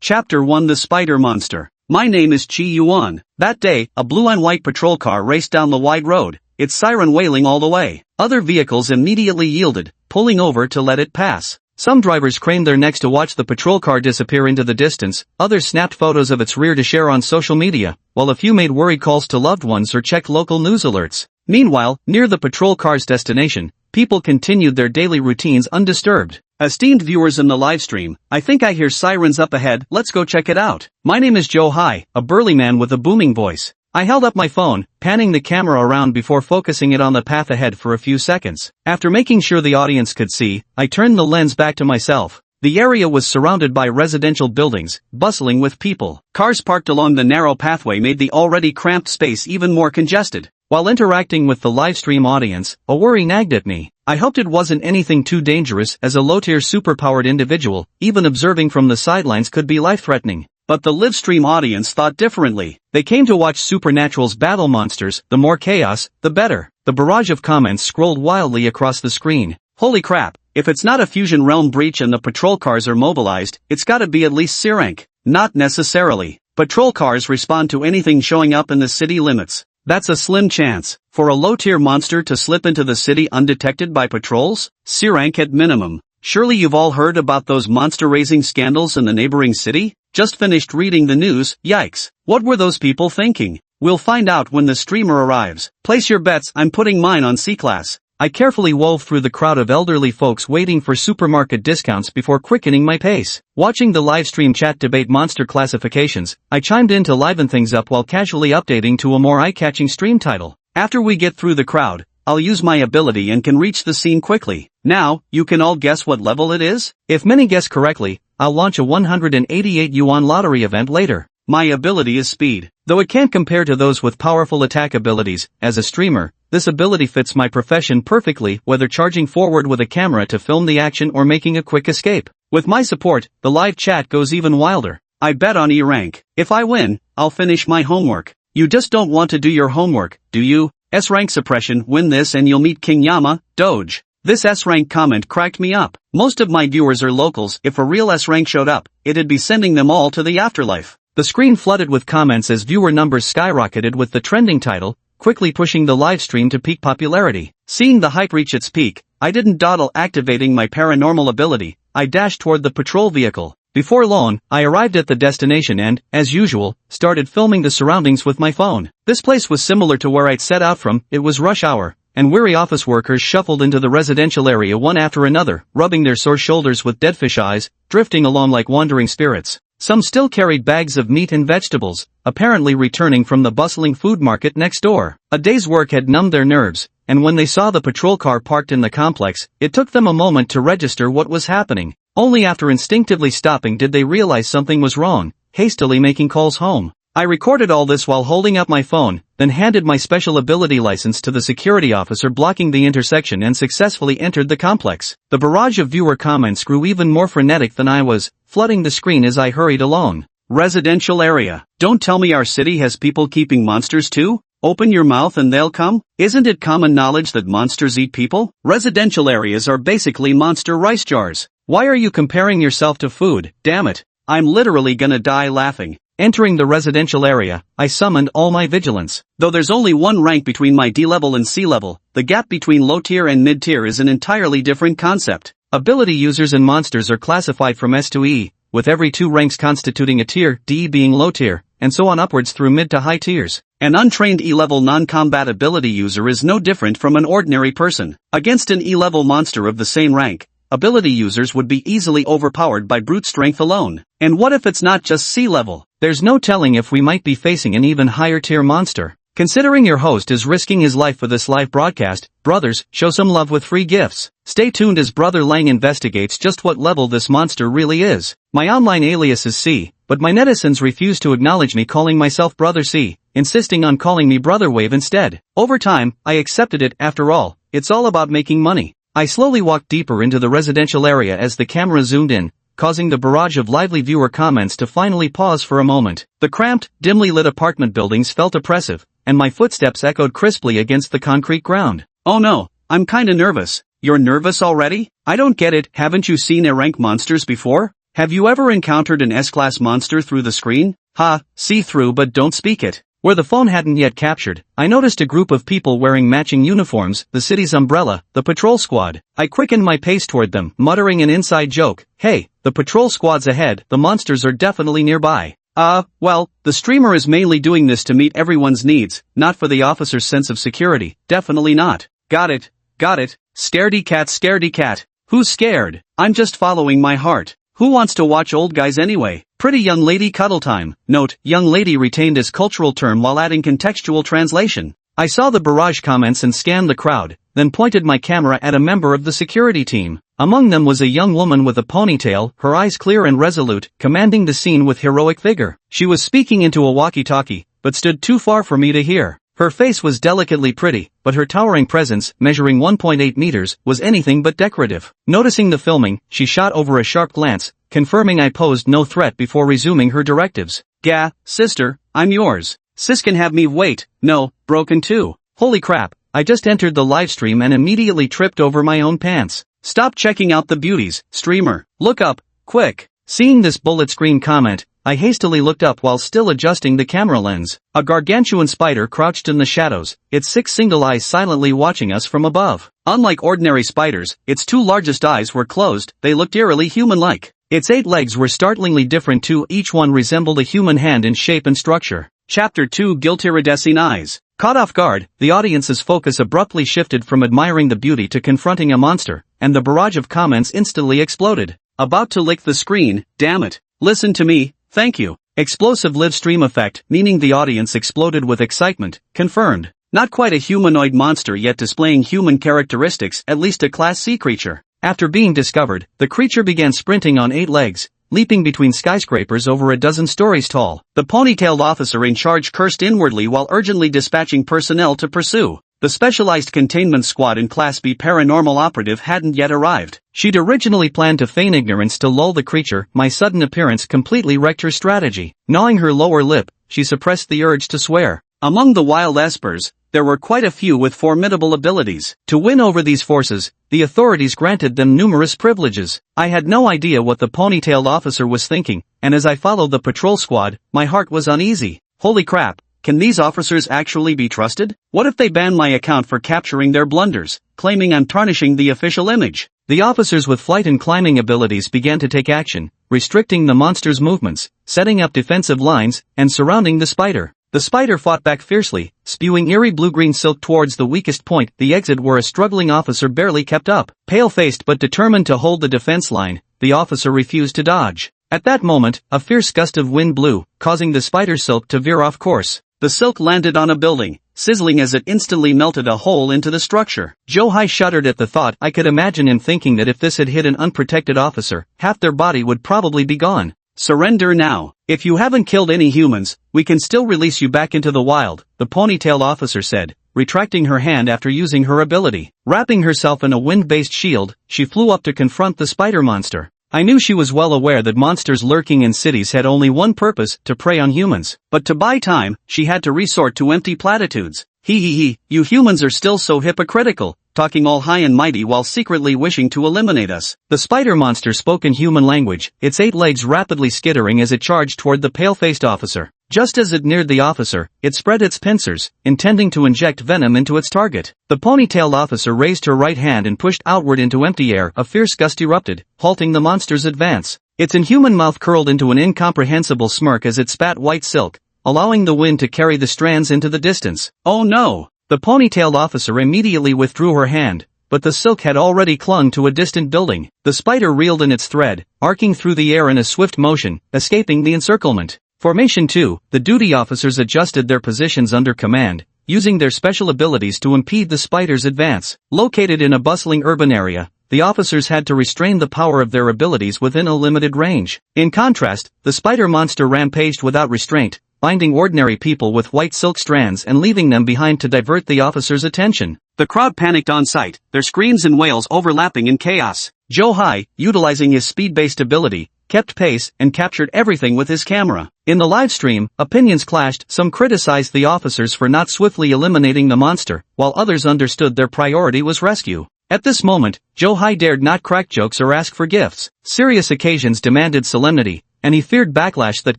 Chapter 1 The Spider Monster. My name is Chi Yuan. That day, a blue and white patrol car raced down the wide road, its siren wailing all the way. Other vehicles immediately yielded, pulling over to let it pass. Some drivers craned their necks to watch the patrol car disappear into the distance, others snapped photos of its rear to share on social media, while a few made worried calls to loved ones or checked local news alerts. Meanwhile, near the patrol car's destination, people continued their daily routines undisturbed. Esteemed viewers in the livestream, I think I hear sirens up ahead, let's go check it out. My name is Joe Hai, a burly man with a booming voice. I held up my phone, panning the camera around before focusing it on the path ahead for a few seconds. After making sure the audience could see, I turned the lens back to myself. The area was surrounded by residential buildings, bustling with people. Cars parked along the narrow pathway made the already cramped space even more congested. While interacting with the livestream audience, a worry nagged at me. I hoped it wasn't anything too dangerous, as a low-tier superpowered individual, even observing from the sidelines could be life-threatening. But the livestream audience thought differently. They came to watch Supernatural's battle monsters, the more chaos, the better. The barrage of comments scrolled wildly across the screen. Holy crap, if it's not a fusion realm breach and the patrol cars are mobilized, it's gotta be at least C rank. Not necessarily. Patrol cars respond to anything showing up in the city limits. That's a slim chance. For a low-tier monster to slip into the city undetected by patrols? C rank at minimum. Surely you've all heard about those monster-raising scandals in the neighboring city? Just finished reading the news, yikes. What were those people thinking? We'll find out when the streamer arrives. Place your bets, I'm putting mine on C-Class. I carefully wove through the crowd of elderly folks waiting for supermarket discounts before quickening my pace. Watching the livestream chat debate monster classifications, I chimed in to liven things up while casually updating to a more eye-catching stream title. After we get through the crowd, I'll use my ability and can reach the scene quickly. Now, you can all guess what level it is? If many guess correctly, I'll launch a 188 yuan lottery event later. My ability is speed. Though it can't compare to those with powerful attack abilities, as a streamer, this ability fits my profession perfectly, whether charging forward with a camera to film the action or making a quick escape. With my support, the live chat goes even wilder. I bet on E rank. If I win, I'll finish my homework. You just don't want to do your homework, do you? S rank suppression, win this and you'll meet King Yama, Doge. This S rank comment cracked me up. Most of my viewers are locals. If a real S rank showed up, it'd be sending them all to the afterlife. The screen flooded with comments as viewer numbers skyrocketed with the trending title, quickly pushing the livestream to peak popularity. Seeing the hype reach its peak, I didn't dawdle activating my paranormal ability. I dashed toward the patrol vehicle. Before long, I arrived at the destination and, as usual, started filming the surroundings with my phone. This place was similar to where I'd set out from. It was rush hour, and weary office workers shuffled into the residential area one after another, rubbing their sore shoulders with deadfish eyes, drifting along like wandering spirits. Some still carried bags of meat and vegetables, apparently returning from the bustling food market next door. A day's work had numbed their nerves, and when they saw the patrol car parked in the complex, it took them a moment to register what was happening. Only after instinctively stopping did they realize something was wrong, hastily making calls home. I recorded all this while holding up my phone, then handed my special ability license to the security officer blocking the intersection and successfully entered the complex. The barrage of viewer comments grew even more frenetic than I was, flooding the screen as I hurried along. Residential area. Don't tell me our city has people keeping monsters too? Open your mouth and they'll come? Isn't it common knowledge that monsters eat people? Residential areas are basically monster rice jars. Why are you comparing yourself to food? Damn it. I'm literally gonna die laughing. Entering the residential area, I summoned all my vigilance. Though there's only one rank between my D level and C level, the gap between low tier and mid tier is an entirely different concept. Ability users and monsters are classified from S to E, with every 2 ranks constituting a tier, D being low tier, and so on upwards through mid to high tiers. An untrained E-level non-combat ability user is no different from an ordinary person. Against an E-level monster of the same rank, ability users would be easily overpowered by brute strength alone. And what if it's not just C-level? There's no telling if we might be facing an even higher tier monster. Considering your host is risking his life for this live broadcast, brothers, show some love with free gifts. Stay tuned as Brother Lang investigates just what level this monster really is. My online alias is C, but my netizens refuse to acknowledge me calling myself Brother C, insisting on calling me Brother Wave instead. Over time, I accepted it. After all, it's all about making money. I slowly walked deeper into the residential area as the camera zoomed in, causing the barrage of lively viewer comments to finally pause for a moment. The cramped, dimly lit apartment buildings felt oppressive, and my footsteps echoed crisply against the concrete ground. Oh no, I'm kinda nervous. You're nervous already? I don't get it. Haven't you seen A rank monsters before? Have you ever encountered an S-class monster through the screen? Ha, see through but don't speak it. Where the phone hadn't yet captured, I noticed a group of people wearing matching uniforms, the city's umbrella, the patrol squad. I quickened my pace toward them, muttering an inside joke. Hey, the patrol squad's ahead, the monsters are definitely nearby. Well, the streamer is mainly doing this to meet everyone's needs, not for the officer's sense of security. Definitely not. Got it. Scaredy cat. Who's scared? I'm just following my heart. Who wants to watch old guys anyway? Pretty young lady cuddle time. Note, young lady retained as cultural term while adding contextual translation. I saw the barrage comments and scanned the crowd, then pointed my camera at a member of the security team. Among them was a young woman with a ponytail, her eyes clear and resolute, commanding the scene with heroic vigor. She was speaking into a walkie-talkie, but stood too far for me to hear. Her face was delicately pretty, but her towering presence, measuring 1.8 meters, was anything but decorative. Noticing the filming, she shot over a sharp glance, confirming I posed no threat before resuming her directives. Gah, sister, I'm yours. Sis can have me wait. No, broken too. Holy crap, I just entered the livestream and immediately tripped over my own pants. Stop checking out the beauties, streamer. Look up, quick. Seeing this bullet screen comment, I hastily looked up while still adjusting the camera lens. A gargantuan spider crouched in the shadows, its 6 single eyes silently watching us from above. Unlike ordinary spiders, its 2 largest eyes were closed, they looked eerily human-like. Its 8 legs were startlingly different too, each one resembled a human hand in shape and structure. Chapter 2 Guilt Iridescent Eyes. Caught off guard, the audience's focus abruptly shifted from admiring the beauty to confronting a monster, and the barrage of comments instantly exploded. About to lick the screen, damn it. Listen to me, thank you. Explosive live stream effect, meaning the audience exploded with excitement, confirmed. Not quite a humanoid monster yet displaying human characteristics, at least a Class C creature. After being discovered, the creature began sprinting on 8 legs, leaping between skyscrapers over a dozen stories tall. The ponytailed officer in charge cursed inwardly while urgently dispatching personnel to pursue. The specialized containment squad in Class B paranormal operative hadn't yet arrived. She'd originally planned to feign ignorance to lull the creature. My sudden appearance completely wrecked her strategy. Gnawing her lower lip, she suppressed the urge to swear. Among the wild espers, there were quite a few with formidable abilities. To win over these forces, the authorities granted them numerous privileges. I had no idea what the ponytailed officer was thinking, and as I followed the patrol squad, my heart was uneasy. Holy crap, can these officers actually be trusted? What if they ban my account for capturing their blunders, claiming I'm tarnishing the official image? The officers with flight and climbing abilities began to take action, restricting the monster's movements, setting up defensive lines, and surrounding the spider. The spider fought back fiercely, spewing eerie blue-green silk towards the weakest point, the exit where a struggling officer barely kept up. Pale-faced but determined to hold the defense line, the officer refused to dodge. At that moment, a fierce gust of wind blew, causing the spider silk to veer off course. The silk landed on a building, sizzling as it instantly melted a hole into the structure. Johai shuddered at the thought. I could imagine him thinking that if this had hit an unprotected officer, half their body would probably be gone. Surrender now. If you haven't killed any humans, we can still release you back into the wild, the ponytailed officer said, retracting her hand after using her ability. Wrapping herself in a wind-based shield, she flew up to confront the spider monster. I knew she was well aware that monsters lurking in cities had only one purpose, to prey on humans. But to buy time, she had to resort to empty platitudes. You humans are still so hypocritical, talking all high and mighty while secretly wishing to eliminate us. The spider monster spoke in human language, its 8 legs rapidly skittering as it charged toward the pale-faced officer. Just as it neared the officer, it spread its pincers, intending to inject venom into its target. The ponytailed officer raised her right hand and pushed outward into empty air. A fierce gust erupted, halting the monster's advance. Its inhuman mouth curled into an incomprehensible smirk as it spat white silk, allowing the wind to carry the strands into the distance. Oh no! The ponytailed officer immediately withdrew her hand, but the silk had already clung to a distant building. The spider reeled in its thread, arcing through the air in a swift motion, escaping the encirclement. Formation 2, the duty officers adjusted their positions under command, using their special abilities to impede the spider's advance. Located in a bustling urban area, the officers had to restrain the power of their abilities within a limited range. In contrast, the spider monster rampaged without restraint, binding ordinary people with white silk strands and leaving them behind to divert the officers' attention. The crowd panicked on sight, their screams and wails overlapping in chaos. Johai, utilizing his speed-based ability, kept pace and captured everything with his camera. In the live stream, opinions clashed. Some criticized the officers for not swiftly eliminating the monster, while others understood their priority was rescue. At this moment, Joe dared not crack jokes or ask for gifts. Serious occasions demanded solemnity, and he feared backlash that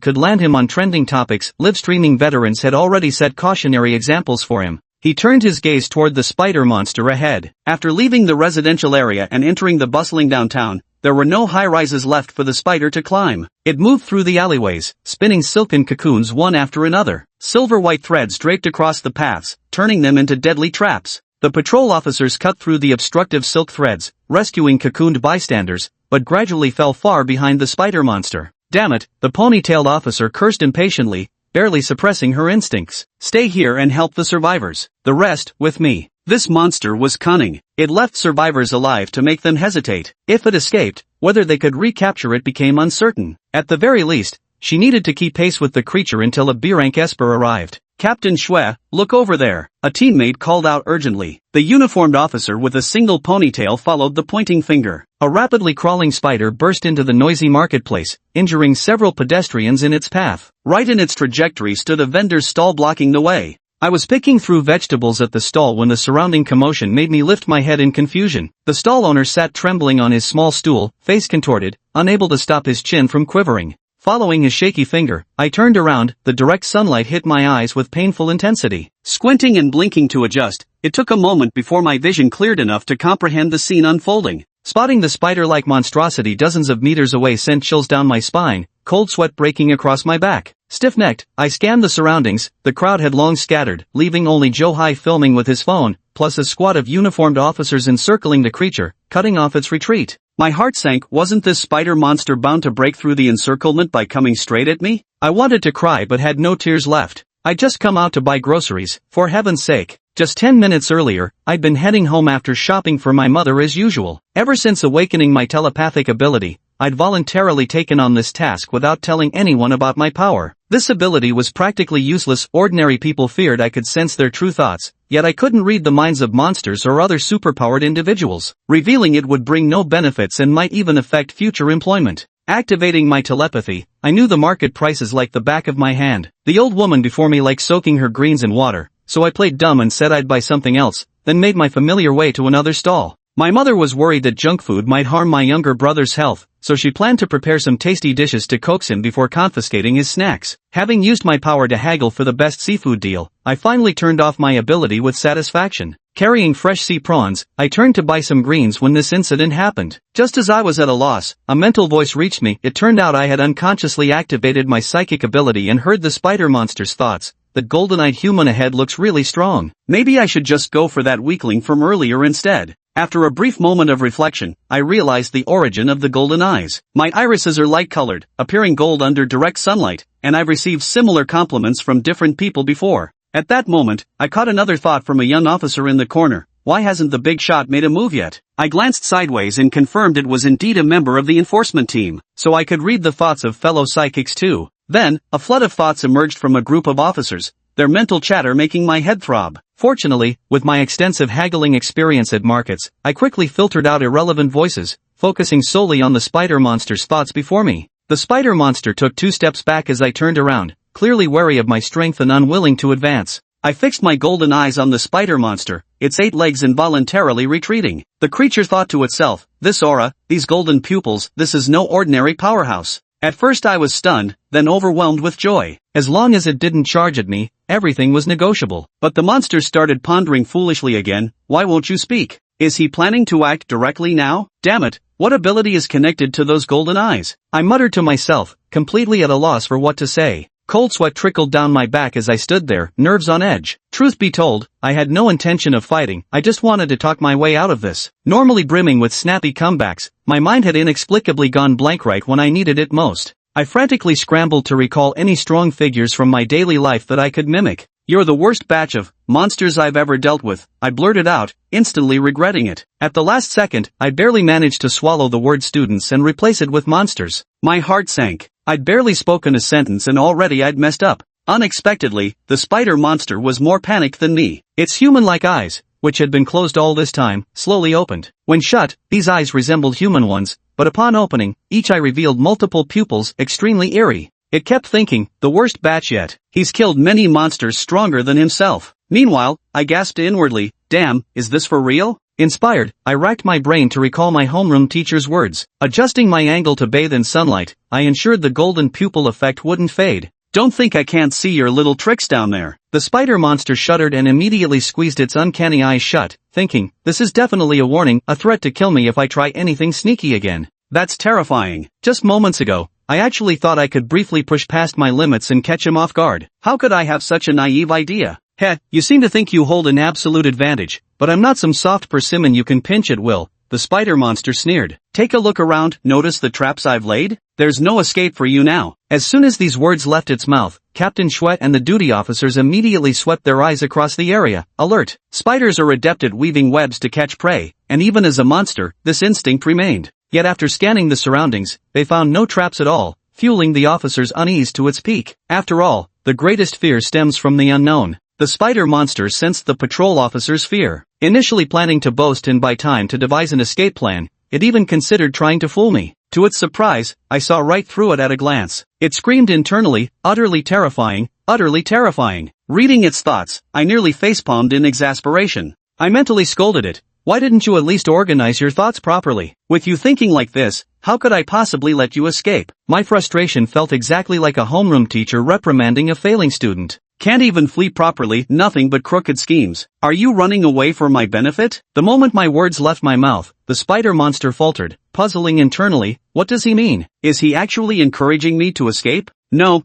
could land him on trending topics. Live-streaming veterans had already set cautionary examples for him. He turned his gaze toward the spider monster ahead. After leaving the residential area and entering the bustling downtown, there were no high-rises left for the spider to climb. It moved through the alleyways, spinning silken cocoons one after another. Silver-white threads draped across the paths, turning them into deadly traps. The patrol officers cut through the obstructive silk threads, rescuing cocooned bystanders, but gradually fell far behind the spider monster. Damn it, the ponytailed officer cursed impatiently, barely suppressing her instincts. Stay here and help the survivors. The rest, with me. This monster was cunning. It left survivors alive to make them hesitate. If it escaped, whether they could recapture it became uncertain. At the very least, she needed to keep pace with the creature until a B-rank Esper arrived. Captain Xue, look over there, a teammate called out urgently. The uniformed officer with a single ponytail followed the pointing finger. A rapidly crawling spider burst into the noisy marketplace, injuring several pedestrians in its path. Right in its trajectory stood a vendor's stall blocking the way. I was picking through vegetables at the stall when the surrounding commotion made me lift my head in confusion. The stall owner sat trembling on his small stool, face contorted, unable to stop his chin from quivering. Following his shaky finger, I turned around. The direct sunlight hit my eyes with painful intensity. Squinting and blinking to adjust, it took a moment before my vision cleared enough to comprehend the scene unfolding. Spotting the spider-like monstrosity dozens of meters away sent chills down my spine, cold sweat breaking across my back. Stiff-necked, I scanned the surroundings. The crowd had long scattered, leaving only Joe filming with his phone, plus a squad of uniformed officers encircling the creature, cutting off its retreat. My heart sank. Wasn't this spider monster bound to break through the encirclement by coming straight at me? I wanted to cry but had no tears left. I'd just come out to buy groceries, for heaven's sake. Just 10 minutes earlier, I'd been heading home after shopping for my mother as usual. Ever since awakening my telepathic ability, I'd voluntarily taken on this task without telling anyone about my power. This ability was practically useless. Ordinary people feared I could sense their true thoughts, yet I couldn't read the minds of monsters or other superpowered individuals. Revealing it would bring no benefits and might even affect future employment. Activating my telepathy, I knew the market prices like the back of my hand. The old woman before me liked soaking her greens in water, so I played dumb and said I'd buy something else, then made my familiar way to another stall. My mother was worried that junk food might harm my younger brother's health, so she planned to prepare some tasty dishes to coax him before confiscating his snacks. Having used my power to haggle for the best seafood deal, I finally turned off my ability with satisfaction. Carrying fresh sea prawns, I turned to buy some greens when this incident happened. Just as I was at a loss, a mental voice reached me. It turned out I had unconsciously activated my psychic ability and heard the spider monster's thoughts. That golden-eyed human ahead looks really strong. Maybe I should just go for that weakling from earlier instead. After a brief moment of reflection, I realized the origin of the golden eyes. My irises are light-colored, appearing gold under direct sunlight, and I've received similar compliments from different people before. At that moment, I caught another thought from a young officer in the corner. Why hasn't the big shot made a move yet? I glanced sideways and confirmed it was indeed a member of the enforcement team, so I could read the thoughts of fellow psychics too. Then, a flood of thoughts emerged from a group of officers, their mental chatter making my head throb. Fortunately, with my extensive haggling experience at markets, I quickly filtered out irrelevant voices, focusing solely on the spider monster's thoughts before me. The spider monster took 2 steps back as I turned around, clearly wary of my strength and unwilling to advance. I fixed my golden eyes on the spider monster, its 8 legs involuntarily retreating. The creature thought to itself, this aura, these golden pupils, this is no ordinary powerhouse. At first I was stunned, then overwhelmed with joy. As long as it didn't charge at me, everything was negotiable. But the monster started pondering foolishly again. Why won't you speak? Is he planning to act directly now? Damn it, what ability is connected to those golden eyes? I muttered to myself, completely at a loss for what to say. Cold sweat trickled down my back as I stood there, nerves on edge. Truth be told, I had no intention of fighting. I just wanted to talk my way out of this. Normally brimming with snappy comebacks, my mind had inexplicably gone blank right when I needed it most. I frantically scrambled to recall any strong figures from my daily life that I could mimic. You're the worst batch of monsters I've ever dealt with, I blurted out, instantly regretting it. At the last second, I barely managed to swallow the word students and replace it with monsters. My heart sank. I'd barely spoken a sentence and already I'd messed up. Unexpectedly, the spider monster was more panicked than me. Its human-like eyes, which had been closed all this time, slowly opened. When shut, these eyes resembled human ones, but upon opening, each eye revealed multiple pupils, extremely eerie. It kept thinking, the worst batch yet. He's killed many monsters stronger than himself. Meanwhile, I gasped inwardly, damn, is this for real? Inspired, I racked my brain to recall my homeroom teacher's words. Adjusting my angle to bathe in sunlight, I ensured the golden pupil effect wouldn't fade. Don't think I can't see your little tricks down there. The spider monster shuddered and immediately squeezed its uncanny eyes shut, thinking, this is definitely a warning, a threat to kill me if I try anything sneaky again. That's terrifying. Just moments ago, I actually thought I could briefly push past my limits and catch him off guard. How could I have such a naive idea? Heh, you seem to think you hold an absolute advantage, but I'm not some soft persimmon you can pinch at will. The spider monster sneered. Take a look around, notice the traps I've laid? There's no escape for you now. As soon as these words left its mouth, Captain Chouette and the duty officers immediately swept their eyes across the area, alert. Spiders are adept at weaving webs to catch prey, and even as a monster, this instinct remained. Yet after scanning the surroundings, they found no traps at all, fueling the officers' unease to its peak. After all, the greatest fear stems from the unknown. The spider monster sensed the patrol officer's fear. Initially planning to boast and buy time to devise an escape plan, it even considered trying to fool me. To its surprise, I saw right through it at a glance. It screamed internally, utterly terrifying, utterly terrifying. Reading its thoughts, I nearly facepalmed in exasperation. I mentally scolded it. Why didn't you at least organize your thoughts properly? With you thinking like this, how could I possibly let you escape? My frustration felt exactly like a homeroom teacher reprimanding a failing student. Can't even flee properly, nothing but crooked schemes. Are you running away for my benefit? The moment my words left my mouth, the spider monster faltered, puzzling internally. What does he mean? Is he actually encouraging me to escape? No.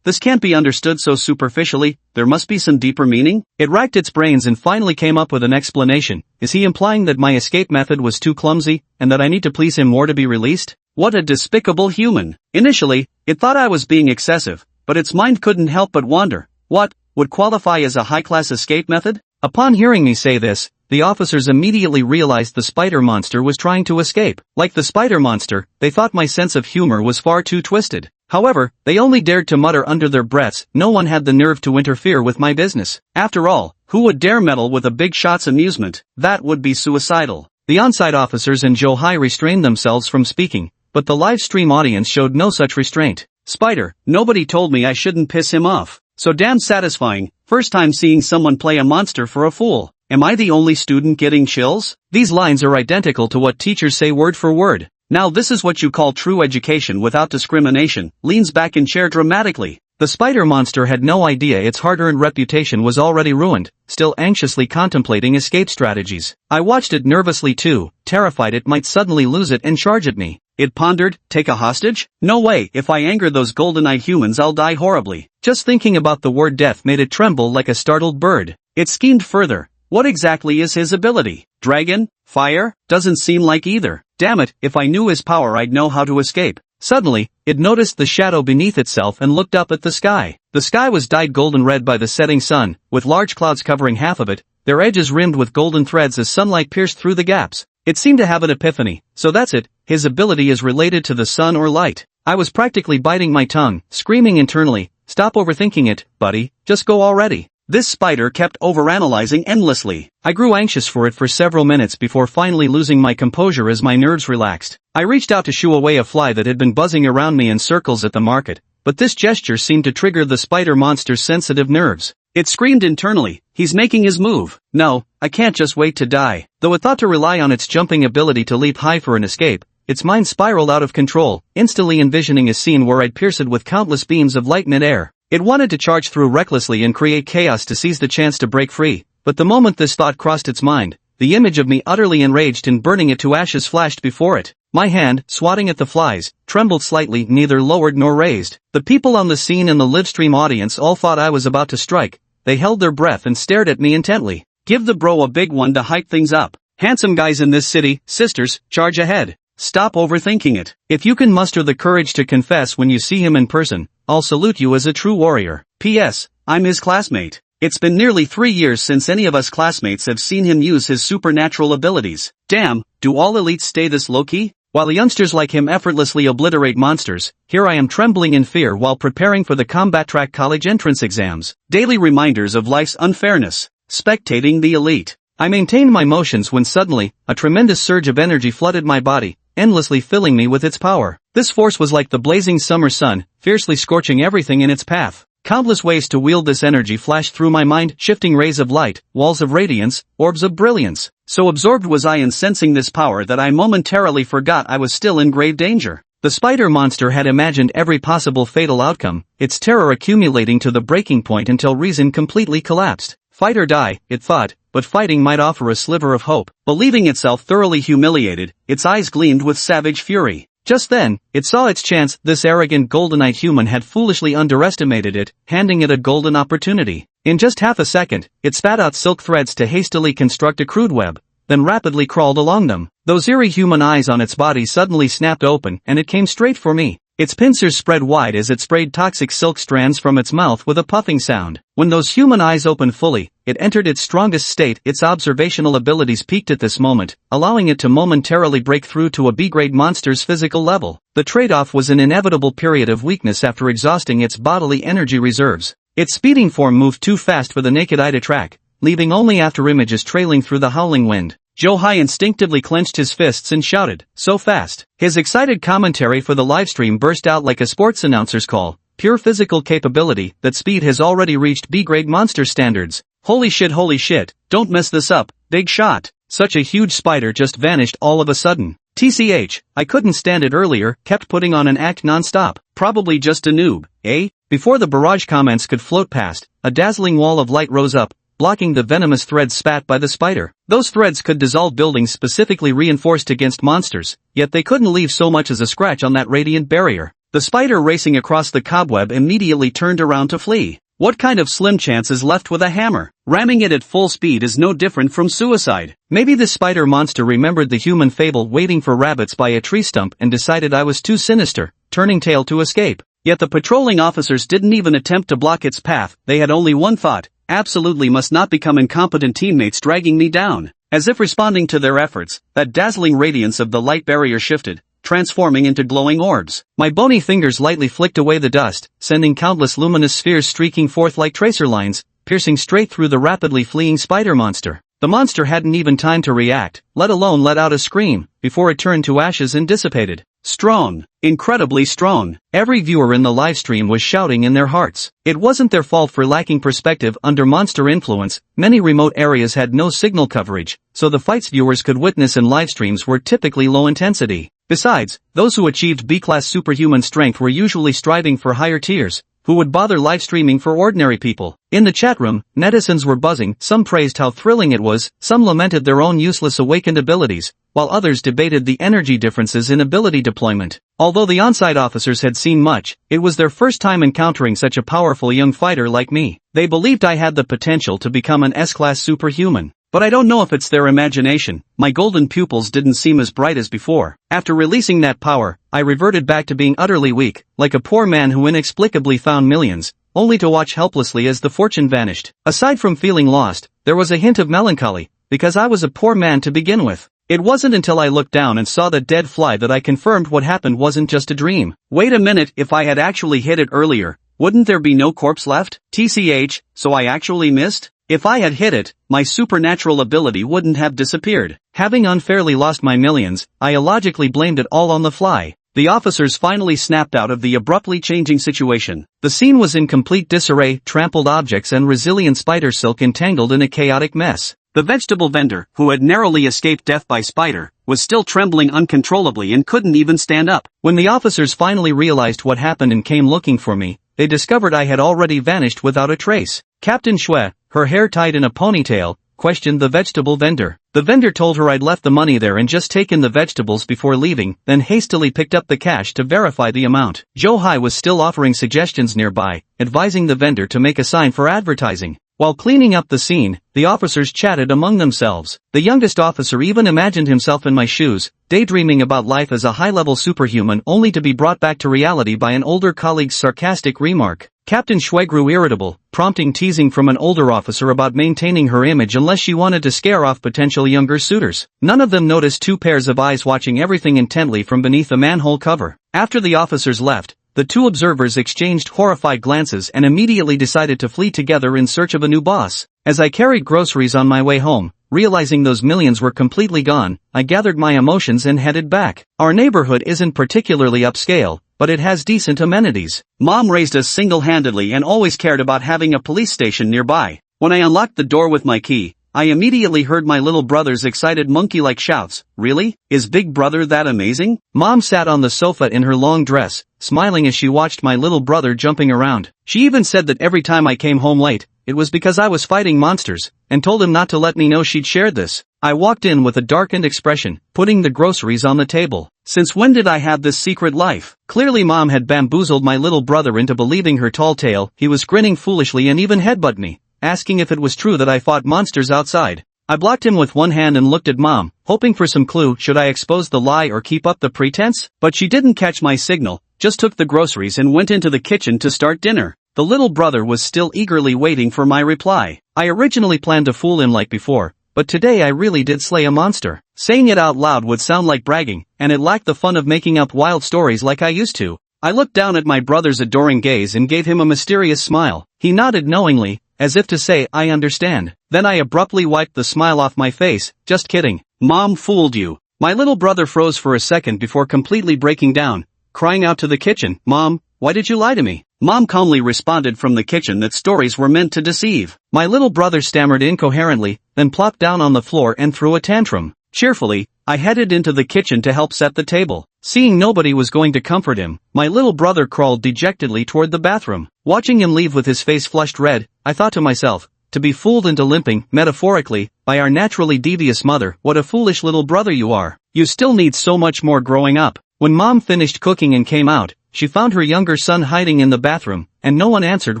This can't be understood so superficially. There must be some deeper meaning. It racked its brains and finally came up with an explanation. Is he implying that my escape method was too clumsy, and that I need to please him more to be released? What a despicable human. Initially, it thought I was being excessive, but its mind couldn't help but wonder. What would qualify as a high-class escape method? Upon hearing me say this, the officers immediately realized the spider monster was trying to escape. Like the spider monster, they thought my sense of humor was far too twisted. However, they only dared to mutter under their breaths, no one had the nerve to interfere with my business. After all, who would dare meddle with a big shot's amusement? That would be suicidal. The on-site officers and Johai restrained themselves from speaking, but the live stream audience showed no such restraint. Spider, nobody told me I shouldn't piss him off. So damn satisfying, first time seeing someone play a monster for a fool. Am I the only student getting chills? These lines are identical to what teachers say word for word. Now this is what you call true education without discrimination. Leans back in chair dramatically. The spider monster had no idea its hard-earned reputation was already ruined, still anxiously contemplating escape strategies. I watched it nervously too, terrified it might suddenly lose it and charge at me. It pondered, take a hostage? No way, if I anger those golden-eyed humans I'll die horribly. Just thinking about the word death made it tremble like a startled bird. It schemed further. What exactly is his ability? Dragon? Fire? Doesn't seem like either. Damn it, if I knew his power I'd know how to escape. Suddenly, it noticed the shadow beneath itself and looked up at the sky. The sky was dyed golden red by the setting sun, with large clouds covering half of it, their edges rimmed with golden threads as sunlight pierced through the gaps. It seemed to have an epiphany. So that's it, his ability is related to the sun or light. I was practically biting my tongue, screaming internally, stop overthinking it, buddy, just go already. This spider kept overanalyzing endlessly. I grew anxious for it for several minutes before finally losing my composure as my nerves relaxed. I reached out to shoo away a fly that had been buzzing around me in circles at the market, but this gesture seemed to trigger the spider monster's sensitive nerves. It screamed internally, he's making his move. No, I can't just wait to die. Though it thought to rely on its jumping ability to leap high for an escape, its mind spiraled out of control, instantly envisioning a scene where I'd pierce it with countless beams of light mid-air. It wanted to charge through recklessly and create chaos to seize the chance to break free, but the moment this thought crossed its mind, the image of me utterly enraged and burning it to ashes flashed before it. My hand, swatting at the flies, trembled slightly, neither lowered nor raised. The people on the scene and the livestream audience all thought I was about to strike. They held their breath and stared at me intently. Give the bro a big one to hype things up. Handsome guys in this city, sisters, charge ahead. Stop overthinking it. If you can muster the courage to confess when you see him in person, I'll salute you as a true warrior. P.S. I'm his classmate. It's been nearly 3 years since any of us classmates have seen him use his supernatural abilities. Damn, do all elites stay this low-key? While youngsters like him effortlessly obliterate monsters, here I am trembling in fear while preparing for the Combat Track college entrance exams. Daily reminders of life's unfairness. Spectating the elite. I maintained my motions when suddenly, a tremendous surge of energy flooded my body, endlessly filling me with its power. This force was like the blazing summer sun, fiercely scorching everything in its path. Countless ways to wield this energy flashed through my mind, shifting rays of light, walls of radiance, orbs of brilliance. So absorbed was I in sensing this power that I momentarily forgot I was still in grave danger. The spider monster had imagined every possible fatal outcome, its terror accumulating to the breaking point until reason completely collapsed. Fight or die, it thought, but fighting might offer a sliver of hope. Believing itself thoroughly humiliated, its eyes gleamed with savage fury. Just then, it saw its chance. This arrogant goldenite human had foolishly underestimated it, handing it a golden opportunity. In just half a second, it spat out silk threads to hastily construct a crude web, then rapidly crawled along them. Those eerie human eyes on its body suddenly snapped open and it came straight for me. Its pincers spread wide as it sprayed toxic silk strands from its mouth with a puffing sound. When those human eyes opened fully, it entered its strongest state. Its observational abilities peaked at this moment, allowing it to momentarily break through to a B-grade monster's physical level. The trade-off was an inevitable period of weakness after exhausting its bodily energy reserves. Its speeding form moved too fast for the naked eye to track, leaving only after images trailing through the howling wind. Zhou instinctively clenched his fists and shouted, "So fast!" His excited commentary for the livestream burst out like a sports announcer's call. Pure physical capability. That speed has already reached B-grade monster standards. Holy shit, don't mess this up, big shot. Such a huge spider just vanished all of a sudden. TCH, I couldn't stand it earlier, kept putting on an act non-stop. Probably just a noob, eh? Before the barrage comments could float past, a dazzling wall of light rose up, blocking the venomous threads spat by the spider. Those threads could dissolve buildings specifically reinforced against monsters, yet they couldn't leave so much as a scratch on that radiant barrier. The spider racing across the cobweb immediately turned around to flee. What kind of slim chance is left with a hammer? Ramming it at full speed is no different from suicide. Maybe the spider monster remembered the human fable waiting for rabbits by a tree stump and decided I was too sinister, turning tail to escape. Yet the patrolling officers didn't even attempt to block its path. They had only one thought: absolutely must not become incompetent teammates dragging me down. As if responding to their efforts, that dazzling radiance of the light barrier shifted, transforming into glowing orbs. My bony fingers lightly flicked away the dust, sending countless luminous spheres streaking forth like tracer lines, piercing straight through the rapidly fleeing spider monster. The monster hadn't even time to react, let alone let out a scream, before it turned to ashes and dissipated. Strong. Incredibly strong. Every viewer in the livestream was shouting in their hearts. It wasn't their fault for lacking perspective under monster influence. Many remote areas had no signal coverage, so the fights viewers could witness in livestreams were typically low intensity. Besides, those who achieved B-class superhuman strength were usually striving for higher tiers. Who would bother live streaming for ordinary people? In the chat room, netizens were buzzing. Some praised how thrilling it was, some lamented their own useless awakened abilities, while others debated the energy differences in ability deployment. Although the on-site officers had seen much, it was their first time encountering such a powerful young fighter like me. They believed I had the potential to become an S-class superhuman. But I don't know if it's their imagination. My golden pupils didn't seem as bright as before. After releasing that power, I reverted back to being utterly weak, like a poor man who inexplicably found millions, only to watch helplessly as the fortune vanished. Aside from feeling lost, there was a hint of melancholy, because I was a poor man to begin with. It wasn't until I looked down and saw the dead fly that I confirmed what happened wasn't just a dream. Wait a minute, if I had actually hit it earlier, wouldn't there be no corpse left? TCH, so I actually missed? If I had hit it, my supernatural ability wouldn't have disappeared. Having unfairly lost my millions, I illogically blamed it all on the fly. The officers finally snapped out of the abruptly changing situation. The scene was in complete disarray, trampled objects and resilient spider silk entangled in a chaotic mess. The vegetable vendor, who had narrowly escaped death by spider, was still trembling uncontrollably and couldn't even stand up. When the officers finally realized what happened and came looking for me, they discovered I had already vanished without a trace. Captain Shui, her hair tied in a ponytail, questioned the vegetable vendor. The vendor told her I'd left the money there and just taken the vegetables before leaving, then hastily picked up the cash to verify the amount. Zhou was still offering suggestions nearby, advising the vendor to make a sign for advertising. While cleaning up the scene, the officers chatted among themselves. The youngest officer even imagined himself in my shoes, daydreaming about life as a high-level superhuman only to be brought back to reality by an older colleague's sarcastic remark. Captain Shui grew irritable, prompting teasing from an older officer about maintaining her image unless she wanted to scare off potential younger suitors. None of them noticed two pairs of eyes watching everything intently from beneath a manhole cover. After the officers left, the two observers exchanged horrified glances and immediately decided to flee together in search of a new boss. As I carried groceries on my way home, realizing those millions were completely gone, I gathered my emotions and headed back. Our neighborhood isn't particularly upscale, but it has decent amenities. Mom raised us single-handedly and always cared about having a police station nearby. When I unlocked the door with my key, I immediately heard my little brother's excited monkey-like shouts. Really? Is Big Brother that amazing? Mom sat on the sofa in her long dress, smiling as she watched my little brother jumping around. She even said that every time I came home late, it was because I was fighting monsters, and told him not to let me know she'd shared this. I walked in with a darkened expression, putting the groceries on the table. Since when did I have this secret life? Clearly Mom had bamboozled my little brother into believing her tall tale. He was grinning foolishly and even headbutted me, asking if it was true that I fought monsters outside. I blocked him with one hand and looked at Mom, hoping for some clue. Should I expose the lie or keep up the pretense? But she didn't catch my signal, just took the groceries and went into the kitchen to start dinner. The little brother was still eagerly waiting for my reply. I originally planned to fool him like before, but today I really did slay a monster. Saying it out loud would sound like bragging, and it lacked the fun of making up wild stories like I used to. I looked down at my brother's adoring gaze and gave him a mysterious smile. He nodded knowingly, as if to say, I understand. Then I abruptly wiped the smile off my face. Just kidding. Mom fooled you. My little brother froze for a second before completely breaking down, crying out to the kitchen, Mom, why did you lie to me? Mom calmly responded from the kitchen that stories were meant to deceive. My little brother stammered incoherently, then plopped down on the floor and threw a tantrum. Cheerfully, I headed into the kitchen to help set the table. Seeing nobody was going to comfort him, my little brother crawled dejectedly toward the bathroom. Watching him leave with his face flushed red, I thought to myself, to be fooled into limping, metaphorically, by our naturally devious mother, what a foolish little brother you are. You still need so much more growing up. When Mom finished cooking and came out, she found her younger son hiding in the bathroom, and no one answered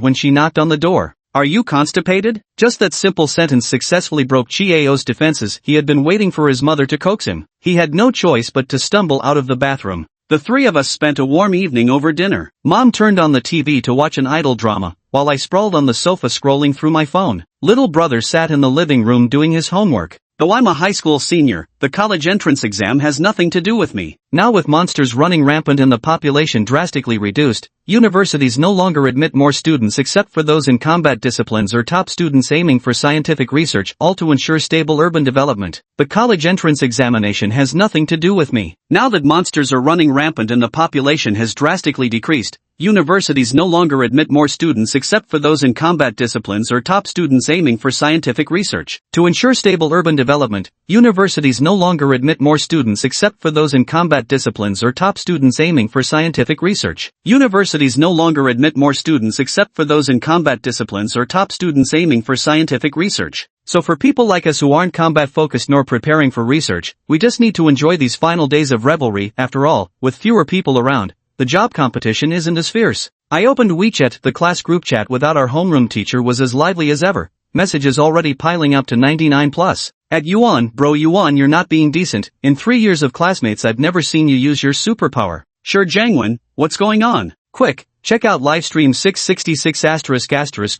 when she knocked on the door. Are you constipated? Just that simple sentence successfully broke Chieo's defenses. He had been waiting for his mother to coax him. He had no choice but to stumble out of the bathroom. The three of us spent a warm evening over dinner. Mom turned on the TV to watch an idol drama, while I sprawled on the sofa scrolling through my phone. Little brother sat in the living room doing his homework. Though I'm a high school senior, the college entrance exam has nothing to do with me. Now with monsters running rampant and the population drastically reduced, universities no longer admit more students except for those in combat disciplines or top students aiming for scientific research, all to ensure stable urban development. The college entrance examination has nothing to do with me. Now that monsters are running rampant and the population has drastically decreased, universities no longer admit more students except for those in combat disciplines or top students aiming for scientific research. To ensure stable urban development, universities no longer admit more students except for those in combat disciplines or top students aiming for scientific research. Universities no longer admit more students except for those in combat disciplines or top students aiming for scientific research. So for people like us who aren't combat focused nor preparing for research, we just need to enjoy these final days of revelry. After all, with fewer people around, the job competition isn't as fierce. I opened WeChat. The class group chat without our homeroom teacher was as lively as ever. Messages already piling up to 99 plus. At Yuan, bro Yuan, you're not being decent. In 3 years of classmates I've never seen you use your superpower. Sure Jangwon, what's going on? Quick, check out livestream 666 ***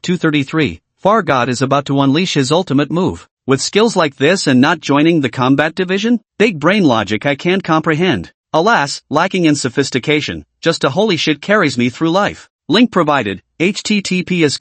233. Far God is about to unleash his ultimate move. With skills like this and not joining the combat division? Big brain logic I can't comprehend. Alas, lacking in sophistication, just a holy shit carries me through life. Link provided, https://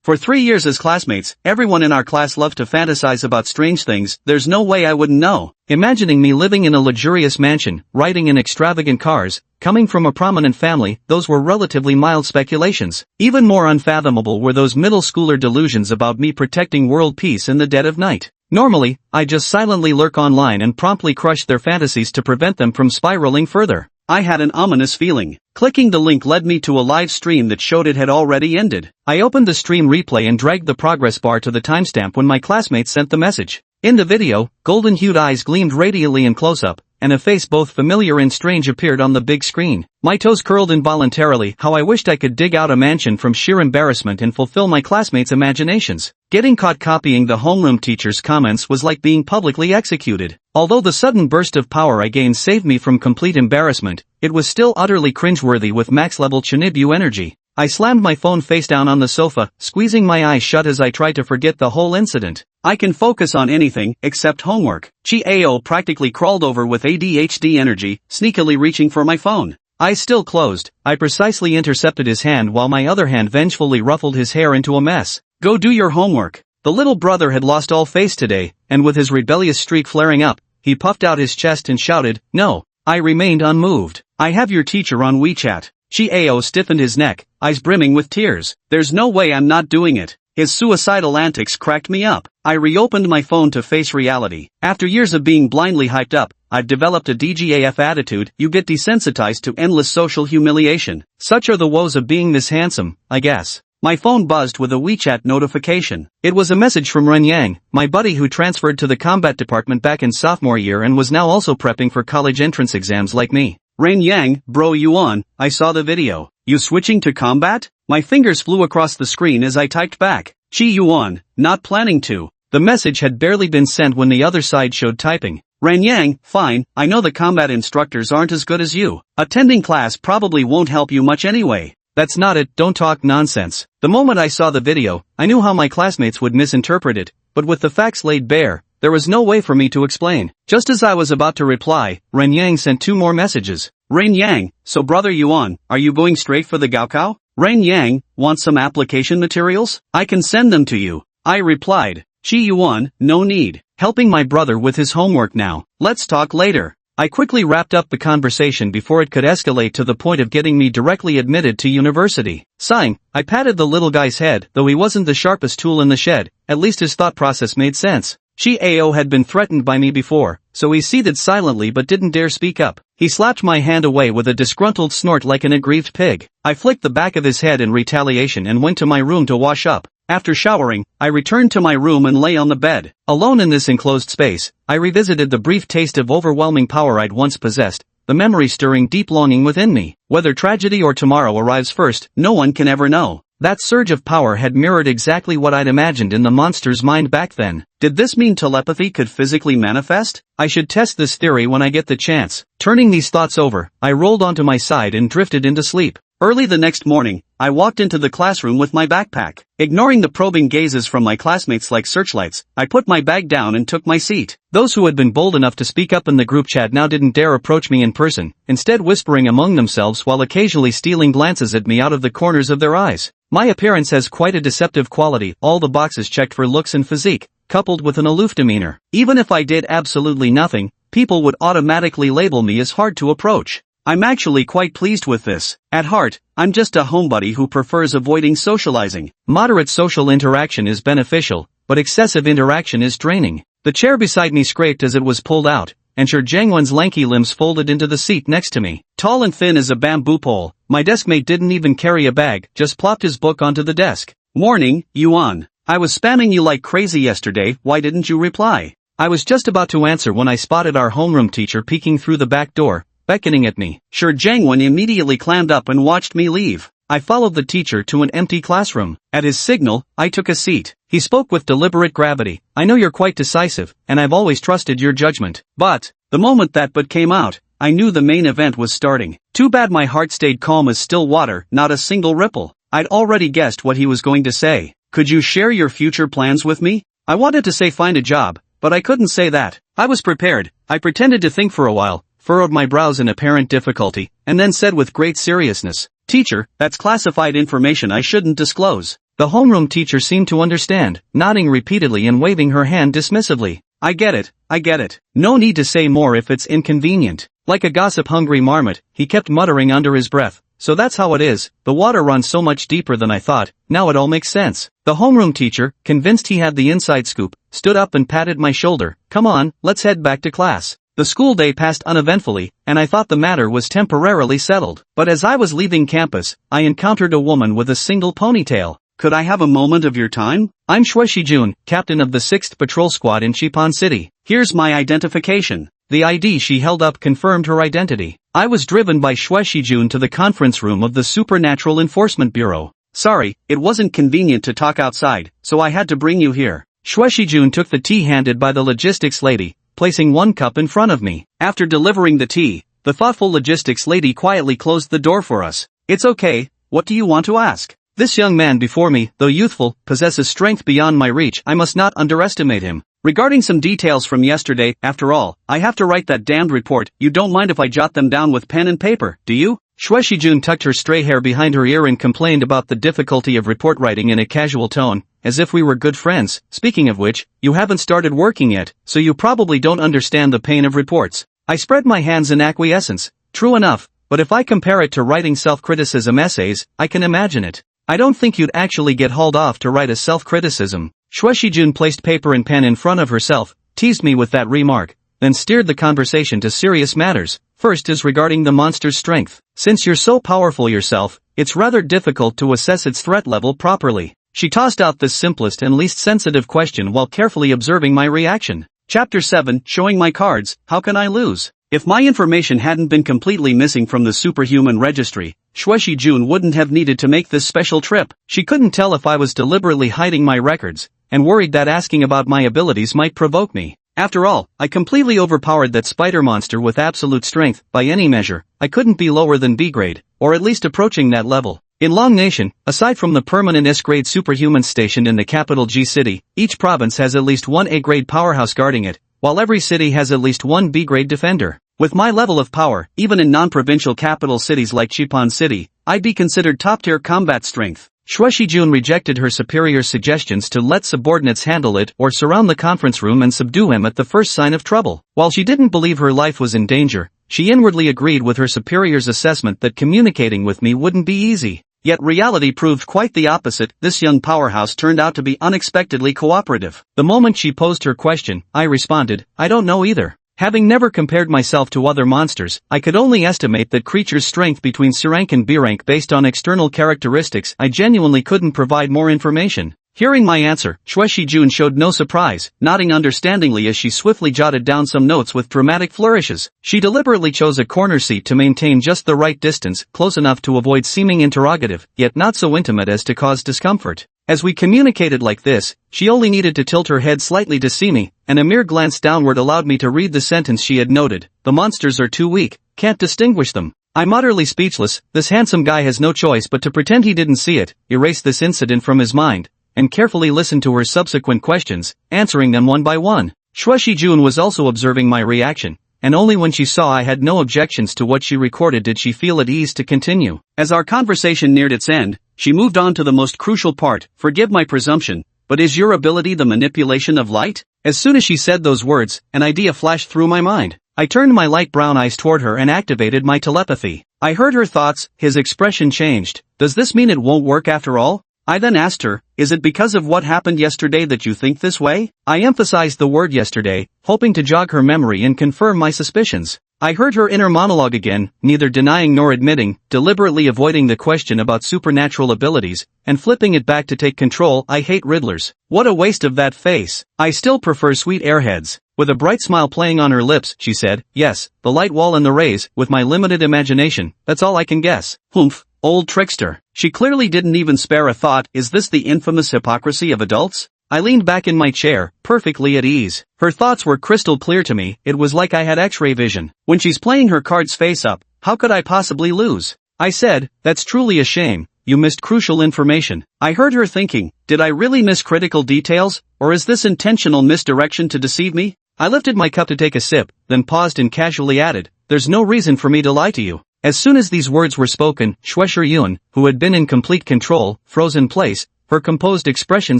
For 3 years as classmates, everyone in our class loved to fantasize about strange things. There's no way I wouldn't know. Imagining me living in a luxurious mansion, riding in extravagant cars, coming from a prominent family, those were relatively mild speculations. Even more unfathomable were those middle schooler delusions about me protecting world peace in the dead of night. Normally, I just silently lurk online and promptly crush their fantasies to prevent them from spiraling further. I had an ominous feeling. Clicking the link led me to a live stream that showed it had already ended. I opened the stream replay and dragged the progress bar to the timestamp when my classmate sent the message. In the video, golden-hued eyes gleamed radiantly in close-up, and a face both familiar and strange appeared on the big screen. My toes curled involuntarily. How I wished I could dig out a mansion from sheer embarrassment and fulfill my classmates' imaginations. Getting caught copying the homeroom teacher's comments was like being publicly executed. Although the sudden burst of power I gained saved me from complete embarrassment, it was still utterly cringeworthy with max-level Chinibu energy. I slammed my phone face down on the sofa, squeezing my eyes shut as I tried to forget the whole incident. I can focus on anything, except homework. Chi-Ao practically crawled over with ADHD energy, sneakily reaching for my phone. Eyes still closed, I precisely intercepted his hand while my other hand vengefully ruffled his hair into a mess. Go do your homework. The little brother had lost all face today, and with his rebellious streak flaring up, he puffed out his chest and shouted, "No." I remained unmoved. I have your teacher on WeChat. Chi-Ao stiffened his neck, eyes brimming with tears. There's no way I'm not doing it. His suicidal antics cracked me up. I reopened my phone to face reality. After years of being blindly hyped up, I've developed a DGAF attitude. You get desensitized to endless social humiliation. Such are the woes of being this handsome, I guess. My phone buzzed with a WeChat notification. It was a message from Ren Yang, my buddy who transferred to the combat department back in sophomore year and was now also prepping for college entrance exams like me. Ren Yang, bro, you on? I saw the video. You switching to combat? My fingers flew across the screen as I typed back. Chi Yuan, not planning to. The message had barely been sent when the other side showed typing. Ren Yang, fine, I know the combat instructors aren't as good as you. Attending class probably won't help you much anyway. That's not it, don't talk nonsense. The moment I saw the video, I knew how my classmates would misinterpret it, but with the facts laid bare, there was no way for me to explain. Just as I was about to reply, Ren Yang sent 2 more messages. Ren Yang, so brother Yuan, are you going straight for the Gaokao? Ren Yang, want some application materials? I can send them to you. I replied. Chi Yuan, no need. Helping my brother with his homework now. Let's talk later. I quickly wrapped up the conversation before it could escalate to the point of getting me directly admitted to university. Sighing, I patted the little guy's head. Though he wasn't the sharpest tool in the shed, at least his thought process made sense. Chi Ao had been threatened by me before, so he seethed silently but didn't dare speak up. He slapped my hand away with a disgruntled snort like an aggrieved pig. I flicked the back of his head in retaliation and went to my room to wash up. After showering, I returned to my room and lay on the bed. Alone in this enclosed space, I revisited the brief taste of overwhelming power I'd once possessed, the memory stirring deep longing within me. Whether tragedy or tomorrow arrives first, no one can ever know. That surge of power had mirrored exactly what I'd imagined in the monster's mind back then. Did this mean telepathy could physically manifest? I should test this theory when I get the chance. Turning these thoughts over, I rolled onto my side and drifted into sleep. Early the next morning, I walked into the classroom with my backpack. Ignoring the probing gazes from my classmates like searchlights, I put my bag down and took my seat. Those who had been bold enough to speak up in the group chat now didn't dare approach me in person, instead whispering among themselves while occasionally stealing glances at me out of the corners of their eyes. My appearance has quite a deceptive quality, all the boxes checked for looks and physique, coupled with an aloof demeanor. Even if I did absolutely nothing, people would automatically label me as hard to approach. I'm actually quite pleased with this. At heart, I'm just a homebody who prefers avoiding socializing. Moderate social interaction is beneficial, but excessive interaction is draining. The chair beside me scraped as it was pulled out, and Sir Jangwon's lanky limbs folded into the seat next to me. Tall and thin as a bamboo pole, my deskmate didn't even carry a bag, just plopped his book onto the desk. Warning, Yuan. I was spamming you like crazy yesterday, why didn't you reply? I was just about to answer when I spotted our homeroom teacher peeking through the back door, beckoning at me. Sir Jangwon immediately clammed up and watched me leave. I followed the teacher to an empty classroom. At his signal, I took a seat. He spoke with deliberate gravity. I know you're quite decisive, and I've always trusted your judgment. But, the moment that but came out, I knew the main event was starting. Too bad my heart stayed calm as still water, not a single ripple. I'd already guessed what he was going to say. Could you share your future plans with me? I wanted to say find a job, but I couldn't say that. I was prepared. I pretended to think for a while, furrowed my brows in apparent difficulty, and then said with great seriousness, Teacher, that's classified information I shouldn't disclose. The homeroom teacher seemed to understand, nodding repeatedly and waving her hand dismissively. I get it. No need to say more if it's inconvenient. Like a gossip-hungry marmot, he kept muttering under his breath. So that's how it is, the water runs so much deeper than I thought, now it all makes sense. The homeroom teacher, convinced he had the inside scoop, stood up and patted my shoulder. Come on, let's head back to class. The school day passed uneventfully, and I thought the matter was temporarily settled. But as I was leaving campus, I encountered a woman with a single ponytail. Could I have a moment of your time? I'm Shue Shijun, captain of the 6th Patrol Squad in Xipan City. Here's my identification. The ID she held up confirmed her identity. I was driven by Shue Shijun to the conference room of the Supernatural Enforcement Bureau. Sorry, it wasn't convenient to talk outside, so I had to bring you here. Shue Shijun took the tea handed by the logistics lady, placing one cup in front of me. After delivering the tea, the thoughtful logistics lady quietly closed the door for us. It's okay, what do you want to ask? This young man before me, though youthful, possesses strength beyond my reach. I must not underestimate him. Regarding some details from yesterday, after all, I have to write that damned report. You don't mind if I jot them down with pen and paper, do you? Shue Shijun tucked her stray hair behind her ear and complained about the difficulty of report writing in a casual tone, as if we were good friends. Speaking of which, you haven't started working yet, so you probably don't understand the pain of reports. I spread my hands in acquiescence. True enough, but if I compare it to writing self-criticism essays, I can imagine it. I don't think you'd actually get hauled off to write a self-criticism. Shue Shijun placed paper and pen in front of herself, teased me with that remark, then steered the conversation to serious matters. First is regarding the monster's strength. Since you're so powerful yourself, it's rather difficult to assess its threat level properly. She tossed out this simplest and least sensitive question while carefully observing my reaction. Chapter 7, Showing my cards, How Can I Lose? If my information hadn't been completely missing from the superhuman registry, Shue Shijun wouldn't have needed to make this special trip. She couldn't tell if I was deliberately hiding my records, and worried that asking about my abilities might provoke me. After all, I completely overpowered that spider monster with absolute strength. By any measure, I couldn't be lower than B grade, or at least approaching that level. In Long Nation, aside from the permanent S-grade superhumans stationed in the capital G city, each province has at least one A-grade powerhouse guarding it, while every city has at least one B-grade defender. With my level of power, even in non-provincial capital cities like Chipan City, I'd be considered top-tier combat strength. Shue Shijun rejected her superior's suggestions to let subordinates handle it or surround the conference room and subdue him at the first sign of trouble. While she didn't believe her life was in danger, she inwardly agreed with her superior's assessment that communicating with me wouldn't be easy. Yet reality proved quite the opposite. This young powerhouse turned out to be unexpectedly cooperative. The moment she posed her question, I responded, I don't know either. Having never compared myself to other monsters, I could only estimate that creatures' strength between C rank and B rank based on external characteristics. I genuinely couldn't provide more information. Hearing my answer, Shue Shijun showed no surprise, nodding understandingly as she swiftly jotted down some notes with dramatic flourishes. She deliberately chose a corner seat to maintain just the right distance, close enough to avoid seeming interrogative, yet not so intimate as to cause discomfort. As we communicated like this, she only needed to tilt her head slightly to see me, and a mere glance downward allowed me to read the sentence she had noted. The monsters are too weak, can't distinguish them. I'm utterly speechless. This handsome guy has no choice but to pretend he didn't see it, erase this incident from his mind, and carefully listen to her subsequent questions, answering them one by one. Shue Shijun was also observing my reaction, and only when she saw I had no objections to what she recorded did she feel at ease to continue. As our conversation neared its end, she moved on to the most crucial part. Forgive my presumption, but is your ability the manipulation of light? As soon as she said those words, an idea flashed through my mind. I turned my light brown eyes toward her and activated my telepathy. I heard her thoughts. His expression changed. Does this mean it won't work after all? I then asked her, is it because of what happened yesterday that you think this way? I emphasized the word yesterday, hoping to jog her memory and confirm my suspicions. I heard her inner monologue again, neither denying nor admitting, deliberately avoiding the question about supernatural abilities, and flipping it back to take control. I hate riddlers. What a waste of that face. I still prefer sweet airheads. With a bright smile playing on her lips, she said, yes, the light wall and the rays. With my limited imagination, that's all I can guess. Humph, old trickster. She clearly didn't even spare a thought. Is this the infamous hypocrisy of adults? I leaned back in my chair, perfectly at ease. Her thoughts were crystal clear to me. It was like I had X-ray vision. When she's playing her cards face up, how could I possibly lose? I said, that's truly a shame. You missed crucial information. I heard her thinking, did I really miss critical details, or is this intentional misdirection to deceive me? I lifted my cup to take a sip, then paused and casually added, there's no reason for me to lie to you. As soon as these words were spoken, Shue Shijun, who had been in complete control, froze in place, her composed expression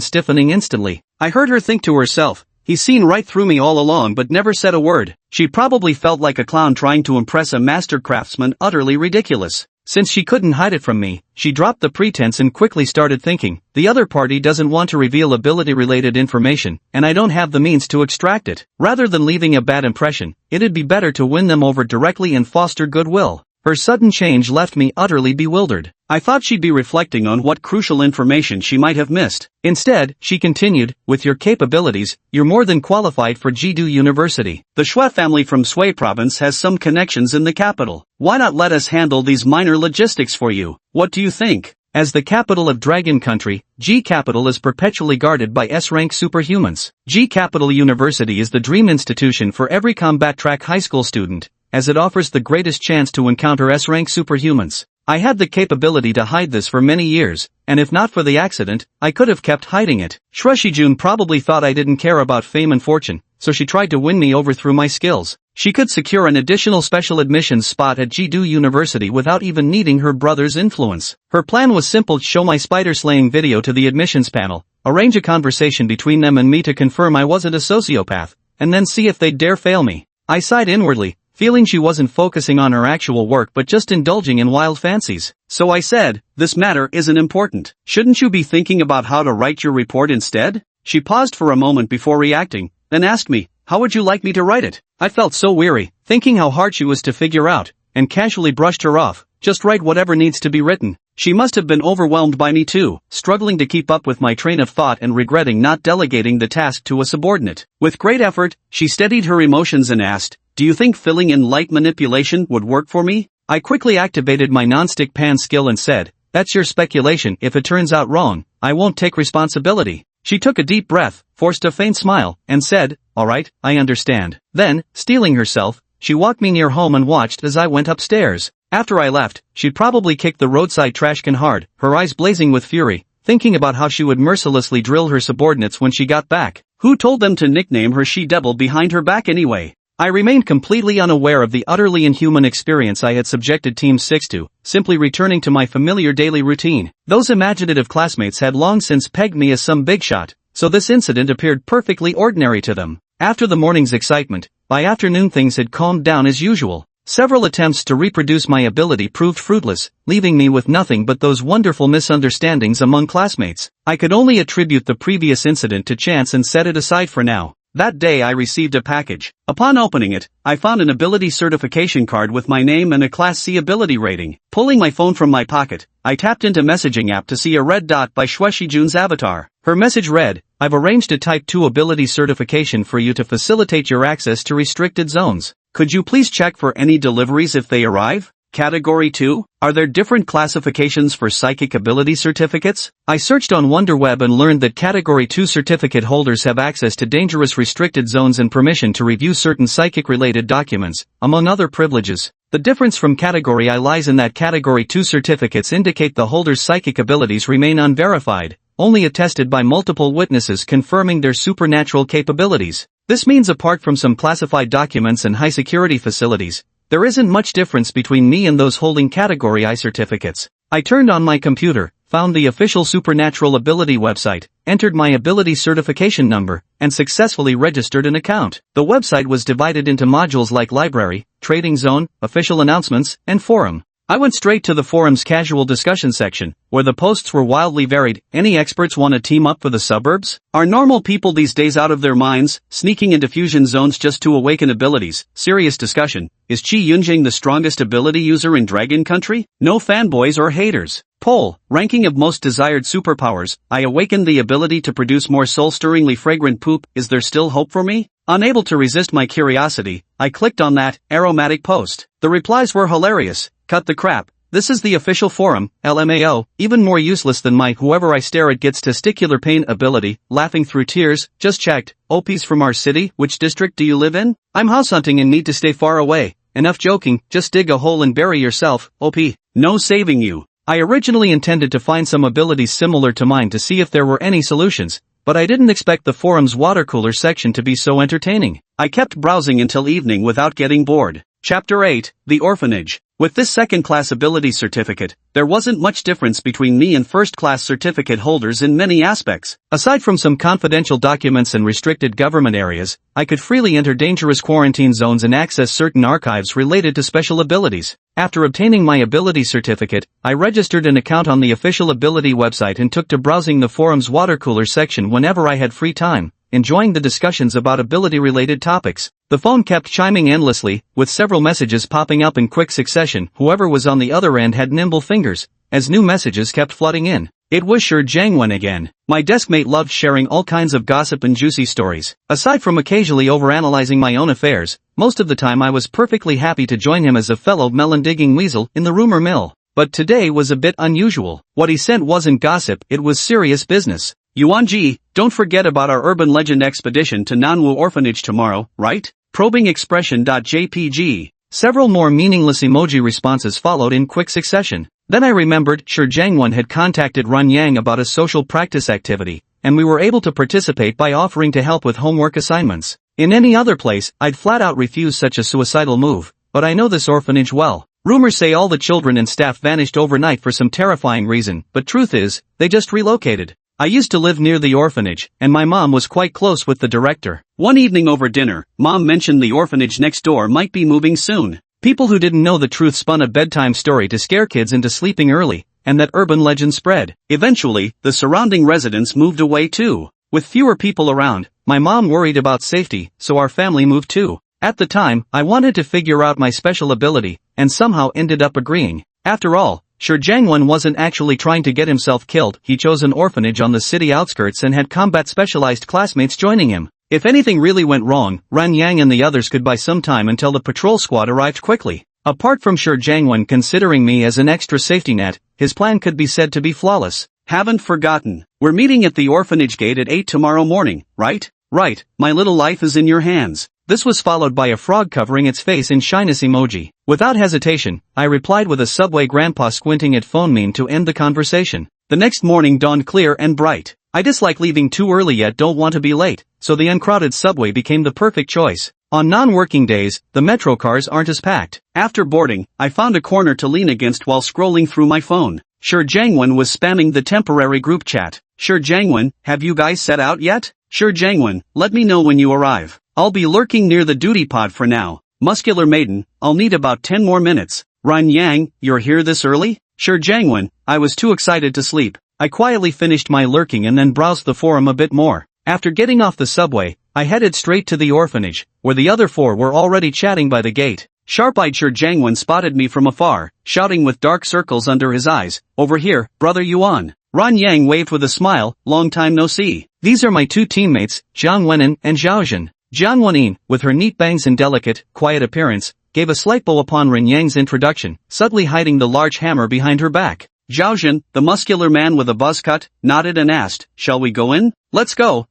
stiffening instantly. I heard her think to herself, he's seen right through me all along but never said a word. She probably felt like a clown trying to impress a master craftsman. Utterly ridiculous. Since she couldn't hide it from me, she dropped the pretense and quickly started thinking, the other party doesn't want to reveal ability-related information, and I don't have the means to extract it. Rather than leaving a bad impression, it'd be better to win them over directly and foster goodwill. Her sudden change left me utterly bewildered. I thought she'd be reflecting on what crucial information she might have missed. Instead, she continued, with your capabilities, you're more than qualified for Jidu University. The Shue family from Sui province has some connections in the capital. Why not let us handle these minor logistics for you? What do you think? As the capital of Dragon Country, G Capital is perpetually guarded by S-rank superhumans. G Capital University is the dream institution for every combat track high school student, as it offers the greatest chance to encounter S-rank superhumans. I had the capability to hide this for many years, and if not for the accident, I could have kept hiding it. Shue Shijun probably thought I didn't care about fame and fortune, so she tried to win me over through my skills. She could secure an additional special admissions spot at Jidu University without even needing her brother's influence. Her plan was simple: show my spider-slaying video to the admissions panel, arrange a conversation between them and me to confirm I wasn't a sociopath, and then see if they'd dare fail me. I sighed inwardly, feeling she wasn't focusing on her actual work but just indulging in wild fancies. So I said, "This matter isn't important. Shouldn't you be thinking about how to write your report instead?" She paused for a moment before reacting, then asked me, "How would you like me to write it?" I felt so weary, thinking how hard she was to figure out, and casually brushed her off. "Just write whatever needs to be written." She must have been overwhelmed by me too, struggling to keep up with my train of thought and regretting not delegating the task to a subordinate. With great effort, she steadied her emotions and asked, "Do you think filling in light manipulation would work for me?" I quickly activated my non-stick pan skill and said, "That's your speculation. If it turns out wrong, I won't take responsibility." She took a deep breath, forced a faint smile, and said, "All right, I understand." Then, steeling herself, she walked me near home and watched as I went upstairs. After I left, she'd probably kicked the roadside trash can hard, her eyes blazing with fury, thinking about how she would mercilessly drill her subordinates when she got back. Who told them to nickname her she-devil behind her back anyway? I remained completely unaware of the utterly inhuman experience I had subjected Team 6 to, simply returning to my familiar daily routine. Those imaginative classmates had long since pegged me as some big shot, so this incident appeared perfectly ordinary to them. After the morning's excitement, by afternoon things had calmed down as usual. Several attempts to reproduce my ability proved fruitless, leaving me with nothing but those wonderful misunderstandings among classmates. I could only attribute the previous incident to chance and set it aside for now. That day I received a package. Upon opening it, I found an ability certification card with my name and a Class C ability rating. Pulling my phone from my pocket, I tapped into messaging app to see a red dot by Shueshijun's avatar. Her message read, "I've arranged a Type 2 ability certification for you to facilitate your access to restricted zones. Could you please check for any deliveries if they arrive? Category 2? Are there different classifications for psychic ability certificates?" I searched on WonderWeb and learned that Category 2 certificate holders have access to dangerous restricted zones and permission to review certain psychic-related documents, among other privileges. The difference from Category I lies in that Category 2 certificates indicate the holder's psychic abilities remain unverified, only attested by multiple witnesses confirming their supernatural capabilities. This means apart from some classified documents and high-security facilities, there isn't much difference between me and those holding Category I certificates. I turned on my computer, found the official Supernatural Ability website, entered my ability certification number, and successfully registered an account. The website was divided into modules like Library, Trading Zone, Official Announcements, and Forum. I went straight to the forum's casual discussion section, where the posts were wildly varied. Any experts want to team up for the suburbs? Are normal people these days out of their minds, sneaking into fusion zones just to awaken abilities? Serious discussion. Is Qi Yunjing the strongest ability user in Dragon Country? No fanboys or haters. Poll, ranking of most desired superpowers. I awakened the ability to produce more soul-stirringly fragrant poop. Is there still hope for me? Unable to resist my curiosity, I clicked on that aromatic post. The replies were hilarious. Cut the crap. This is the official forum, LMAO, even more useless than my whoever I stare at gets testicular pain ability, laughing through tears, just checked. OP's from our city, which district do you live in? I'm house hunting and need to stay far away. Enough joking, just dig a hole and bury yourself, OP. No saving you. I originally intended to find some abilities similar to mine to see if there were any solutions, but I didn't expect the forum's water cooler section to be so entertaining. I kept browsing until evening without getting bored. Chapter 8, The Orphanage. With this second-class ability certificate, there wasn't much difference between me and first-class certificate holders in many aspects. Aside from some confidential documents and restricted government areas, I could freely enter dangerous quarantine zones and access certain archives related to special abilities. After obtaining my ability certificate, I registered an account on the official ability website and took to browsing the forum's water cooler section whenever I had free time, enjoying the discussions about ability-related topics. The phone kept chiming endlessly, with several messages popping up in quick succession. Whoever was on the other end had nimble fingers, as new messages kept flooding in. It was sure Jiangwen again. My deskmate loved sharing all kinds of gossip and juicy stories. Aside from occasionally overanalyzing my own affairs, most of the time I was perfectly happy to join him as a fellow melon-digging weasel in the rumor mill. But today was a bit unusual. What he sent wasn't gossip, it was serious business. Yuanji, don't forget about our urban legend expedition to Nanwu Orphanage tomorrow, right? Probing expression.jpg. Several more meaningless emoji responses followed in quick succession. Then I remembered Shi Jiangwen had contacted Run Yang about a social practice activity, and we were able to participate by offering to help with homework assignments. In any other place, I'd flat out refuse such a suicidal move, but I know this orphanage well. Rumors say all the children and staff vanished overnight for some terrifying reason, but truth is, they just relocated. I used to live near the orphanage, and my mom was quite close with the director. One evening over dinner, Mom mentioned the orphanage next door might be moving soon. People who didn't know the truth spun a bedtime story to scare kids into sleeping early, and that urban legend spread. Eventually, the surrounding residents moved away too. With fewer people around, my mom worried about safety, so our family moved too. At the time, I wanted to figure out my special ability, and somehow ended up agreeing. After all, Shi Jiangwen wasn't actually trying to get himself killed, he chose an orphanage on the city outskirts and had combat-specialized classmates joining him. If anything really went wrong, Ran Yang and the others could buy some time until the patrol squad arrived quickly. Apart from Shi Jiangwen considering me as an extra safety net, his plan could be said to be flawless. Haven't forgotten. We're meeting at the orphanage gate at 8 tomorrow morning, right? Right, my little life is in your hands. This was followed by a frog covering its face in shyness emoji. Without hesitation, I replied with a Subway grandpa squinting at phone meme to end the conversation. The next morning dawned clear and bright. I dislike leaving too early yet don't want to be late, so the uncrowded subway became the perfect choice. On non-working days, the metro cars aren't as packed. After boarding, I found a corner to lean against while scrolling through my phone. Shi Jiangwen was spamming the temporary group chat. Shi Jiangwen, have you guys set out yet? Shi Jiangwen, let me know when you arrive. I'll be lurking near the duty pod for now. Muscular maiden, I'll need about 10 more minutes. Ran Yang, you're here this early? Shi Jiangwen, I was too excited to sleep. I quietly finished my lurking and then browsed the forum a bit more. After getting off the subway, I headed straight to the orphanage, where the other four were already chatting by the gate. Sharp-eyed Shi Jiangwen spotted me from afar, shouting with dark circles under his eyes, "Over here, brother Yuan." Ran Yang waved with a smile, "Long time no see. These are my two teammates, Jiang Wenin and Zhao Zhen." Jiang Wenin, with her neat bangs and delicate, quiet appearance, gave a slight bow upon Ran Yang's introduction, subtly hiding the large hammer behind her back. Zhao Zhen, the muscular man with a buzz cut, nodded and asked, "Shall we go in?" Let's go.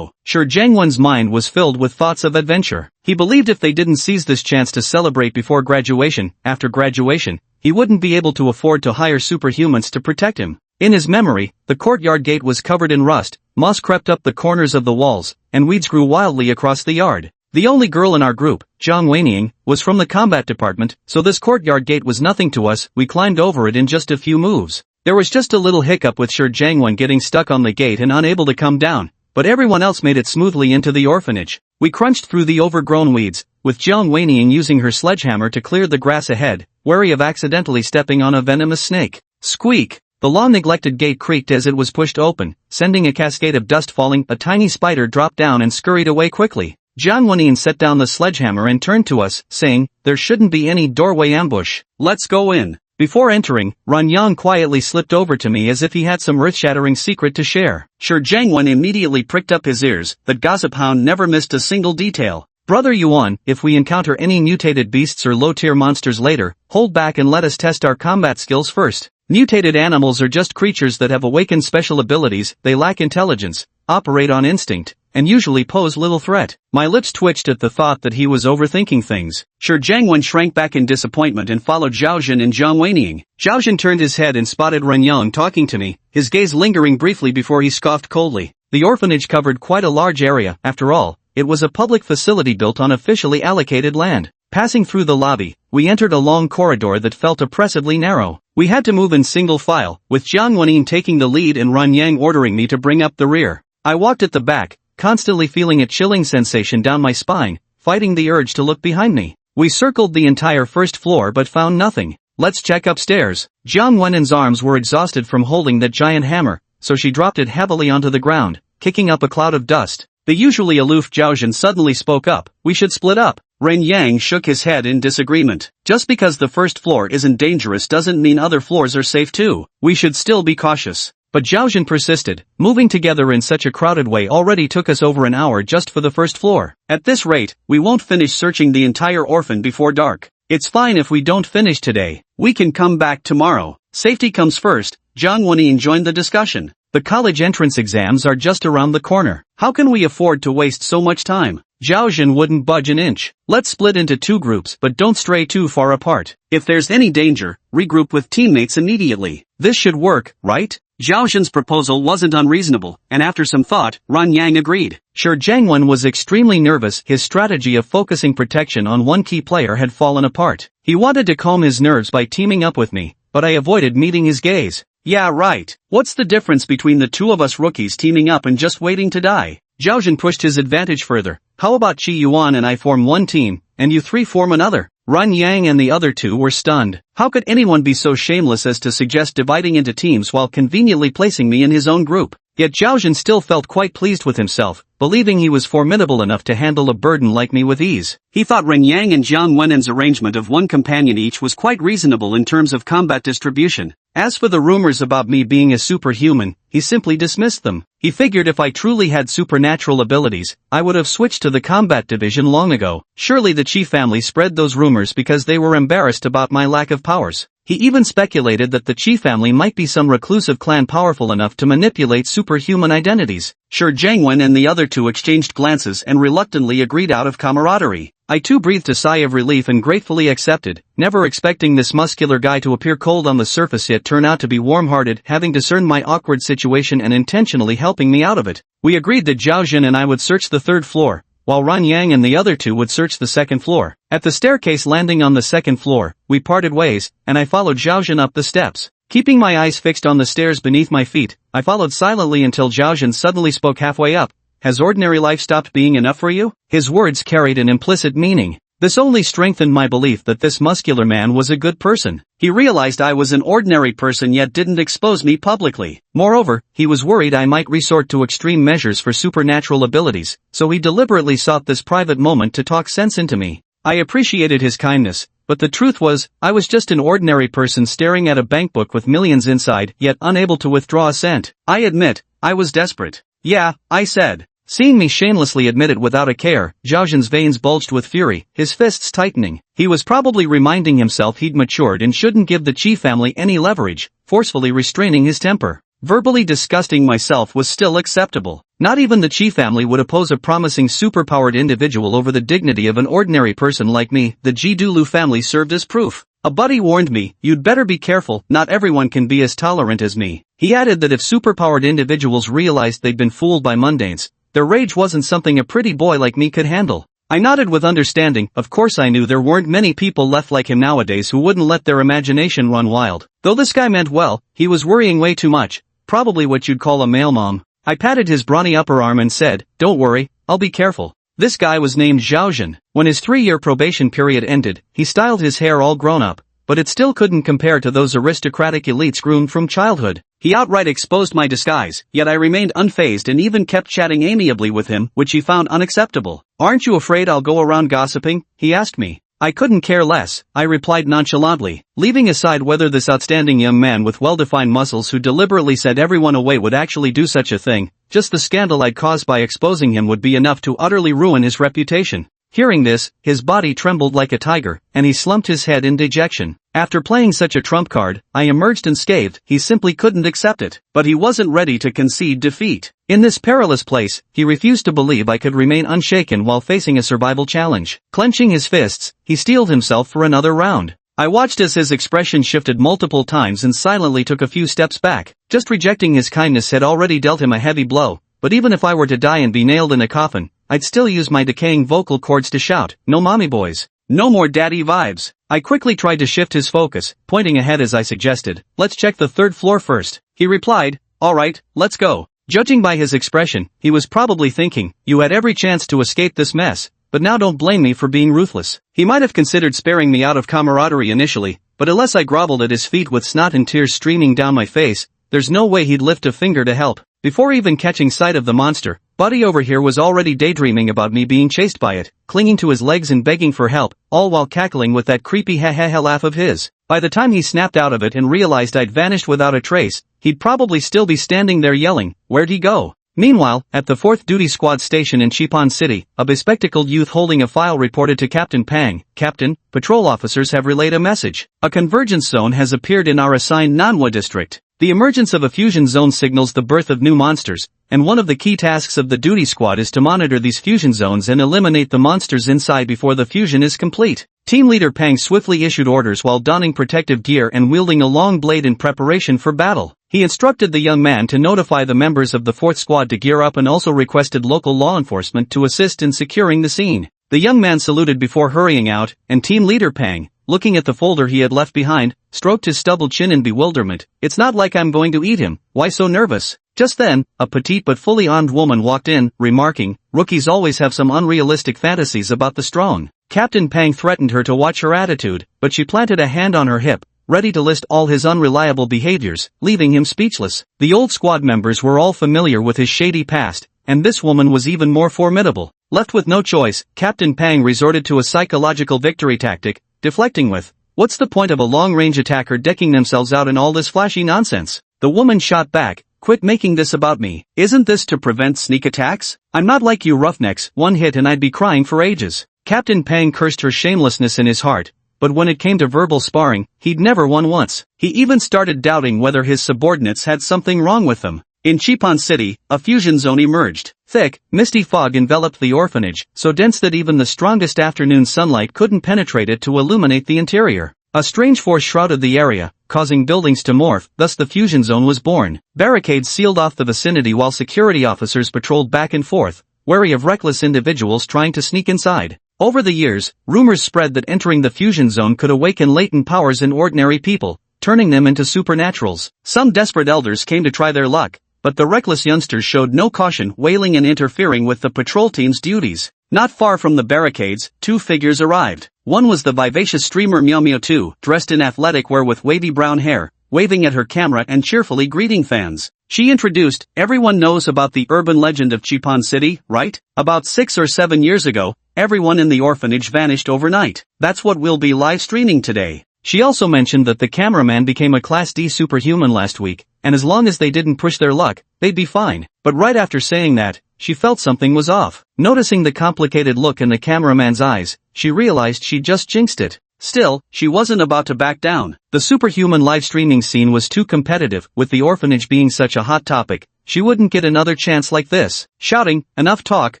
Shi Jiangwen's mind was filled with thoughts of adventure. He believed if they didn't seize this chance to celebrate before graduation, after graduation, he wouldn't be able to afford to hire superhumans to protect him. In his memory, the courtyard gate was covered in rust, moss crept up the corners of the walls, and weeds grew wildly across the yard. The only girl in our group, Zhang Weiniang, was from the combat department, so this courtyard gate was nothing to us. We climbed over it in just a few moves. There was just a little hiccup with Shi Jiangwen getting stuck on the gate and unable to come down, but everyone else made it smoothly into the orphanage. We crunched through the overgrown weeds, with Zhang Weiniang using her sledgehammer to clear the grass ahead, wary of accidentally stepping on a venomous snake. Squeak! The long-neglected gate creaked as it was pushed open, sending a cascade of dust falling. A tiny spider dropped down and scurried away quickly. Jiang Wenin set down the sledgehammer and turned to us, saying, "There shouldn't be any doorway ambush. Let's go in." Before entering, Ran Yang quietly slipped over to me as if he had some earth-shattering secret to share. Shi Jiangwen immediately pricked up his ears. That gossip hound never missed a single detail. "Brother Yuan, if we encounter any mutated beasts or low-tier monsters later, hold back and let us test our combat skills first. Mutated animals are just creatures that have awakened special abilities. They lack intelligence, operate on instinct, and usually pose little threat." My lips twitched at the thought that he was overthinking things. Shi Jiangwen shrank back in disappointment and followed Zhao Zhen and Zhang Weiniang. Zhao Zhen turned his head and spotted Ran Yang talking to me, his gaze lingering briefly before he scoffed coldly. The orphanage covered quite a large area. After all, it was a public facility built on officially allocated land. Passing through the lobby, we entered a long corridor that felt oppressively narrow. We had to move in single file, with Jiang Wenin taking the lead and Ran Yang ordering me to bring up the rear. I walked at the back, constantly feeling a chilling sensation down my spine, fighting the urge to look behind me. We circled the entire first floor but found nothing. "Let's check upstairs." Jiang Wenin's arms were exhausted from holding that giant hammer, so she dropped it heavily onto the ground, kicking up a cloud of dust. The usually aloof Zhao Zhen suddenly spoke up, "We should split up." Ran Yang shook his head in disagreement. "Just because the first floor isn't dangerous doesn't mean other floors are safe too. We should still be cautious." But Zhao Zhen persisted. "Moving together in such a crowded way already took us over an hour just for the first floor. At this rate, we won't finish searching the entire orphan before dark. It's fine if we don't finish today. We can come back tomorrow. Safety comes first." Jiang Wenin joined the discussion. "The college entrance exams are just around the corner. How can we afford to waste so much time?" Zhao Zhen wouldn't budge an inch. "Let's split into two groups but don't stray too far apart. If there's any danger, regroup with teammates immediately. This should work, right?" Zhao Zhen's proposal wasn't unreasonable, and after some thought, Ran Yang agreed. Shi Jiangwen was extremely nervous. His strategy of focusing protection on one key player had fallen apart. He wanted to calm his nerves by teaming up with me, but I avoided meeting his gaze. Yeah, right. What's the difference between the two of us rookies teaming up and just waiting to die? Zhao Jun pushed his advantage further. How about Qi Yuan and I form one team, and you three form another? Run Yang and the other two were stunned. How could anyone be so shameless as to suggest dividing into teams while conveniently placing me in his own group? Yet Zhao Jun still felt quite pleased with himself, believing he was formidable enough to handle a burden like me with ease. He thought Ren Yang and Jiang Wenen's arrangement of one companion each was quite reasonable in terms of combat distribution. As for the rumors about me being a superhuman, he simply dismissed them. He figured if I truly had supernatural abilities, I would have switched to the combat division long ago. Surely the Qi family spread those rumors because they were embarrassed about my lack of powers. He even speculated that the Qi family might be some reclusive clan powerful enough to manipulate superhuman identities. Sure, Jiang Wen and the other two exchanged glances and reluctantly agreed out of camaraderie. I too breathed a sigh of relief and gratefully accepted, never expecting this muscular guy to appear cold on the surface yet turn out to be warm-hearted, having discerned my awkward situation and intentionally helping me out of it. We agreed that Zhao Jun and I would search the third floor, while Ran Yang and the other two would search the second floor. At the staircase landing on the second floor, we parted ways, and I followed Zhao Jun up the steps. Keeping my eyes fixed on the stairs beneath my feet, I followed silently until Zhao Jun suddenly spoke halfway up. Has ordinary life stopped being enough for you? His words carried an implicit meaning. This only strengthened my belief that this muscular man was a good person. He realized I was an ordinary person yet didn't expose me publicly. Moreover, he was worried I might resort to extreme measures for supernatural abilities, so he deliberately sought this private moment to talk sense into me. I appreciated his kindness, but the truth was, I was just an ordinary person staring at a bankbook with millions inside, yet unable to withdraw a cent. I admit, I was desperate. Yeah, I said. Seeing me shamelessly admit it without a care, Zhao Jun's veins bulged with fury, his fists tightening. He was probably reminding himself he'd matured and shouldn't give the Qi family any leverage, forcefully restraining his temper. Verbally disgusting myself was still acceptable. Not even the Qi family would oppose a promising superpowered individual over the dignity of an ordinary person like me. The Jidulu family served as proof. A buddy warned me, you'd better be careful, not everyone can be as tolerant as me. He added that if superpowered individuals realized they'd been fooled by mundanes, their rage wasn't something a pretty boy like me could handle. I nodded with understanding. Of course I knew there weren't many people left like him nowadays who wouldn't let their imagination run wild. Though this guy meant well, he was worrying way too much, probably what you'd call a male mom. I patted his brawny upper arm and said, don't worry, I'll be careful. This guy was named Zhao Jun. When his 3-year probation period ended, he styled his hair all grown up, but it still couldn't compare to those aristocratic elites groomed from childhood. He outright exposed my disguise, yet I remained unfazed and even kept chatting amiably with him, which he found unacceptable. Aren't you afraid I'll go around gossiping? He asked me. I couldn't care less, I replied nonchalantly, leaving aside whether this outstanding young man with well-defined muscles who deliberately sent everyone away would actually do such a thing. Just the scandal I'd caused by exposing him would be enough to utterly ruin his reputation. Hearing this, his body trembled like a tiger, and he slumped his head in dejection. After playing such a trump card, I emerged unscathed. He simply couldn't accept it. But he wasn't ready to concede defeat. In this perilous place, he refused to believe I could remain unshaken while facing a survival challenge. Clenching his fists, he steeled himself for another round. I watched as his expression shifted multiple times and silently took a few steps back. Just rejecting his kindness had already dealt him a heavy blow, but even if I were to die and be nailed in a coffin, I'd still use my decaying vocal cords to shout, no mommy boys. No more daddy vibes. I quickly tried to shift his focus, pointing ahead as I suggested, let's check the third floor first. He replied, alright, let's go. Judging by his expression, he was probably thinking, you had every chance to escape this mess, but now don't blame me for being ruthless. He might have considered sparing me out of camaraderie initially, but unless I groveled at his feet with snot and tears streaming down my face, there's no way he'd lift a finger to help. Before even catching sight of the monster, Buddy over here was already daydreaming about me being chased by it, clinging to his legs and begging for help, all while cackling with that creepy ha-ha-ha laugh of his. By the time he snapped out of it and realized I'd vanished without a trace, he'd probably still be standing there yelling, where'd he go? Meanwhile, at the 4th Duty Squad station in Qipan City, a bespectacled youth holding a file reported to Captain Pang, Captain, patrol officers have relayed a message. A convergence zone has appeared in our assigned Manhwa district. The emergence of a fusion zone signals the birth of new monsters, and one of the key tasks of the duty squad is to monitor these fusion zones and eliminate the monsters inside before the fusion is complete. Team leader Pang swiftly issued orders while donning protective gear and wielding a long blade in preparation for battle. He instructed the young man to notify the members of the 4th squad to gear up and also requested local law enforcement to assist in securing the scene. The young man saluted before hurrying out, and team leader Pang, looking at the folder he had left behind, stroked his stubbled chin in bewilderment. It's not like I'm going to eat him, why so nervous? Just then, a petite but fully armed woman walked in, remarking, rookies always have some unrealistic fantasies about the strong. Captain Pang threatened her to watch her attitude, but she planted a hand on her hip, ready to list all his unreliable behaviors, leaving him speechless. The old squad members were all familiar with his shady past, and this woman was even more formidable. Left with no choice, Captain Pang resorted to a psychological victory tactic, deflecting with, what's the point of a long-range attacker decking themselves out in all this flashy nonsense? The woman shot back, quit making this about me. Isn't this to prevent sneak attacks? I'm not like you roughnecks, one hit and I'd be crying for ages. Captain Pang cursed her shamelessness in his heart, but when it came to verbal sparring, he'd never won once. He even started doubting whether his subordinates had something wrong with them. In Chipan City, a fusion zone emerged. Thick, misty fog enveloped the orphanage, so dense that even the strongest afternoon sunlight couldn't penetrate it to illuminate the interior. A strange force shrouded the area, causing buildings to morph, thus the fusion zone was born. Barricades sealed off the vicinity while security officers patrolled back and forth, wary of reckless individuals trying to sneak inside. Over the years, rumors spread that entering the fusion zone could awaken latent powers in ordinary people, turning them into supernaturals. Some desperate elders came to try their luck, but the reckless youngsters showed no caution, wailing and interfering with the patrol team's duties. Not far from the barricades, two figures arrived. One was the vivacious streamer Meow Meow 2, dressed in athletic wear with wavy brown hair, waving at her camera and cheerfully greeting fans. She introduced, everyone knows about the urban legend of Chipan City, right? About 6 or 7 years ago, everyone in the orphanage vanished overnight. That's what we'll be live streaming today. She also mentioned that the cameraman became a Class D superhuman last week, and as long as they didn't push their luck, they'd be fine. But right after saying that, she felt something was off. Noticing the complicated look in the cameraman's eyes, she realized she'd just jinxed it. Still, she wasn't about to back down. The superhuman live streaming scene was too competitive, with the orphanage being such a hot topic. She wouldn't get another chance like this. Shouting, enough talk,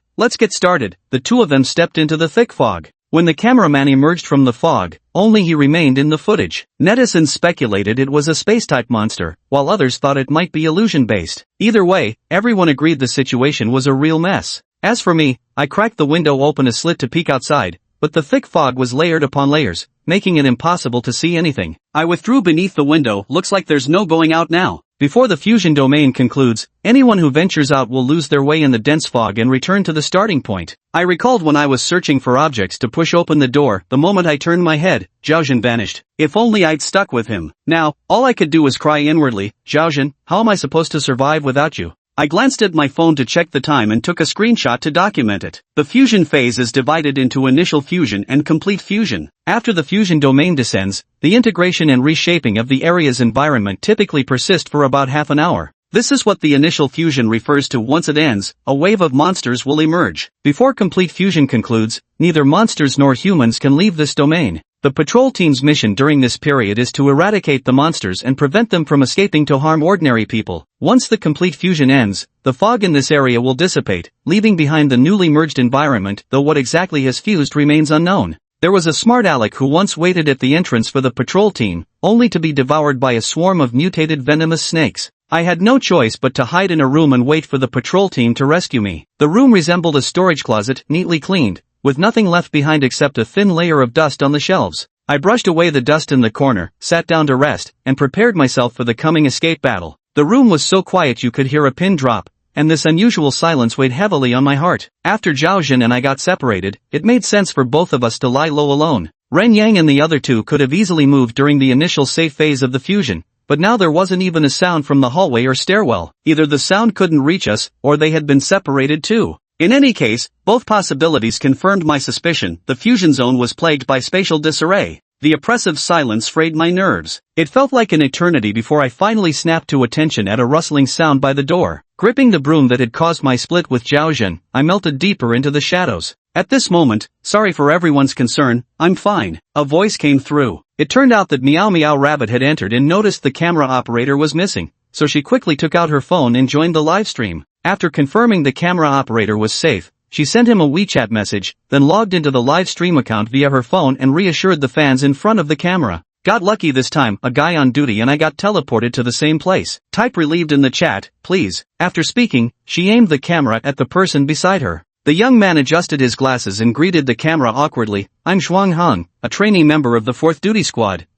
let's get started, the two of them stepped into the thick fog. When the cameraman emerged from the fog, only he remained in the footage. Netizens speculated it was a space-type monster, while others thought it might be illusion-based. Either way, everyone agreed the situation was a real mess. As for me, I cracked the window open a slit to peek outside, but the thick fog was layered upon layers, making it impossible to see anything. I withdrew beneath the window, looks like there's no going out now. Before the fusion domain concludes, anyone who ventures out will lose their way in the dense fog and return to the starting point. I recalled when I was searching for objects to push open the door, the moment I turned my head, Zhaozhen vanished. If only I'd stuck with him. Now, all I could do was cry inwardly, Zhaozhen, how am I supposed to survive without you? I glanced at my phone to check the time and took a screenshot to document it. The fusion phase is divided into initial fusion and complete fusion. After the fusion domain descends, the integration and reshaping of the area's environment typically persist for about half an hour. This is what the initial fusion refers to. Once it ends, a wave of monsters will emerge. Before complete fusion concludes, neither monsters nor humans can leave this domain. The patrol team's mission during this period is to eradicate the monsters and prevent them from escaping to harm ordinary people. Once the complete fusion ends, the fog in this area will dissipate, leaving behind the newly merged environment, though what exactly has fused remains unknown. There was a smart aleck who once waited at the entrance for the patrol team, only to be devoured by a swarm of mutated venomous snakes. I had no choice but to hide in a room and wait for the patrol team to rescue me. The room resembled a storage closet, neatly cleaned, with nothing left behind except a thin layer of dust on the shelves. I brushed away the dust in the corner, sat down to rest, and prepared myself for the coming escape battle. The room was so quiet you could hear a pin drop, and this unusual silence weighed heavily on my heart. After Zhaozhen and I got separated, it made sense for both of us to lie low alone. Ren Yang and the other two could have easily moved during the initial safe phase of the fusion, but now there wasn't even a sound from the hallway or stairwell. Either the sound couldn't reach us, or they had been separated too. In any case, both possibilities confirmed my suspicion. The fusion zone was plagued by spatial disarray. The oppressive silence frayed my nerves. It felt like an eternity before I finally snapped to attention at a rustling sound by the door. Gripping the broom that had caused my split with Zhaozhen, I melted deeper into the shadows. At this moment, sorry for everyone's concern, I'm fine. A voice came through. It turned out that Meow Meow Rabbit had entered and noticed the camera operator was missing, so she quickly took out her phone and joined the live stream. After confirming the camera operator was safe, she sent him a WeChat message, then logged into the live stream account via her phone and reassured the fans in front of the camera. Got lucky this time, a guy on duty and I got teleported to the same place. Type relieved in the chat, please. After speaking, she aimed the camera at the person beside her. The young man adjusted his glasses and greeted the camera awkwardly. I'm Zhuang Hong, a trainee member of the 4th Duty Squad.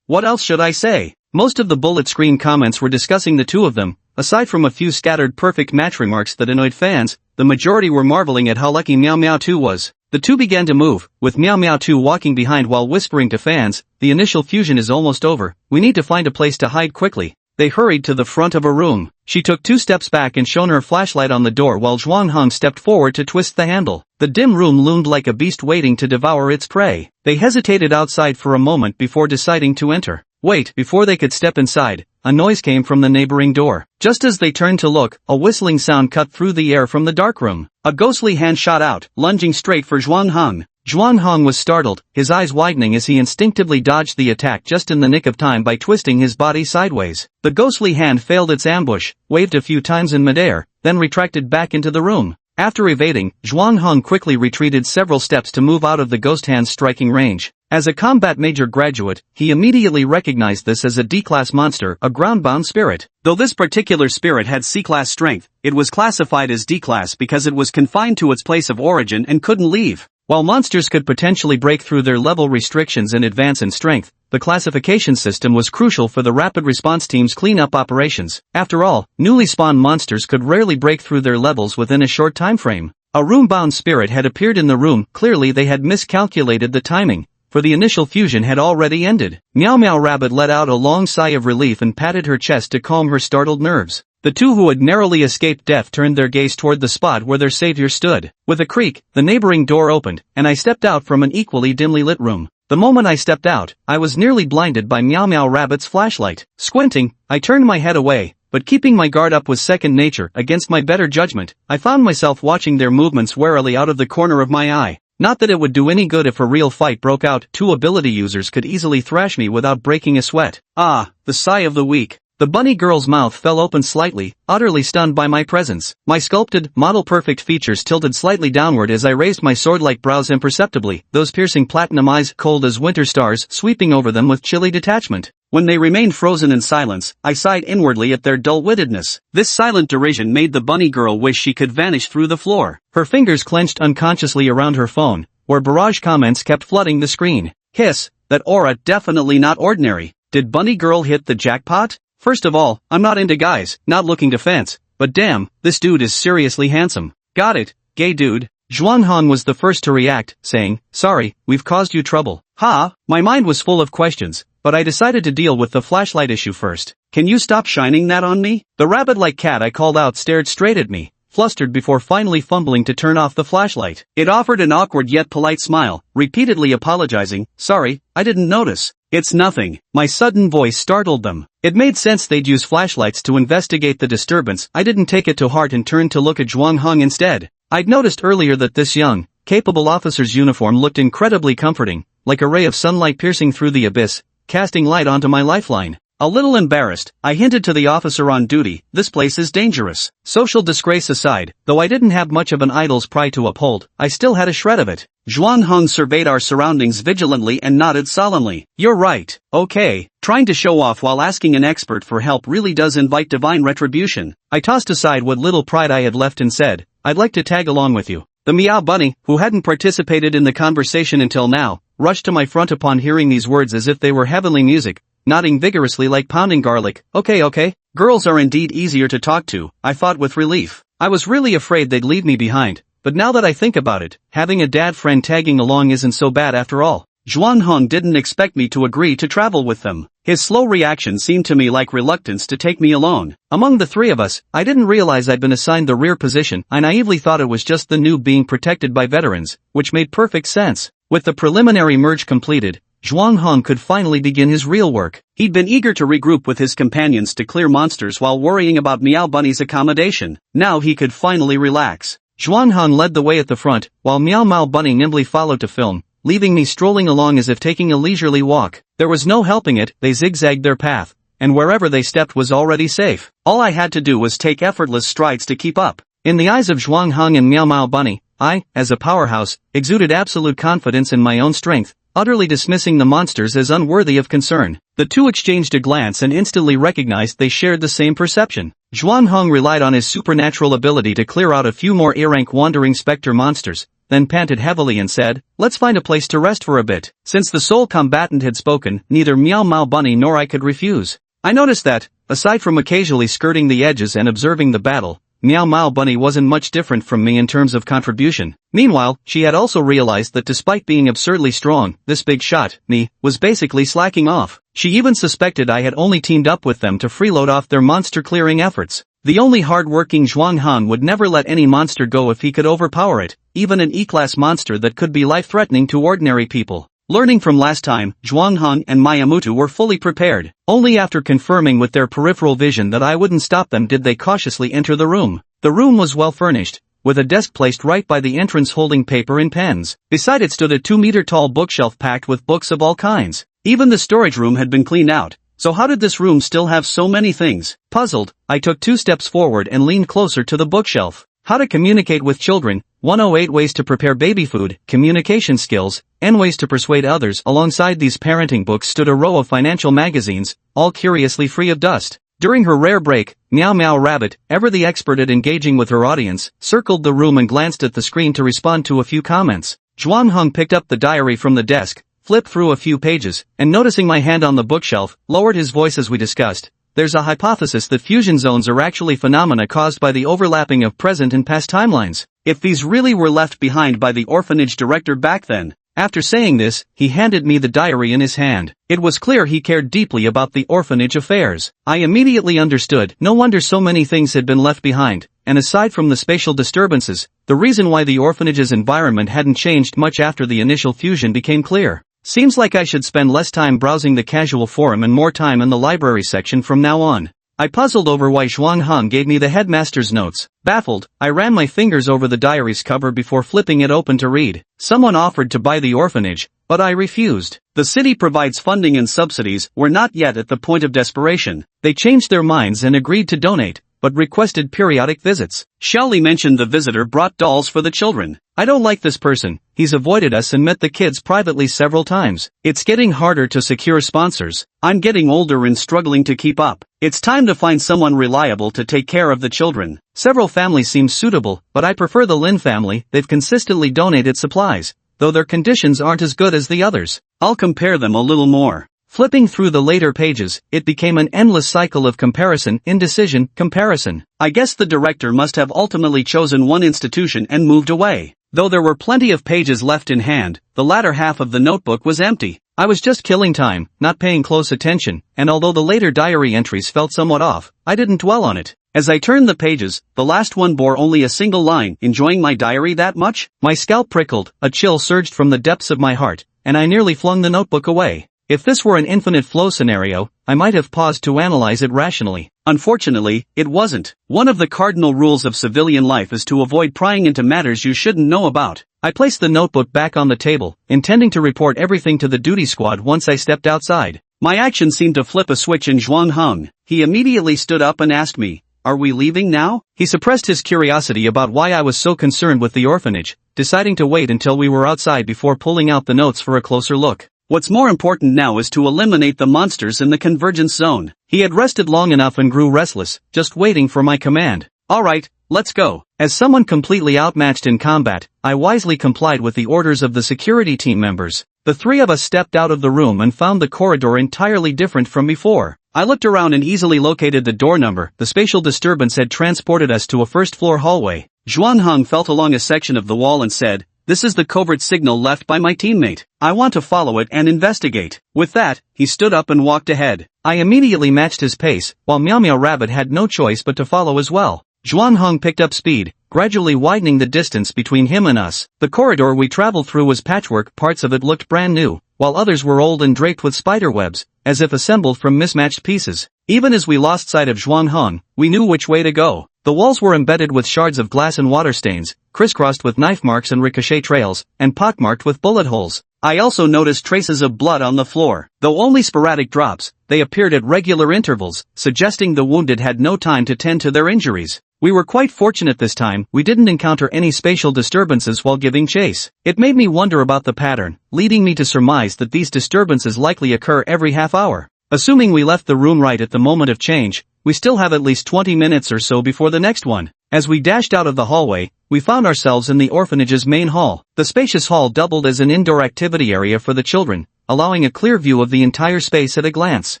What else should I say? Most of the bullet screen comments were discussing the two of them. Aside from a few scattered perfect match remarks that annoyed fans, the majority were marveling at how lucky Meow Meow 2 was. The two began to move, with Meow Meow 2 walking behind while whispering to fans, the initial fusion is almost over, we need to find a place to hide quickly. They hurried to the front of a room. She took 2 steps back and shone her flashlight on the door while Zhuang Hong stepped forward to twist the handle. The dim room loomed like a beast waiting to devour its prey. They hesitated outside for a moment before deciding to enter. Wait, before they could step inside, a noise came from the neighboring door. Just as they turned to look, a whistling sound cut through the air from the dark room. A ghostly hand shot out, lunging straight for Zhuang Hong. Zhuang Hong was startled, his eyes widening as he instinctively dodged the attack just in the nick of time by twisting his body sideways. The ghostly hand failed its ambush, waved a few times in midair, then retracted back into the room. After evading, Zhuang Hong quickly retreated several steps to move out of the ghost hand's striking range. As a combat major graduate, he immediately recognized this as a D-class monster, a ground-bound spirit. Though this particular spirit had C-class strength, it was classified as D-class because it was confined to its place of origin and couldn't leave. While monsters could potentially break through their level restrictions and advance in strength, the classification system was crucial for the rapid response team's cleanup operations. After all, newly spawned monsters could rarely break through their levels within a short time frame. A room-bound spirit had appeared in the room. Clearly they had miscalculated the timing, for the initial fusion had already ended. Meow Meow Rabbit let out a long sigh of relief and patted her chest to calm her startled nerves. The two who had narrowly escaped death turned their gaze toward the spot where their savior stood. With a creak, the neighboring door opened, and I stepped out from an equally dimly lit room. The moment I stepped out, I was nearly blinded by Meow Meow Rabbit's flashlight. Squinting, I turned my head away, but keeping my guard up was second nature. Against my better judgment, I found myself watching their movements warily out of the corner of my eye. Not that it would do any good if a real fight broke out. 2 ability users could easily thrash me without breaking a sweat. Ah, the sigh of the weak. The bunny girl's mouth fell open slightly, utterly stunned by my presence. My sculpted, model-perfect features tilted slightly downward as I raised my sword-like brows imperceptibly, those piercing platinum eyes cold as winter stars sweeping over them with chilly detachment. When they remained frozen in silence, I sighed inwardly at their dull-wittedness. This silent derision made the bunny girl wish she could vanish through the floor. Her fingers clenched unconsciously around her phone, where barrage comments kept flooding the screen. Hiss, that aura definitely not ordinary. Did bunny girl hit the jackpot? First of all, I'm not into guys, not looking to fence, but damn, this dude is seriously handsome. Got it, gay dude. Zhuang Hong was the first to react, saying, sorry, we've caused you trouble. Ha, my mind was full of questions, but I decided to deal with the flashlight issue first. Can you stop shining that on me? The rabbit-like cat I called out stared straight at me, flustered before finally fumbling to turn off the flashlight. It offered an awkward yet polite smile, repeatedly apologizing, sorry, I didn't notice. It's nothing. My sudden voice startled them. It made sense they'd use flashlights to investigate the disturbance. I didn't take it to heart and turned to look at Zhuang Hong instead. I'd noticed earlier that this young, capable officer's uniform looked incredibly comforting, like a ray of sunlight piercing through the abyss, casting light onto my lifeline. A little embarrassed, I hinted to the officer on duty, this place is dangerous. Social disgrace aside, though I didn't have much of an idol's pride to uphold, I still had a shred of it. Zhuang Hong surveyed our surroundings vigilantly and nodded solemnly. You're right, okay. Trying to show off while asking an expert for help really does invite divine retribution. I tossed aside what little pride I had left and said, I'd like to tag along with you. The Meow Bunny, who hadn't participated in the conversation until now, rushed to my front upon hearing these words as if they were heavenly music, nodding vigorously like pounding garlic. Okay. Girls are indeed easier to talk to, I thought with relief. I was really afraid they'd leave me behind, but now that I think about it, having a dad friend tagging along isn't so bad after all. Zhuang Hong didn't expect me to agree to travel with them. His slow reaction seemed to me like reluctance to take me alone. Among the 3 of us, I didn't realize I'd been assigned the rear position. I naively thought it was just the noob being protected by veterans, which made perfect sense. With the preliminary merge completed, Zhuang Hong could finally begin his real work. He'd been eager to regroup with his companions to clear monsters while worrying about Meow Bunny's accommodation. Now he could finally relax. Zhuang Hong led the way at the front, while Meow Meow Bunny nimbly followed to film, leaving me strolling along as if taking a leisurely walk. There was no helping it, they zigzagged their path, and wherever they stepped was already safe. All I had to do was take effortless strides to keep up. In the eyes of Zhuang Hong and Meow Meow Bunny, I, as a powerhouse, exuded absolute confidence in my own strength, utterly dismissing the monsters as unworthy of concern. The two exchanged a glance and instantly recognized they shared the same perception. Zhuang Heng relied on his supernatural ability to clear out a few more A-rank wandering specter monsters, then panted heavily and said, "Let's find a place to rest for a bit." Since the sole combatant had spoken, neither Meow Mao Bunny nor I could refuse. I noticed that, aside from occasionally skirting the edges and observing the battle, Meow Mao Bunny wasn't much different from me in terms of contribution. Meanwhile, she had also realized that despite being absurdly strong, this big shot, me, was basically slacking off. She even suspected I had only teamed up with them to freeload off their monster-clearing efforts. The only hard-working Zhuang Han would never let any monster go if he could overpower it, even an E-class monster that could be life-threatening to ordinary people. Learning from last time, Zhuang Han and Miyamoto were fully prepared. Only after confirming with their peripheral vision that I wouldn't stop them did they cautiously enter the room. The room was well furnished, with a desk placed right by the entrance holding paper and pens. Beside it stood a 2-meter-tall bookshelf packed with books of all kinds. Even the storage room had been cleaned out. So how did this room still have so many things? Puzzled, I took 2 steps forward and leaned closer to the bookshelf. How to communicate with children, 108 ways to prepare baby food, communication skills, and ways to persuade others. Alongside these parenting books stood a row of financial magazines, all curiously free of dust. During her rare break, Meow Meow Rabbit, ever the expert at engaging with her audience, circled the room and glanced at the screen to respond to a few comments. Zhuang Heng picked up the diary from the desk, flipped through a few pages, and noticing my hand on the bookshelf, lowered his voice as we discussed. There's a hypothesis that fusion zones are actually phenomena caused by the overlapping of present and past timelines. If these really were left behind by the orphanage director back then. After saying this, he handed me the diary in his hand. It was clear he cared deeply about the orphanage affairs. I immediately understood. No wonder so many things had been left behind, and aside from the spatial disturbances, the reason why the orphanage's environment hadn't changed much after the initial fusion became clear. Seems like I should spend less time browsing the casual forum and more time in the library section from now on. I puzzled over why Zhuang Han gave me the headmaster's notes. Baffled, I ran my fingers over the diary's cover before flipping it open to read. Someone offered to buy the orphanage, but I refused. The city provides funding and subsidies. We're not yet at the point of desperation. They changed their minds and agreed to donate, but requested periodic visits. Xiaoli mentioned the visitor brought dolls for the children. I don't like this person. He's avoided us and met the kids privately several times. It's getting harder to secure sponsors. I'm getting older and struggling to keep up. It's time to find someone reliable to take care of the children. Several families seem suitable, but I prefer the Lin family. They've consistently donated supplies, though their conditions aren't as good as the others. I'll compare them a little more. Flipping through the later pages, it became an endless cycle of comparison, indecision, comparison. I guess the director must have ultimately chosen one institution and moved away. Though there were plenty of pages left in hand, the latter half of the notebook was empty. I was just killing time, not paying close attention, and although the later diary entries felt somewhat off, I didn't dwell on it. As I turned the pages, the last one bore only a single line. Enjoying my diary that much? My scalp prickled, a chill surged from the depths of my heart, and I nearly flung the notebook away. If this were an infinite flow scenario, I might have paused to analyze it rationally. Unfortunately, it wasn't. One of the cardinal rules of civilian life is to avoid prying into matters you shouldn't know about. I placed the notebook back on the table, intending to report everything to the duty squad once I stepped outside. My action seemed to flip a switch in Zhuang Heng. He immediately stood up and asked me, "Are we leaving now?" He suppressed his curiosity about why I was so concerned with the orphanage, deciding to wait until we were outside before pulling out the notes for a closer look. What's more important now is to eliminate the monsters in the convergence zone. He had rested long enough and grew restless, just waiting for my command. Alright, let's go. As someone completely outmatched in combat, I wisely complied with the orders of the security team members. The three of us stepped out of the room and found the corridor entirely different from before. I looked around and easily located the door number. The spatial disturbance had transported us to a first-floor hallway. Zhuang Heng felt along a section of the wall and said, "This is the covert signal left by my teammate. I want to follow it and investigate." With that, he stood up and walked ahead. I immediately matched his pace, while Meow Meow Rabbit had no choice but to follow as well. Zhuang Heng picked up speed, gradually widening the distance between him and us. The corridor we traveled through was patchwork. Parts of it looked brand new, while others were old and draped with spider webs, as if assembled from mismatched pieces. Even as we lost sight of Zhuang Heng, we knew which way to go. The walls were embedded with shards of glass and water stains, crisscrossed with knife marks and ricochet trails, and pockmarked with bullet holes. I also noticed traces of blood on the floor. Though only sporadic drops, they appeared at regular intervals, suggesting the wounded had no time to tend to their injuries. We were quite fortunate this time. We didn't encounter any spatial disturbances while giving chase. It made me wonder about the pattern, leading me to surmise that these disturbances likely occur every half hour. Assuming we left the room right at the moment of change, we still have at least 20 minutes or so before the next one. As we dashed out of the hallway, we found ourselves in the orphanage's main hall. The spacious hall doubled as an indoor activity area for the children, allowing a clear view of the entire space at a glance.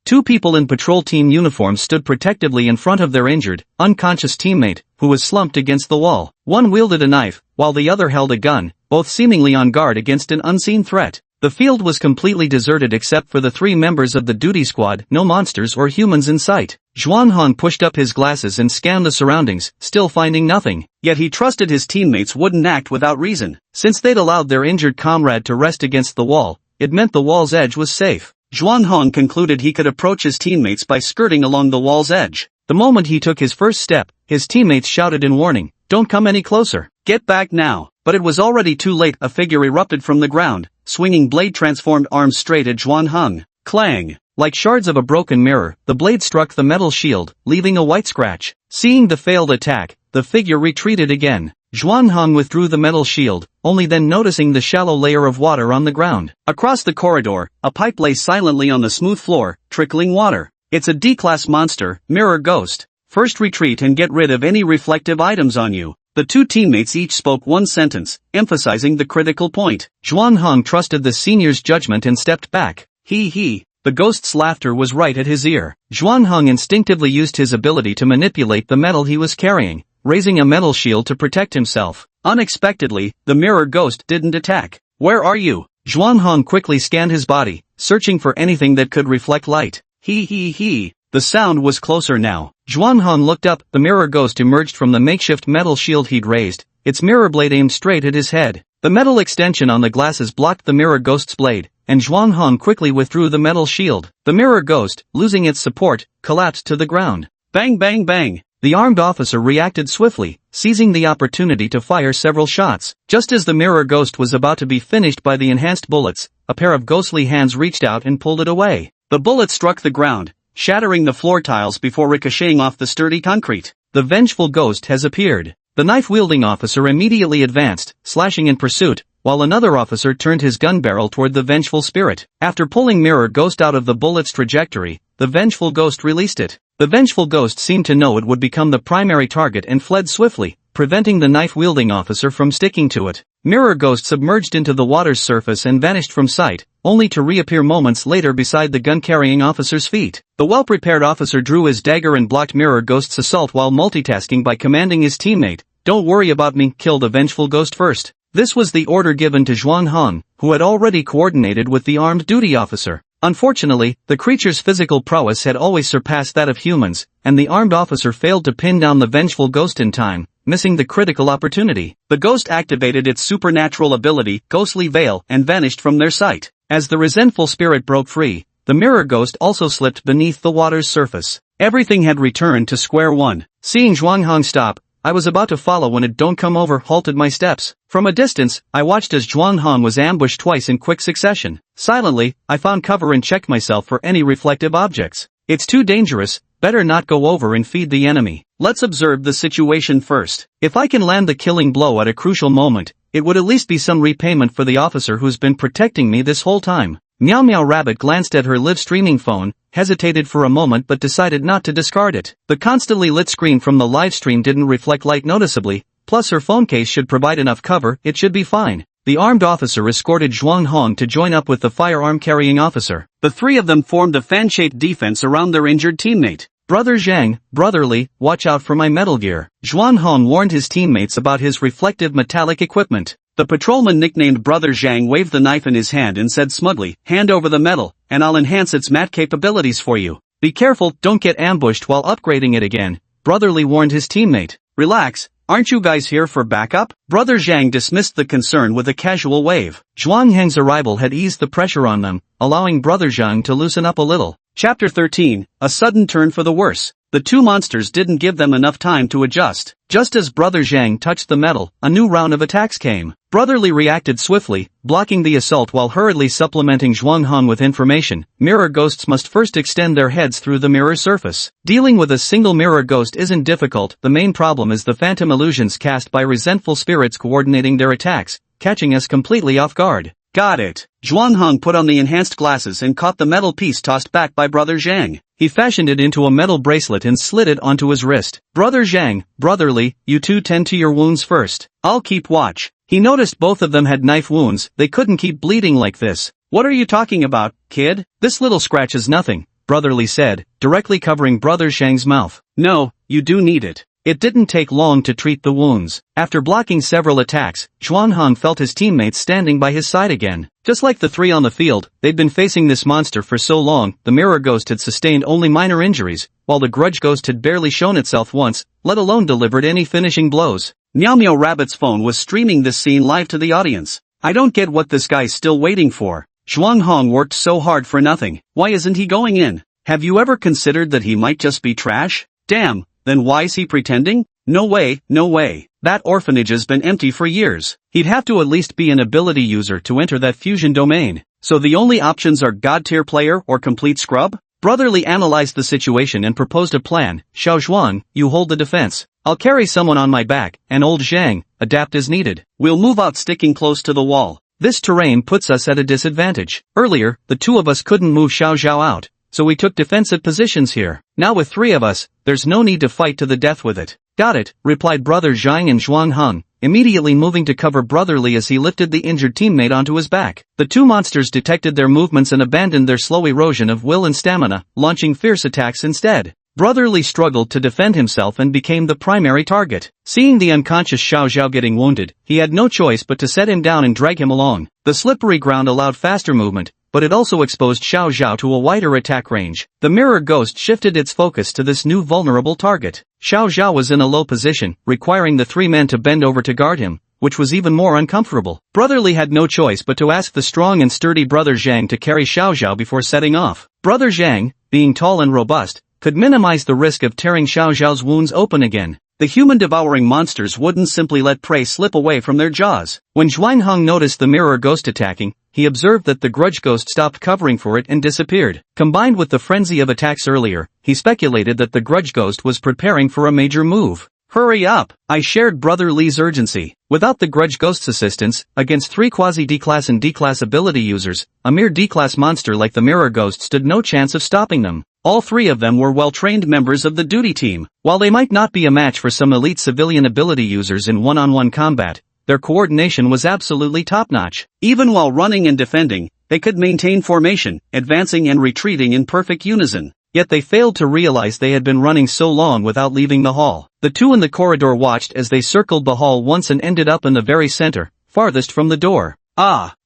Two people in patrol team uniforms stood protectively in front of their injured, unconscious teammate, who was slumped against the wall. One wielded a knife, while the other held a gun, both seemingly on guard against an unseen threat. The field was completely deserted except for the three members of the duty squad, no monsters or humans in sight. Zhuanhong pushed up his glasses and scanned the surroundings, still finding nothing. Yet he trusted his teammates wouldn't act without reason. Since they'd allowed their injured comrade to rest against the wall, it meant the wall's edge was safe. Zhuanhong concluded he could approach his teammates by skirting along the wall's edge. The moment he took his first step, his teammates shouted in warning, "Don't come any closer. Get back now." But it was already too late. A figure erupted from the ground, swinging blade-transformed arms straight at Zhuanhong. Clang! Like shards of a broken mirror, the blade struck the metal shield, leaving a white scratch. Seeing the failed attack, the figure retreated again. Zhuanhong withdrew the metal shield, only then noticing the shallow layer of water on the ground. Across the corridor, a pipe lay silently on the smooth floor, trickling water. It's a D-class monster, mirror ghost. First retreat and get rid of any reflective items on you. The two teammates each spoke one sentence, emphasizing the critical point. Zhuanhong trusted the senior's judgment and stepped back. He. The ghost's laughter was right at his ear. Zhuanhong instinctively used his ability to manipulate the metal he was carrying, raising a metal shield to protect himself. Unexpectedly, the mirror ghost didn't attack. "Where are you?" Zhuanhong quickly scanned his body, searching for anything that could reflect light. He. The sound was closer now. Zhuanhong looked up. The mirror ghost emerged from the makeshift metal shield he'd raised, its mirror blade aimed straight at his head. The metal extension on the glasses blocked the mirror ghost's blade, and Zhuanhong quickly withdrew the metal shield. The mirror ghost, losing its support, collapsed to the ground. Bang bang bang! The armed officer reacted swiftly, seizing the opportunity to fire several shots. Just as the mirror ghost was about to be finished by the enhanced bullets, a pair of ghostly hands reached out and pulled it away. The bullet struck the ground, shattering the floor tiles before ricocheting off the sturdy concrete. The vengeful ghost has appeared. The knife-wielding officer immediately advanced, slashing in pursuit, while another officer turned his gun barrel toward the vengeful spirit. After pulling mirror ghost out of the bullet's trajectory, the vengeful ghost released it. The vengeful ghost seemed to know it would become the primary target and fled swiftly, preventing the knife-wielding officer from sticking to it. Mirror ghost submerged into the water's surface and vanished from sight, only to reappear moments later beside the gun-carrying officer's feet. The well-prepared officer drew his dagger and blocked mirror ghost's assault while multitasking by commanding his teammate, "Don't worry about me, kill the vengeful ghost first." This was the order given to Zhuanhong, who had already coordinated with the armed duty officer. Unfortunately, the creature's physical prowess had always surpassed that of humans, and the armed officer failed to pin down the vengeful ghost in time, missing the critical opportunity. The ghost activated its supernatural ability, Ghostly Veil, and vanished from their sight. As the resentful spirit broke free, the mirror ghost also slipped beneath the water's surface. Everything had returned to square one. Seeing Zhuanhong stop, I was about to follow when it "Don't come over" halted my steps. From a distance, I watched as Zhuanhong was ambushed twice in quick succession. Silently, I found cover and checked myself for any reflective objects. It's too dangerous, better not go over and feed the enemy. Let's observe the situation first. If I can land the killing blow at a crucial moment, it would at least be some repayment for the officer who's been protecting me this whole time. Meow Meow Rabbit glanced at her live streaming phone, hesitated for a moment but decided not to discard it. The constantly lit screen from the live stream didn't reflect light noticeably, plus her phone case should provide enough cover, it should be fine. The armed officer escorted Zhuanhong to join up with the firearm-carrying officer. The three of them formed a fan-shaped defense around their injured teammate. "Brother Zhang, brotherly, watch out for my metal gear." Zhuanhong warned his teammates about his reflective metallic equipment. The patrolman nicknamed Brother Zhang waved the knife in his hand and said smugly, "Hand over the metal, and I'll enhance its matte capabilities for you. Be careful, don't get ambushed while upgrading it again," Brotherly warned his teammate. "Relax, aren't you guys here for backup?" Brother Zhang dismissed the concern with a casual wave. Zhuanheng's arrival had eased the pressure on them, allowing Brother Zhang to loosen up a little. Chapter 13, A Sudden Turn for the Worse. The two monsters didn't give them enough time to adjust. Just as Brother Zhang touched the metal, a new round of attacks came. Brotherly reacted swiftly, blocking the assault while hurriedly supplementing Zhuanhong with information. Mirror ghosts must first extend their heads through the mirror surface. Dealing with a single mirror ghost isn't difficult, the main problem is the phantom illusions cast by resentful spirits coordinating their attacks, catching us completely off guard. Got it. Zhuangheng put on the enhanced glasses and caught the metal piece tossed back by Brother Zhang. He fashioned it into a metal bracelet and slid it onto his wrist. Brother Zhang, brotherly, you two tend to your wounds first. I'll keep watch. He noticed both of them had knife wounds, they couldn't keep bleeding like this. What are you talking about, kid? This little scratch is nothing, brotherly said, directly covering Brother Zhang's mouth. No, you do need it. It didn't take long to treat the wounds. After blocking several attacks, Zhuangheng felt his teammates standing by his side again. Just like the three on the field, they'd been facing this monster for so long, the mirror ghost had sustained only minor injuries, while the grudge ghost had barely shown itself once, let alone delivered any finishing blows. Meow Meow Rabbit's phone was streaming this scene live to the audience. I don't get what this guy's still waiting for. Zhuangheng worked so hard for nothing. Why isn't he going in? Have you ever considered that he might just be trash? Damn. Then why's he pretending? No way, no way. That orphanage has been empty for years. He'd have to at least be an ability user to enter that fusion domain. So the only options are god-tier player or complete scrub? Brotherly analyzed the situation and proposed a plan. Xiao Zhuang, you hold the defense. I'll carry someone on my back, and old Zhang, adapt as needed. We'll move out sticking close to the wall. This terrain puts us at a disadvantage. Earlier, the two of us couldn't move Xiao Zhao out, so we took defensive positions here. Now with three of us, there's no need to fight to the death with it. Got it, replied Brother Zhang and Zhuangheng, immediately moving to cover Brotherly as he lifted the injured teammate onto his back. The two monsters detected their movements and abandoned their slow erosion of will and stamina, launching fierce attacks instead. Brotherly struggled to defend himself and became the primary target. Seeing the unconscious Xiao Zhao getting wounded, he had no choice but to set him down and drag him along. The slippery ground allowed faster movement, but it also exposed Xiao Zhao to a wider attack range. The mirror ghost shifted its focus to this new vulnerable target. Xiao Zhao was in a low position, requiring the three men to bend over to guard him, which was even more uncomfortable. Brotherly had no choice but to ask the strong and sturdy Brother Zhang to carry Xiao Zhao before setting off. Brother Zhang, being tall and robust, could minimize the risk of tearing Xiao Zhao's wounds open again. The human-devouring monsters wouldn't simply let prey slip away from their jaws. When Zhuangheng noticed the mirror ghost attacking, he observed that the grudge ghost stopped covering for it and disappeared. Combined with the frenzy of attacks earlier, he speculated that the grudge ghost was preparing for a major move. Hurry up! I shared Brother Lee's urgency. Without the grudge ghost's assistance, against three quasi-D-class and D-class ability users, a mere D-class monster like the mirror ghost stood no chance of stopping them. All three of them were well-trained members of the duty team. While they might not be a match for some elite civilian ability users in one-on-one combat, their coordination was absolutely top-notch. Even while running and defending, they could maintain formation, advancing and retreating in perfect unison. Yet they failed to realize they had been running so long without leaving the hall. The two in the corridor watched as they circled the hall once and ended up in the very center, farthest from the door.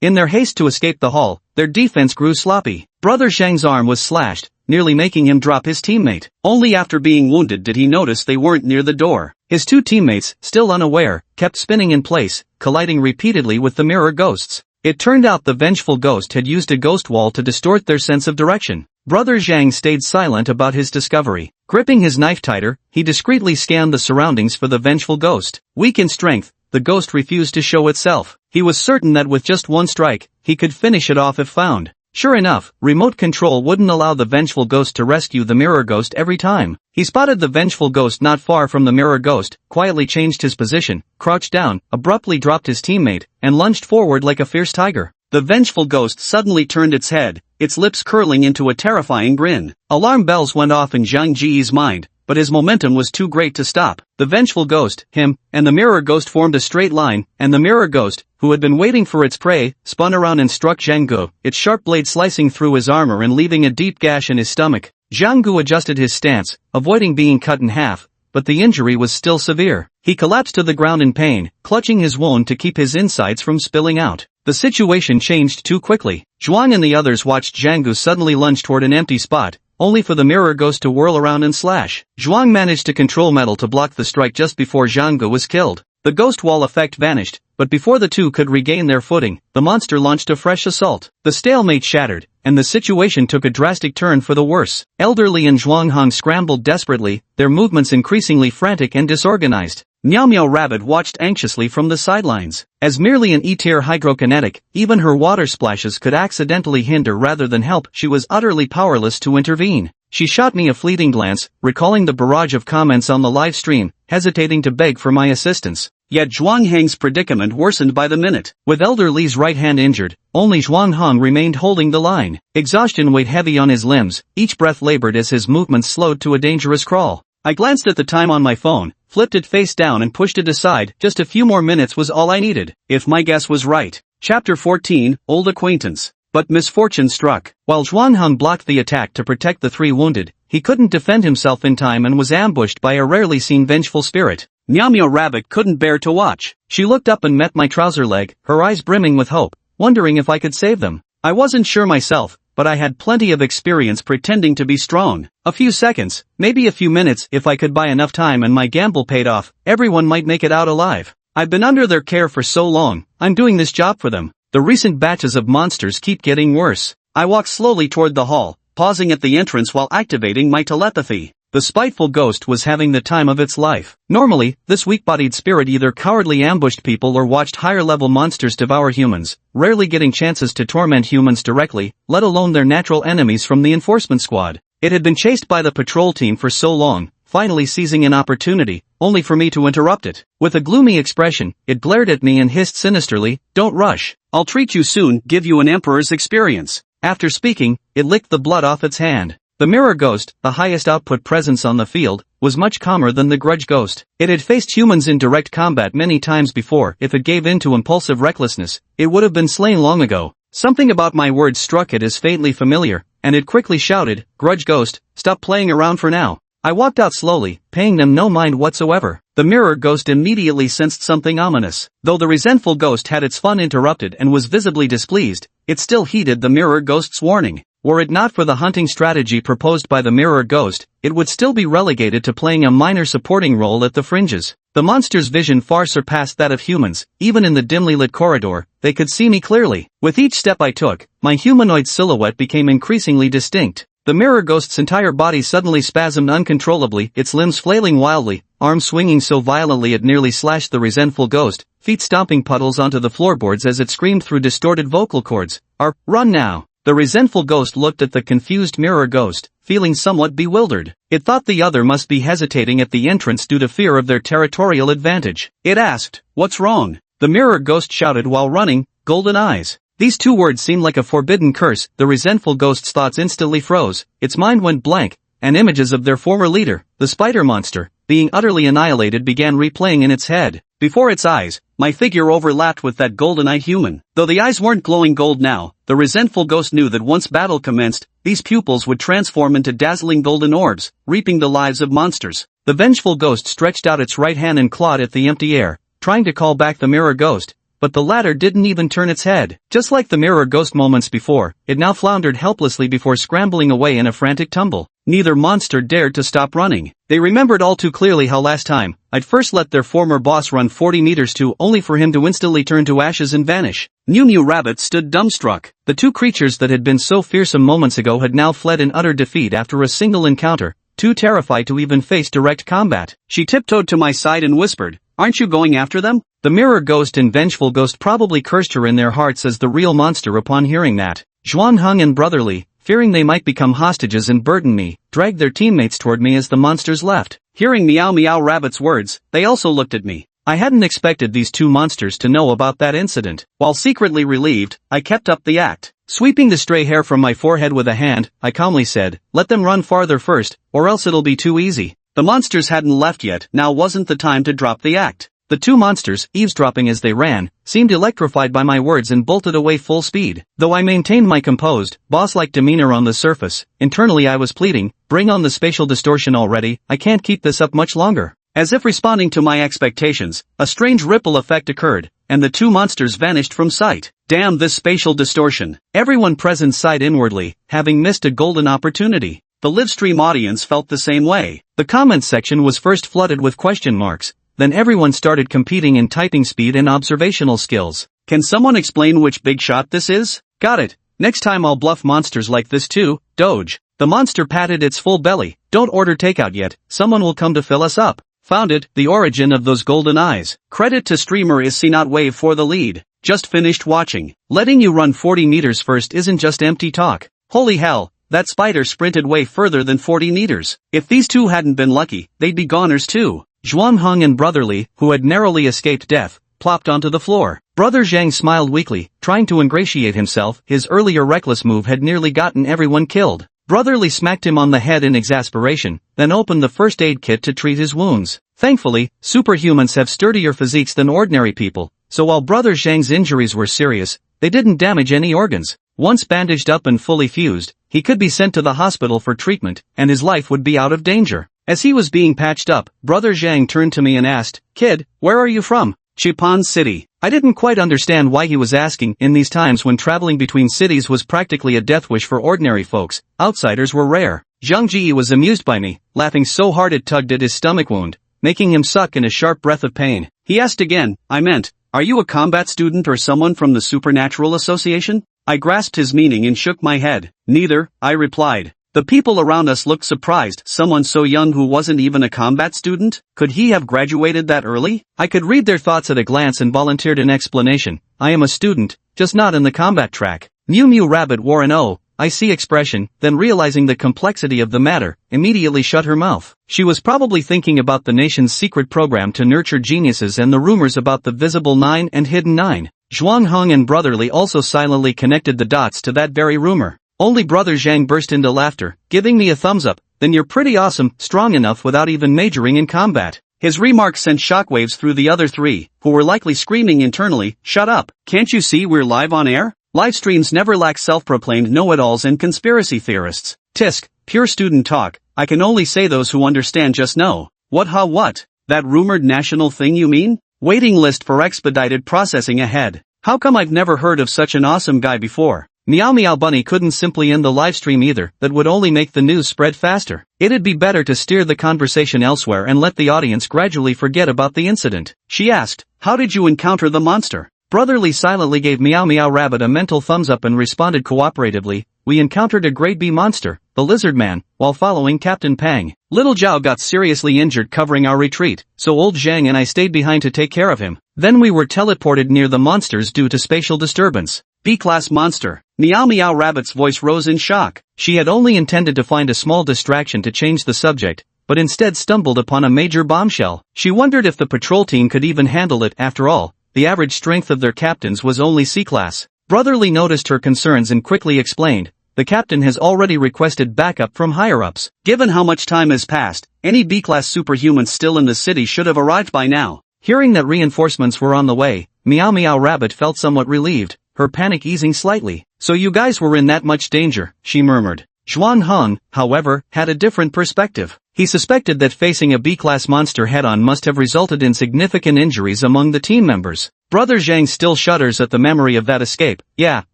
In their haste to escape the hall, their defense grew sloppy. Brother Zhang's arm was slashed, nearly making him drop his teammate. Only after being wounded did he notice they weren't near the door. His two teammates, still unaware, kept spinning in place, colliding repeatedly with the mirror ghosts. It turned out the vengeful ghost had used a ghost wall to distort their sense of direction. Brother Zhang stayed silent about his discovery. Gripping his knife tighter, he discreetly scanned the surroundings for the vengeful ghost. Weak in strength, the ghost refused to show itself. He was certain that with just one strike, he could finish it off if found. Sure enough, remote control wouldn't allow the vengeful ghost to rescue the mirror ghost every time. He spotted the vengeful ghost not far from the mirror ghost, quietly changed his position, crouched down, abruptly dropped his teammate, and lunged forward like a fierce tiger. The vengeful ghost suddenly turned its head, its lips curling into a terrifying grin. Alarm bells went off in Zhang Ji's mind, but his momentum was too great to stop. The vengeful ghost, him, and the mirror ghost formed a straight line, and the mirror ghost, who had been waiting for its prey, spun around and struck Zhang Gu, its sharp blade slicing through his armor and leaving a deep gash in his stomach. Zhang Gu adjusted his stance, avoiding being cut in half, but the injury was still severe. He collapsed to the ground in pain, clutching his wound to keep his insides from spilling out. The situation changed too quickly. Zhuang and the others watched Zhang Gu suddenly lunge toward an empty spot, only for the mirror ghost to whirl around and slash. Zhuang managed to control metal to block the strike just before Zhang Gu was killed. The ghost wall effect vanished, but before the two could regain their footing, the monster launched a fresh assault. The stalemate shattered, and the situation took a drastic turn for the worse. Elderly and Zhuangheng scrambled desperately, their movements increasingly frantic and disorganized. Meow Meow Rabbit watched anxiously from the sidelines. As merely an E-tier hydrokinetic, even her water splashes could accidentally hinder rather than help. She was utterly powerless to intervene. She shot me a fleeting glance, recalling the barrage of comments on the live stream, hesitating to beg for my assistance. Yet Zhuang Heng's predicament worsened by the minute. With Elder Li's right hand injured, only Zhuang Heng remained holding the line. Exhaustion weighed heavy on his limbs, each breath labored as his movements slowed to a dangerous crawl. I glanced at the time on my phone, flipped it face down and pushed it aside. Just a few more minutes was all I needed, if my guess was right. Chapter 14, Old Acquaintance. But misfortune struck. While Zhuang Heng blocked the attack to protect the 3 wounded, he couldn't defend himself in time and was ambushed by a rarely seen vengeful spirit. Meow Meow Rabbit couldn't bear to watch. She looked up and met my trouser leg, her eyes brimming with hope, wondering if I could save them. I wasn't sure myself, but I had plenty of experience pretending to be strong. A few seconds, maybe a few minutes, if I could buy enough time and my gamble paid off, everyone might make it out alive. I've been under their care for so long, I'm doing this job for them. The recent batches of monsters keep getting worse. I walked slowly toward the hall, pausing at the entrance while activating my telepathy. The spiteful ghost was having the time of its life. Normally, this weak-bodied spirit either cowardly ambushed people or watched higher-level monsters devour humans, rarely getting chances to torment humans directly, let alone their natural enemies from the enforcement squad. It had been chased by the patrol team for so long, finally seizing an opportunity, only for me to interrupt it. With a gloomy expression, it glared at me and hissed sinisterly, "Don't rush. I'll treat you soon, give you an emperor's experience." After speaking, it licked the blood off its hand. The Mirror Ghost, the highest output presence on the field, was much calmer than the Grudge Ghost. It had faced humans in direct combat many times before. If it gave in to impulsive recklessness, it would have been slain long ago. Something about my words struck it as faintly familiar, and it quickly shouted, "Grudge Ghost, stop playing around for now." I walked out slowly, paying them no mind whatsoever. The Mirror Ghost immediately sensed something ominous. Though the resentful ghost had its fun interrupted and was visibly displeased, it still heeded the Mirror Ghost's warning. Were it not for the hunting strategy proposed by the Mirror Ghost, it would still be relegated to playing a minor supporting role at the fringes. The monster's vision far surpassed that of humans. Even in the dimly lit corridor, they could see me clearly. With each step I took, my humanoid silhouette became increasingly distinct. The Mirror Ghost's entire body suddenly spasmed uncontrollably, its limbs flailing wildly, arms swinging so violently it nearly slashed the resentful ghost, feet stomping puddles onto the floorboards as it screamed through distorted vocal cords. Run now! The resentful ghost looked at the confused Mirror Ghost, feeling somewhat bewildered. It thought the other must be hesitating at the entrance due to fear of their territorial advantage. It asked, "What's wrong?" The Mirror Ghost shouted while running, "Golden eyes." These 2 words seemed like a forbidden curse. The resentful ghost's thoughts instantly froze, its mind went blank, and images of their former leader, the spider monster, being utterly annihilated began replaying in its head. Before its eyes, my figure overlapped with that golden-eyed human. Though the eyes weren't glowing gold now, the resentful ghost knew that once battle commenced, these pupils would transform into dazzling golden orbs, reaping the lives of monsters. The vengeful ghost stretched out its right hand and clawed at the empty air, trying to call back the Mirror Ghost, but the latter didn't even turn its head. Just like the Mirror Ghost moments before, it now floundered helplessly before scrambling away in a frantic tumble. Neither monster dared to stop running. They remembered all too clearly how last time, I'd first let their former boss run 40 meters only for him to instantly turn to ashes and vanish. Mew Mew Rabbit stood dumbstruck. The 2 creatures that had been so fearsome moments ago had now fled in utter defeat after a single encounter, too terrified to even face direct combat. She tiptoed to my side and whispered, "Aren't you going after them?" The Mirror Ghost and Vengeful Ghost probably cursed her in their hearts as the real monster upon hearing that. Zhuang Heng and Brotherly, fearing they might become hostages and burden me, dragged their teammates toward me as the monsters left. Hearing Meow Meow Rabbit's words, they also looked at me. I hadn't expected these 2 monsters to know about that incident. While secretly relieved, I kept up the act. Sweeping the stray hair from my forehead with a hand, I calmly said, "Let them run farther first, or else it'll be too easy." The monsters hadn't left yet. Now wasn't the time to drop the act. The 2 monsters, eavesdropping as they ran, seemed electrified by my words and bolted away full speed. Though I maintained my composed, boss-like demeanor on the surface, internally I was pleading, "Bring on the spatial distortion already, I can't keep this up much longer." As if responding to my expectations, a strange ripple effect occurred, and the 2 monsters vanished from sight. Damn this spatial distortion. Everyone present sighed inwardly, having missed a golden opportunity. The livestream audience felt the same way. The comments section was first flooded with question marks. Then everyone started competing in typing speed and observational skills. Can someone explain which big shot this is? Got it. Next time I'll bluff monsters like this too, Doge. The monster patted its full belly. Don't order takeout yet, someone will come to fill us up. Found it, the origin of those golden eyes. Credit to streamer is C not wave for the lead. Just finished watching. Letting you run 40 meters first isn't just empty talk. Holy hell, that spider sprinted way further than 40 meters. If these 2 hadn't been lucky, they'd be goners too. Zhuang Heng and Brother Li, who had narrowly escaped death, plopped onto the floor. Brother Zhang smiled weakly, trying to ingratiate himself. His earlier reckless move had nearly gotten everyone killed. Brother Li smacked him on the head in exasperation, then opened the first aid kit to treat his wounds. Thankfully, superhumans have sturdier physiques than ordinary people, so while Brother Zhang's injuries were serious, they didn't damage any organs. Once bandaged up and fully fused, he could be sent to the hospital for treatment, and his life would be out of danger. As he was being patched up, Brother Zhang turned to me and asked, "Kid, where are you from?" "Chipan City." I didn't quite understand why he was asking. In these times when traveling between cities was practically a death wish for ordinary folks, outsiders were rare. Zhang Ji was amused by me, laughing so hard it tugged at his stomach wound, making him suck in a sharp breath of pain. He asked again, I meant, "Are you a combat student or someone from the Supernatural Association?" I grasped his meaning and shook my head. "Neither," I replied. The people around us looked surprised. Someone so young who wasn't even a combat student? Could he have graduated that early? I could read their thoughts at a glance and volunteered an explanation. "I am a student, just not in the combat track." Mew Mew Rabbit wore an I see expression, then realizing the complexity of the matter, immediately shut her mouth. She was probably thinking about the nation's secret program to nurture geniuses and the rumors about the Visible Nine and Hidden Nine. Zhuang Heng and Brother Li also silently connected the dots to that very rumor. Only Brother Zhang burst into laughter, giving me a thumbs up. "Then you're pretty awesome, strong enough without even majoring in combat." His remarks sent shockwaves through the other three, who were likely screaming internally, "Shut up, can't you see we're live on air?" Live streams never lack self-proclaimed know-it-alls and conspiracy theorists. Tisk, pure student talk. I can only say those who understand just know. What? That rumored national thing you mean? Waiting list for expedited processing ahead. How come I've never heard of such an awesome guy before? Meow Meow Bunny couldn't simply end the livestream either. That would only make the news spread faster. It'd be better to steer the conversation elsewhere and let the audience gradually forget about the incident. She asked, "How did you encounter the monster?" Brother Li silently gave Meow Meow Rabbit a mental thumbs up and responded cooperatively, "We encountered a grade B monster, the Lizard Man, while following Captain Pang. Little Zhao got seriously injured covering our retreat, so old Zhang and I stayed behind to take care of him. Then we were teleported near the monsters due to spatial disturbance." B-class monster. Meow Meow Rabbit's voice rose in shock. She had only intended to find a small distraction to change the subject, but instead stumbled upon a major bombshell. She wondered if the patrol team could even handle it. After all, the average strength of their captains was only C-class. Brother Li noticed her concerns and quickly explained, "The captain has already requested backup from higher-ups. Given how much time has passed, any B-class superhumans still in the city should have arrived by now." Hearing that reinforcements were on the way, Meow Meow Rabbit felt somewhat relieved, her panic easing slightly. "So you guys were in that much danger," she murmured. Zhuang Heng, however, had a different perspective. He suspected that facing a B-class monster head-on must have resulted in significant injuries among the team members. Brother Zhang still shudders at the memory of that escape. "Yeah,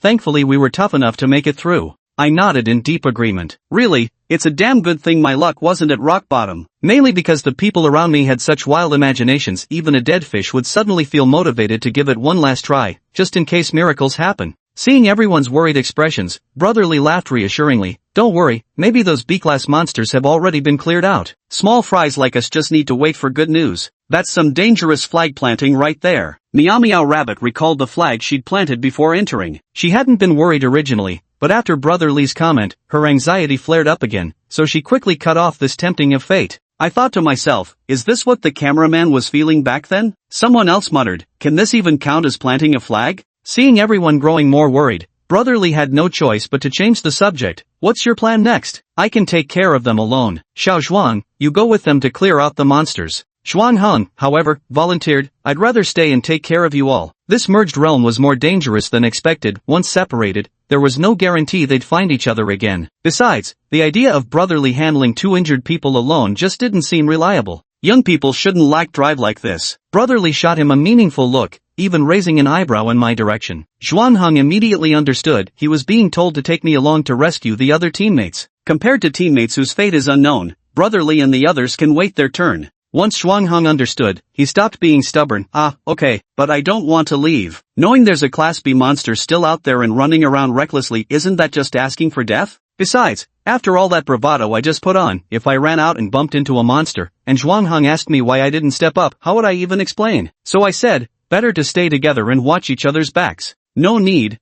thankfully we were tough enough to make it through." I nodded in deep agreement. "Really, it's a damn good thing my luck wasn't at rock bottom." Mainly because the people around me had such wild imaginations, even a dead fish would suddenly feel motivated to give it one last try, just in case miracles happen. Seeing everyone's worried expressions, Brother Li laughed reassuringly. "Don't worry, maybe those B-class monsters have already been cleared out. Small fries like us just need to wait for good news." "That's some dangerous flag planting right there." Meow Meow Rabbit recalled the flag she'd planted before entering. She hadn't been worried originally, but after Brother Li's comment, her anxiety flared up again, so she quickly cut off this tempting of fate. I thought to myself, is this what the cameraman was feeling back then? Someone else muttered, "Can this even count as planting a flag?" Seeing everyone growing more worried, Brother Li had no choice but to change the subject. "What's your plan next?" "I can take care of them alone. Xiao Zhuang, you go with them to clear out the monsters." Zhuang Heng, however, volunteered, "I'd rather stay and take care of you all." This merged realm was more dangerous than expected. Once separated, there was no guarantee they'd find each other again. Besides, the idea of Brother Li handling two injured people alone just didn't seem reliable. Young people shouldn't lack drive like this. Brother Li shot him a meaningful look, even raising an eyebrow in my direction. Zhuang Heng immediately understood. He was being told to take me along to rescue the other teammates. Compared to teammates whose fate is unknown, Brother Li and the others can wait their turn. Once Zhuang Heng understood, he stopped being stubborn. "Okay, but I don't want to leave. Knowing there's a Class B monster still out there and running around recklessly, isn't that just asking for death? Besides, after all that bravado I just put on, if I ran out and bumped into a monster, and Zhuang Heng asked me why I didn't step up, how would I even explain? So I said, better to stay together and watch each other's backs. No need.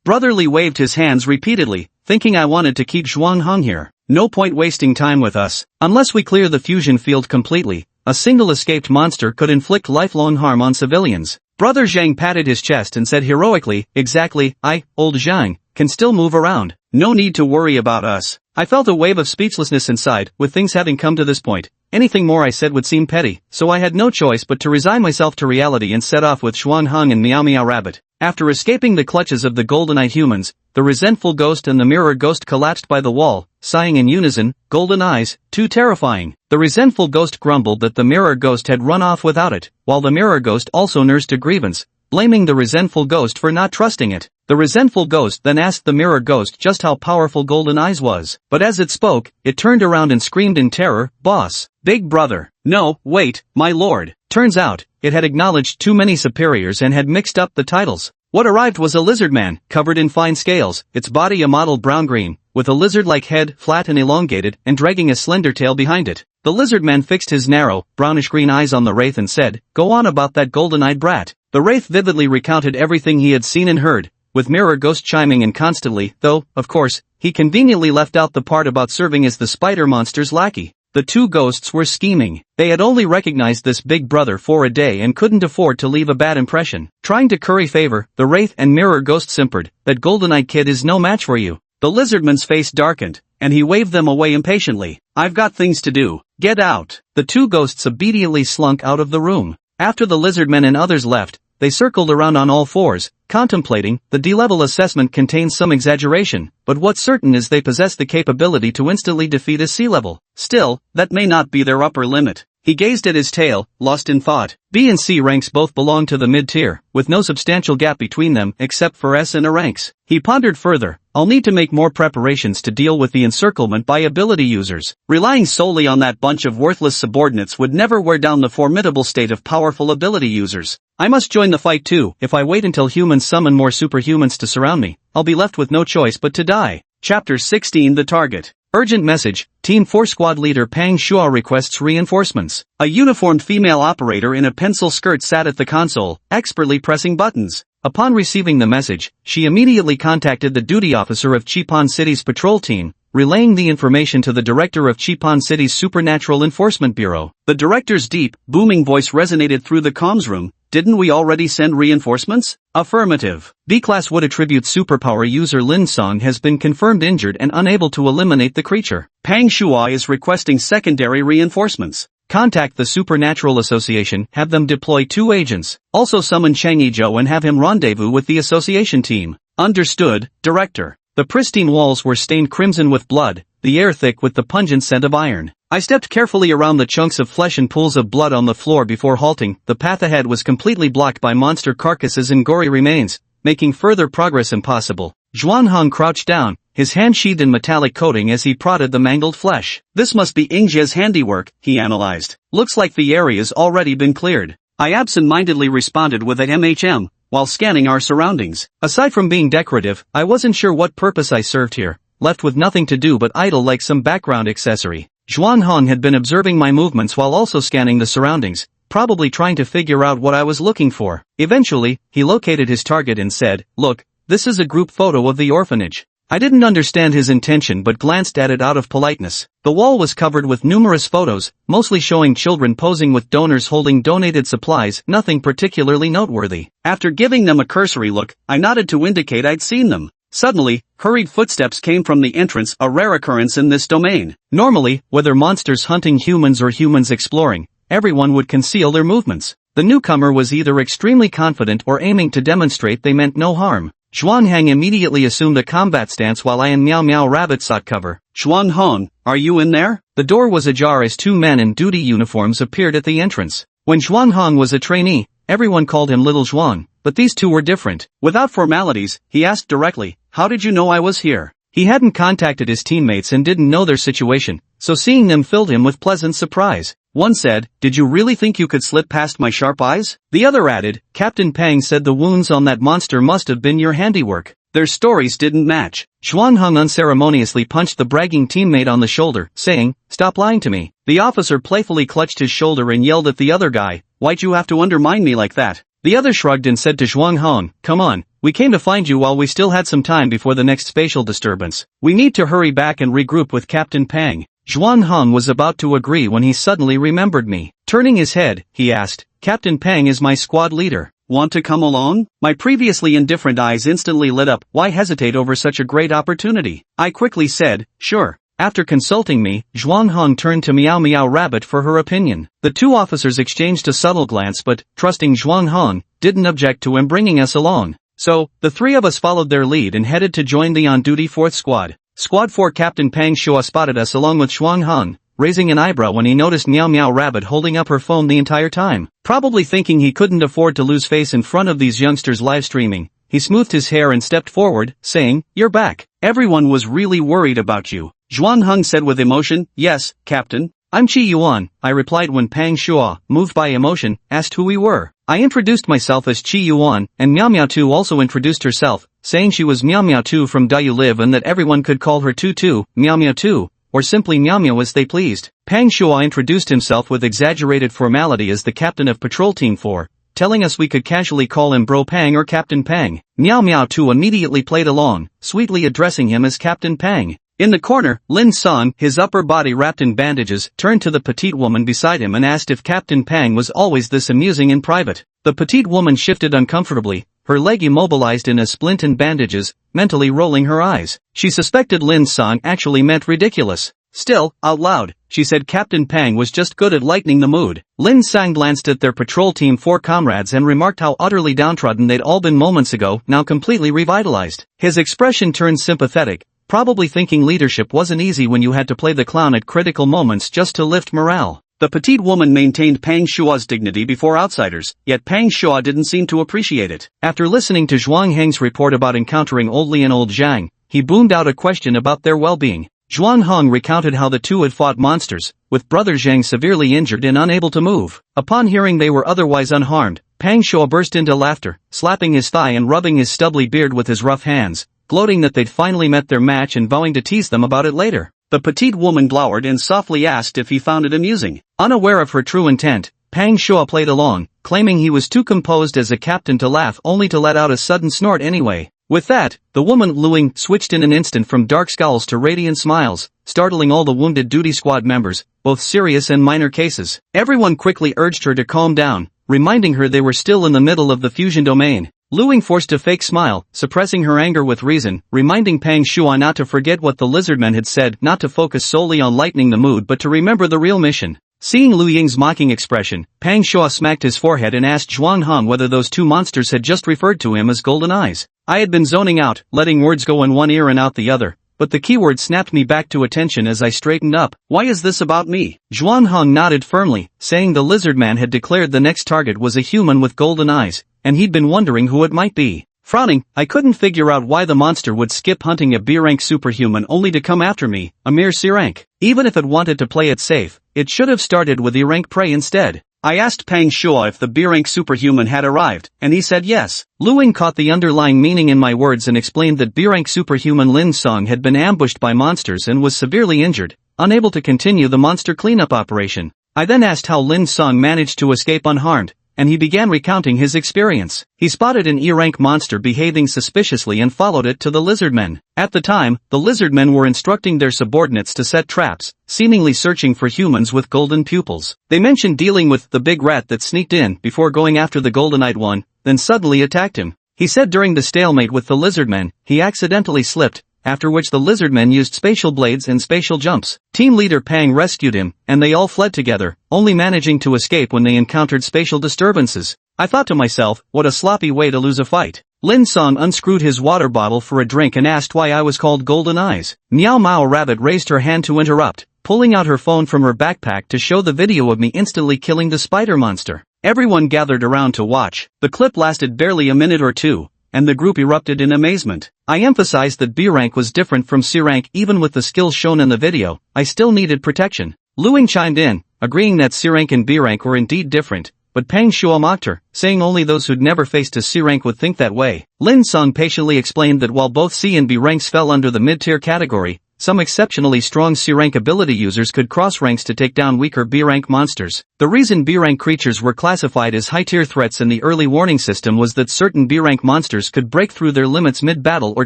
Brother Li waved his hands repeatedly, thinking I wanted to keep Zhuang Heng here. No point wasting time with us. Unless we clear the fusion field completely, a single escaped monster could inflict lifelong harm on civilians. Brother Zhang patted his chest and said heroically, exactly, old Zhang, can still move around. No need to worry about us. I felt a wave of speechlessness inside, with things having come to this point. Anything more I said would seem petty, so I had no choice but to resign myself to reality and set off with Xuan Heng and Meow Meow Rabbit. After escaping the clutches of the golden-eyed humans, the resentful ghost and the mirror ghost collapsed by the wall, sighing in unison, golden eyes, too terrifying. The resentful ghost grumbled that the mirror ghost had run off without it, while the mirror ghost also nursed a grievance, blaming the resentful ghost for not trusting it. The resentful ghost then asked the mirror ghost just how powerful Golden Eyes was, but as it spoke, it turned around and screamed in terror, "Boss! Big brother! No, wait, my lord!" Turns out, it had acknowledged too many superiors and had mixed up the titles. What arrived was a lizard man, covered in fine scales, its body a mottled brown-green, with a lizard-like head, flat and elongated, and dragging a slender tail behind it. The lizard man fixed his narrow, brownish-green eyes on the wraith and said, "Go on about that golden-eyed brat." The wraith vividly recounted everything he had seen and heard, with mirror ghost chiming in constantly, though, of course, he conveniently left out the part about serving as the spider monster's lackey. The two ghosts were scheming. They had only recognized this big brother for a day and couldn't afford to leave a bad impression. Trying to curry favor, the wraith and mirror ghost simpered, "That golden-eyed kid is no match for you." The lizardman's face darkened, and he waved them away impatiently. "I've got things to do. Get out." The two ghosts obediently slunk out of the room. After the lizardmen and others left, they circled around on all fours, contemplating. The D-level assessment contains some exaggeration, but what's certain is they possess the capability to instantly defeat a C-level. Still, that may not be their upper limit. He gazed at his tail, lost in thought. B and C ranks both belong to the mid-tier, with no substantial gap between them except for S and A ranks. He pondered further, "I'll need to make more preparations to deal with the encirclement by ability users. Relying solely on that bunch of worthless subordinates would never wear down the formidable state of powerful ability users. I must join the fight too. If I wait until humans summon more superhumans to surround me, I'll be left with no choice but to die." Chapter 16 The Target. Urgent message, Team 4 Squad Leader Pang Shua requests reinforcements. A uniformed female operator in a pencil skirt sat at the console, expertly pressing buttons. Upon receiving the message, she immediately contacted the duty officer of Chipan City's patrol team, relaying the information to the director of Chipan City's Supernatural Enforcement Bureau. The director's deep, booming voice resonated through the comms room. "Didn't we already send reinforcements?" "Affirmative. B-Class Wood Attribute Superpower user Lin Song has been confirmed injured and unable to eliminate the creature. Pang Shua is requesting secondary reinforcements. Contact the Supernatural Association, have them deploy 2 agents. Also summon Chang Yizhou and have him rendezvous with the association team." Understood, Director. The pristine walls were stained crimson with blood, the air thick with the pungent scent of iron. I stepped carefully around the chunks of flesh and pools of blood on the floor before halting. The path ahead was completely blocked by monster carcasses and gory remains, making further progress impossible. Zhuan Heng crouched down, his hand sheathed in metallic coating as he prodded the mangled flesh. "This must be Ingjia's handiwork," he analyzed. "Looks like the area's already been cleared." I absent-mindedly responded with a MHM, while scanning our surroundings. Aside from being decorative, I wasn't sure what purpose I served here, left with nothing to do but idle like some background accessory. Zhuan Heng had been observing my movements while also scanning the surroundings, probably trying to figure out what I was looking for. Eventually, he located his target and said, "Look, this is a group photo of the orphanage." I didn't understand his intention but glanced at it out of politeness. The wall was covered with numerous photos, mostly showing children posing with donors holding donated supplies, nothing particularly noteworthy. After giving them a cursory look, I nodded to indicate I'd seen them. Suddenly, hurried footsteps came from the entrance, a rare occurrence in this domain. Normally, whether monsters hunting humans or humans exploring, everyone would conceal their movements. The newcomer was either extremely confident or aiming to demonstrate they meant no harm. Zhuan Heng immediately assumed a combat stance while I and Meow Meow Rabbit sought cover. "Zhuan Heng, are you in there?" The door was ajar as 2 men in duty uniforms appeared at the entrance. When Zhuan Heng was a trainee, everyone called him Little Zhuan, but these two were different. Without formalities, he asked directly, "How did you know I was here?" He hadn't contacted his teammates and didn't know their situation, so seeing them filled him with pleasant surprise. One said, "Did you really think you could slip past my sharp eyes?" The other added, "Captain Pang said the wounds on that monster must have been your handiwork." Their stories didn't match. Zhuan Heng unceremoniously punched the bragging teammate on the shoulder, saying, "Stop lying to me." The officer playfully clutched his shoulder and yelled at the other guy, "Why'd you have to undermine me like that?" The other shrugged and said to Zhuan Heng, "Come on, we came to find you while we still had some time before the next spatial disturbance. We need to hurry back and regroup with Captain Pang." Zhuan Heng was about to agree when he suddenly remembered me. Turning his head, he asked, "Captain Pang is my squad leader. Want to come along?" My previously indifferent eyes instantly lit up. Why hesitate over such a great opportunity? I quickly said, "Sure." After consulting me, Zhuang Hong turned to Meow Meow Rabbit for her opinion. The two officers exchanged a subtle glance but, trusting Zhuang Hong, didn't object to him bringing us along. So, the three of us followed their lead and headed to join the on-duty 4th Squad. Squad 4 Captain Pang Shua spotted us along with Zhuang Hong, raising an eyebrow when he noticed Meow Meow Rabbit holding up her phone the entire time. Probably thinking he couldn't afford to lose face in front of these youngsters live streaming, he smoothed his hair and stepped forward, saying, "You're back. Everyone was really worried about you." Zhuang Hong said with emotion, "Yes, Captain." "I'm Qi Yuan," I replied when Pang Shua, moved by emotion, asked who we were. I introduced myself as Qi Yuan, and Meow Meow 2 also introduced herself, saying she was Meow Meow 2 from Da You Live and that everyone could call her Tutu, Meow Meow 2, or simply Meow Meow as they pleased. Pang Shua introduced himself with exaggerated formality as the captain of Patrol Team 4, telling us we could casually call him Bro Pang or Captain Pang. Meow Meow 2 immediately played along, sweetly addressing him as Captain Pang. In the corner, Lin Song, his upper body wrapped in bandages, turned to the petite woman beside him and asked if Captain Pang was always this amusing in private. The petite woman shifted uncomfortably, her leg immobilized in a splint and bandages, mentally rolling her eyes. She suspected Lin Song actually meant ridiculous. Still, out loud, she said Captain Pang was just good at lightening the mood. Lin Sang glanced at their Patrol Team 4 comrades and remarked how utterly downtrodden they'd all been moments ago, now completely revitalized. His expression turned sympathetic, probably thinking leadership wasn't easy when you had to play the clown at critical moments just to lift morale. The petite woman maintained Pang Shua's dignity before outsiders, yet Pang Shua didn't seem to appreciate it. After listening to Zhuang Heng's report about encountering Old Li and Old Zhang, he boomed out a question about their well-being. Zhuang Hong recounted how the two had fought monsters, with brother Zhang severely injured and unable to move. Upon hearing they were otherwise unharmed, Pang Shua burst into laughter, slapping his thigh and rubbing his stubbly beard with his rough hands, gloating that they'd finally met their match and vowing to tease them about it later. The petite woman glowered and softly asked if he found it amusing. Unaware of her true intent, Pang Shua played along, claiming he was too composed as a captain to laugh only to let out a sudden snort anyway. With that, the woman Luing switched in an instant from dark scowls to radiant smiles, startling all the wounded duty squad members, both serious and minor cases. Everyone quickly urged her to calm down, reminding her they were still in the middle of the fusion domain. Luing forced a fake smile, suppressing her anger with reason, reminding Pang Shua not to forget what the lizardmen had said, not to focus solely on lightening the mood but to remember the real mission. Seeing Lu Ying's mocking expression, Pang Shua smacked his forehead and asked Zhuang Hong whether those two monsters had just referred to him as golden eyes. I had been zoning out, letting words go in one ear and out the other, but the keyword snapped me back to attention as I straightened up. "Why is this about me?" Zhuang Hong nodded firmly, saying the lizardman had declared the next target was a human with golden eyes, and he'd been wondering who it might be. Frowning, I couldn't figure out why the monster would skip hunting a B-rank superhuman only to come after me, a mere C-rank. Even if it wanted to play it safe, it should have started with E-rank prey instead. I asked Pang Shua if the B-rank superhuman had arrived, and he said yes. Luing caught the underlying meaning in my words and explained that B-rank superhuman Lin Song had been ambushed by monsters and was severely injured, unable to continue the monster cleanup operation. I then asked how Lin Song managed to escape unharmed, and he began recounting his experience. He spotted an E-rank monster behaving suspiciously and followed it to the lizardmen. At the time, the lizardmen were instructing their subordinates to set traps, seemingly searching for humans with golden pupils. They mentioned dealing with the big rat that sneaked in before going after the golden-eyed one, then suddenly attacked him. He said during the stalemate with the lizardmen, he accidentally slipped, after which the lizardmen used spatial blades and spatial jumps. Team leader Pang rescued him, and they all fled together, only managing to escape when they encountered spatial disturbances. I thought to myself, what a sloppy way to lose a fight. Lin Song unscrewed his water bottle for a drink and asked why I was called Golden Eyes. Meow Meow Rabbit raised her hand to interrupt, pulling out her phone from her backpack to show the video of me instantly killing the spider monster. Everyone gathered around to watch. The clip lasted barely a minute or two, and the group erupted in amazement. I emphasized that B-rank was different from C-rank. Even with the skills shown in the video, I still needed protection. Luing chimed in, agreeing that C-rank and B-rank were indeed different, but Pang Shua mocked her, saying only those who'd never faced a C-rank would think that way. Lin Song patiently explained that while both C and B ranks fell under the mid-tier category, some exceptionally strong C-rank ability users could cross ranks to take down weaker B-rank monsters. The reason B-rank creatures were classified as high-tier threats in the early warning system was that certain B-rank monsters could break through their limits mid-battle or